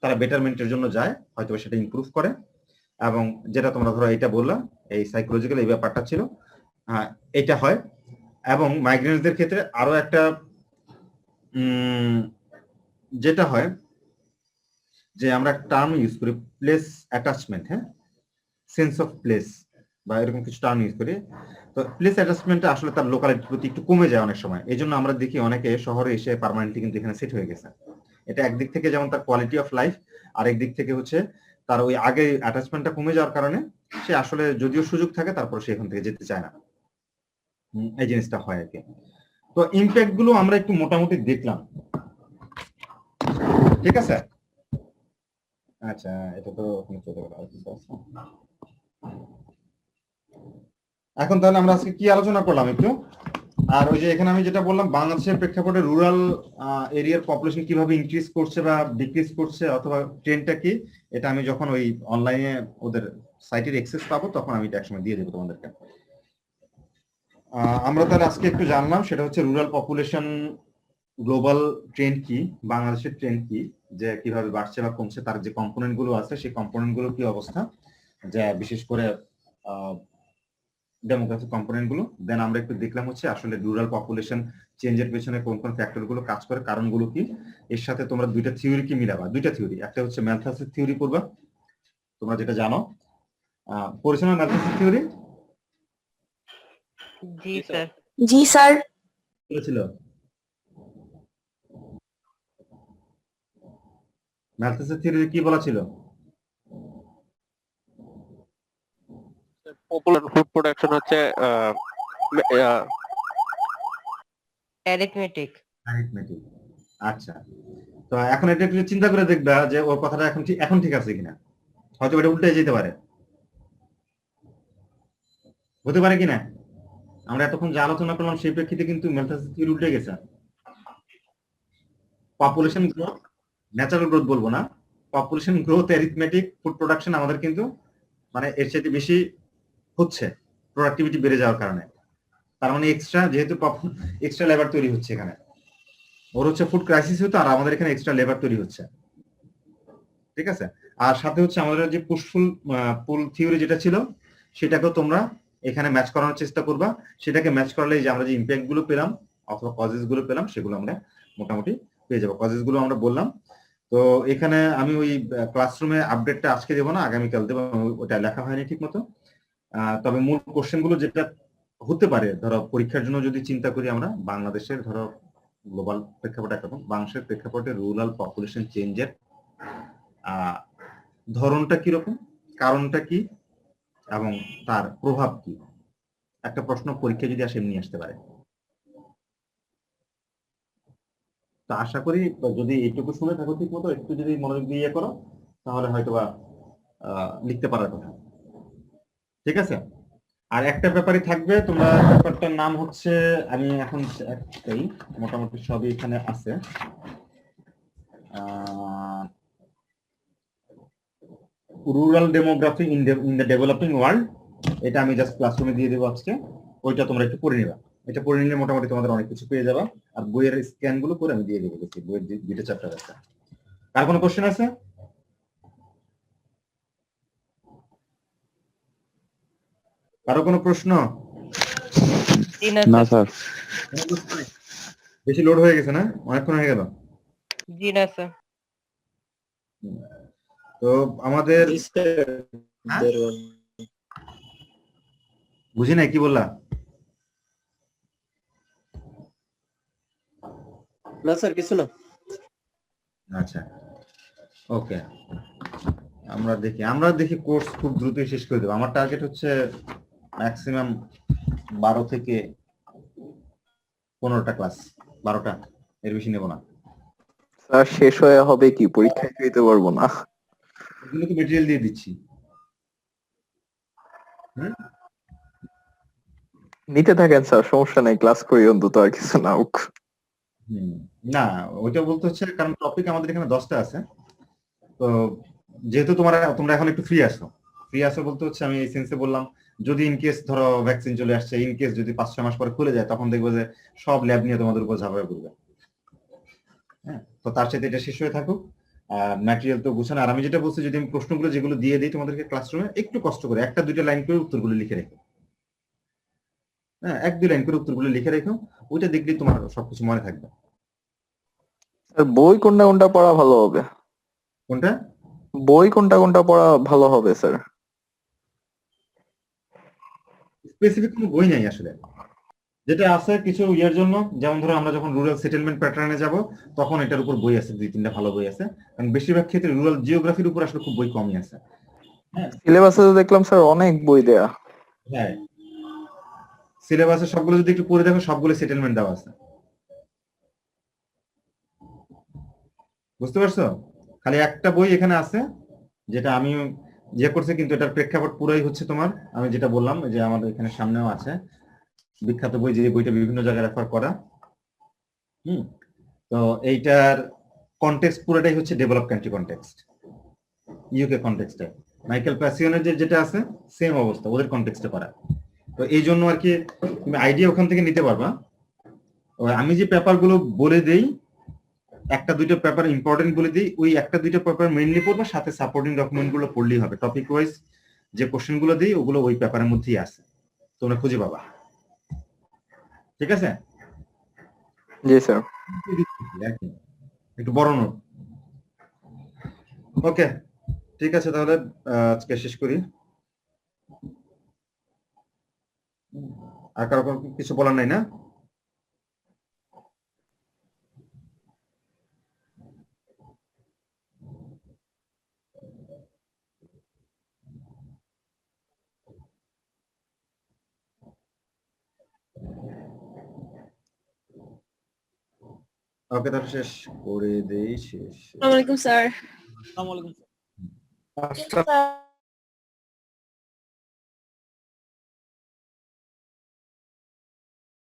তারা বেটারমেন্টের জন্য যায়, হয়তো সেটা ইমপ্রুভ করে। এবং যেটা তোমরা ধরো এটা বললাম, এই সাইকোলজিক্যাল এই ব্যাপারটা ছিল, এটা হয়। এবং মাইগ্রেন্টসদের ক্ষেত্রে আরো একটা যেটা হয়, যে আমরা টার্ম ইউজ করি প্লেস অ্যাটাচমেন্ট, হ্যাঁ, সেন্স অফ প্লেস বা এরকম কিছু টার্ম ইউজ করি। তো প্লেস অ্যাটাচমেন্টটা আসলে তার লোকালিটির প্রতি একটু কমে যায় অনেক সময়। এই জন্য আমরা দেখি অনেকে শহরে এসে পার্মানেন্টলি কিন্তু এখানে সেট হয়ে গেছে। এটা একদিক থেকে যেমন তার কোয়ালিটি অফ লাইফ, আর একদিক থেকে হচ্ছে তার ওই আগে অ্যাটাচমেন্টটা কমে যাওয়ার কারণে সে আসলে যদিও সুযোগ থাকে, তারপর সে এখান থেকে যেতে চায় না। এই জিনিসটা হয় আর কি। তো ইমপ্যাক্ট গুলো আমরা একটু মোটামুটি দেখলাম, ঠিক আছে? আচ্ছা, এটা তো চলে গেল। এখন তাহলে আমরা আজকে কি আলোচনা করলাম একটু আর ওই যে এখানে আমি যেটা বললাম বাংলাদেশের প্রেক্ষাপটে রুরাল এরিয়ার পপুলেশন কিভাবে ইনক্রিজ করছে বা ডিক্রিজ করছে অথবা ট্রেন্ডটা কি, এটা আমি যখন ওই অনলাইনে ওদের সাইটের অ্যাক্সেস পাবো তখন আমি এটা একসময় দিয়ে দেবো তোমাদেরকে। আমরা তাহলে আজকে একটু জানলাম, সেটা হচ্ছে রুরাল পপুলেশন গ্লোবাল ট্রেন্ড কি, বাংলাদেশের ট্রেন্ড কি, যে কিভাবে বাড়ছে বা কমছে, তার যে কম্পোনেন্ট গুলো আছে সেই কম্পোনেন্ট গুলো কি অবস্থা, যা বিশেষ করে ডেমোগ্রাফিক কম্পোনেন্ট গুলো। দেন আমরা একটু দেখলাম হচ্ছে আসলে রুরাল পপুলেশন চেঞ্জের পেছনে কোন কোন ফ্যাক্টর গুলো কাজ করে, কারণগুলো কি। এর সাথে তোমরা দুইটা থিওরি কি মিলাবা, দুইটা থিওরি, একটা হচ্ছে ম্যালথাসের থিওরি করবা, তোমরা যেটা জানো পরিসীমা ম্যালথাসের থিওরি জি স্যার। জি স্যার। বলেছিল ম্যালথাসের থিওরি কি বলা ছিল? পপুলার ফুড প্রোডাকশন হচ্ছে অ্যারিথমেটিক। অ্যারিথমেটিক। আচ্ছা, তো এখন এটা একটু চিন্তা করে দেখবা যে ওর কথাটা এখন ঠিক আছে কিনা, হয়তো এটা উল্টে যেতে পারে, হতে পারে কিনা। আমরা এতক্ষণ যে আলোচনা করলাম সেই প্রেক্ষিতে কিন্তু ম্যালথাসের থিওরি উল্টে গেছে। পপুলেশন গ্রোথ, ন্যাচারাল গ্রোথ বলবো না, population growth arithmetic food production আমাদের কিন্তু মানে এর চাইতে বেশি হচ্ছে প্রোডাক্টিভিটি বেড়ে যাওয়ার কারণে। তার মানে এক্সট্রা, যেহেতু এক্সট্রা লেবার তৈরি হচ্ছে এখানে, ওর হচ্ছে ফুড ক্রাইসিস হতো আর আমাদের এখানে এক্সট্রা লেবার তৈরি হচ্ছে, ঠিক আছে। আর সাথে হচ্ছে আমাদের যে পুশফুল পুল থিওরি যেটা ছিল সেটাকেও তোমরা এখানে ম্যাচ করানোর চেষ্টা করবা। সেটাকে ম্যাচ করলে যে আমরা যে ইম্প্যাক্ট গুলো পেলাম অথবা কজেস গুলো পেলাম সেগুলো আমরা মোটামুটি পেয়ে যাবো। কজেস গুলো আমরা বললাম। তো এখানে আমি ওই ক্লাসরুমে আপডেটটা আজকে দেবো না, আগামীকাল দেবো, ওটা লেখা হয়নি ঠিক মতো। তবে মূল কোশ্চেন গুলো যেটা হতে পারে, ধরো পরীক্ষার জন্য যদি চিন্তা করি আমরা বাংলাদেশের, ধরো গ্লোবাল প্রেক্ষাপট একরকম, বাংলাদেশের প্রেক্ষাপটে রুরাল পপুলেশন চেঞ্জের ধরনটা কিরকম, কারণটা কি এবং তার প্রভাব কি, একটা প্রশ্ন পরীক্ষা যদি আসে এমনি আসতে পারে। তো আশা করি যদি এইটুকু শুনে থাকো ঠিক মতো, একটু যদি মনোযোগ দিয়ে করো তাহলে হয়তোবা লিখতে পারার কথা, ঠিক আছে। আর একটা ব্যাপারই থাকবে, তোমরা ব্যাপারটার নাম হচ্ছে, আমি এখন একটাই মোটামুটি সবই এখানে আছে, rural demography in the developing world. এটা আমি জাস্ট ক্লাসরুমে দিয়ে দেবো আজকে, ওইটা তোমরা একটু পড়ে নিবা। এটা পড়ে নিলে মোটামুটি তোমাদের অনেক কিছু পেয়ে যাবা। আর বইয়ের স্ক্যান গুলো করে আমি দিয়ে দেবো, বইয়ের দুইটা চ্যাপ্টার আছে। কার কোনো কোশ্চেন আছে? কারো কোনো প্রশ্ন? না স্যার। বেশি লোড হয়ে গেছে না, অনেকক্ষণ হয়ে গেল। জি না স্যার। তো আমাদের বুঝি নাই কি বললা? না স্যার কিছু না। আচ্ছা ওকে, আমরা দেখি কোর্স খুব দ্রুতই শেষ করে দেবো। আমার টার্গেট হচ্ছে ম্যাক্সিমাম 12 থেকে 15টা ক্লাস, 12টা, এর বেশি নেব না। স্যার শেষ হয়ে হবে কি, পরীক্ষায় দিতে পারবো না। এগুলো তো মেটেরিয়াল দিয়ে দিচ্ছি। নিতে থাকেন স্যার, সমস্যা নাই, ক্লাস করি অন্তত, আর কিছু না হোক। না ওইটা বলতে হচ্ছে কারণ টপিক আমাদের এখানে 10টা আছে। তো যেহেতু তোমরা এখন একটু ফ্রি আছো বলতে হচ্ছে আমি এই সেন্সে বললাম, যদি ইনকেস ধরো ভ্যাকসিন চলে আসছে, ইনকেস যদি 5-6 মাস পরে খুলে যায়, তখন দেখবো যে সব ল্যাব নিয়ে তোমাদের উপর ঝাঁপায় পড়বে। হ্যাঁ, তো তার সাথে এটা শেষ হয়ে থাকুক। আর ম্যাটেরিয়াল তো গুছানো। আর আমি যেটা বলছি, যদি আমি প্রশ্নগুলো যেগুলো দিয়ে দিই তোমাদেরকে ক্লাসরুমে, একটু কষ্ট করে 1-2 লাইন করে উত্তরগুলো লিখে রেখো। হ্যাঁ, 1-2 লাইন করে উত্তরগুলো লিখে রেখো, ওইটা দেখলেই তোমার সবকিছু মনে থাকবে। স্যার বই কোনটা পড়া ভালো হবে? কোনটা বই কোনটা পড়া ভালো হবে স্যার? স্পেসিফিক কোনো বই নাই আসলে, যেটা আছে কিছু ইয়ের জন্য, যেমন ধরো আমরা যখন রুরাল সেটেলমেন্ট প্যাটার্নে যাব তখন এটার উপর বই আছে, 2-3টা ভালো বই আছে। কারণ বেশিরভাগ ক্ষেত্রে রুরাল জিওগ্রাফির উপর আসলে খুব বই কমই আছে। হ্যাঁ, সিলেবাসে তো দেখলাম স্যার অনেক বই দেয়া। হ্যাঁ, সিলেবাসে সবগুলো যদি একটু পড়ে দেখো, সবগুলো সেটেলমেন্ট দেওয়া আছে, বুঝতে পারছো? খালি একটা বই এখানে আছে যেটা আমি করছি, কিন্তু এটার প্রেক্ষাপট পুরাই হচ্ছে তোমার, আমি যেটা বললাম যে আমাদের এখানে সামনেও আছে, বিখ্যাত বই, যে বইটা বিভিন্ন জায়গায় রেফার করা। তো এইটার কনটেক্সট পুরোটাই হচ্ছে ডেভেলপ কান্ট্রি কনটেক্সট, ইউকে কনটেক্সটে। মাইকেল প্যাসিয়নের যেটা আছে সেম অবস্থা, ওদের কনটেক্সটে করা। তো এই জন্য আর কি তুমি আইডিয়া ওখান থেকে নিতে পারবা। আমি যে পেপারগুলো বলে দেই, একটা দুইটা পেপার ইম্পর্টেন্ট বলে দিই, ওই একটা দুইটা পেপার মেইনলি পড়বা, সাথে সাপোর্টিং ডকুমেন্ট গুলো পড়লেই হবে। টপিক ওয়াইজ যে কোশ্চেন গুলো দিই ওগুলো ওই পেপারের মধ্যেই আছে, তোমরা খুঁজে পাবা। ঠিক আছে? জি স্যার। একটু বড় নোট। ওকে, ঠিক আছে, তাহলে আজকে শেষ করি। আর কারো কিছু বলার নাই না? ওকে, তাহলে শেষ করে দেই। শেষ। আসসালামু আলাইকুম স্যার। আসসালামু আলাইকুম। স্যার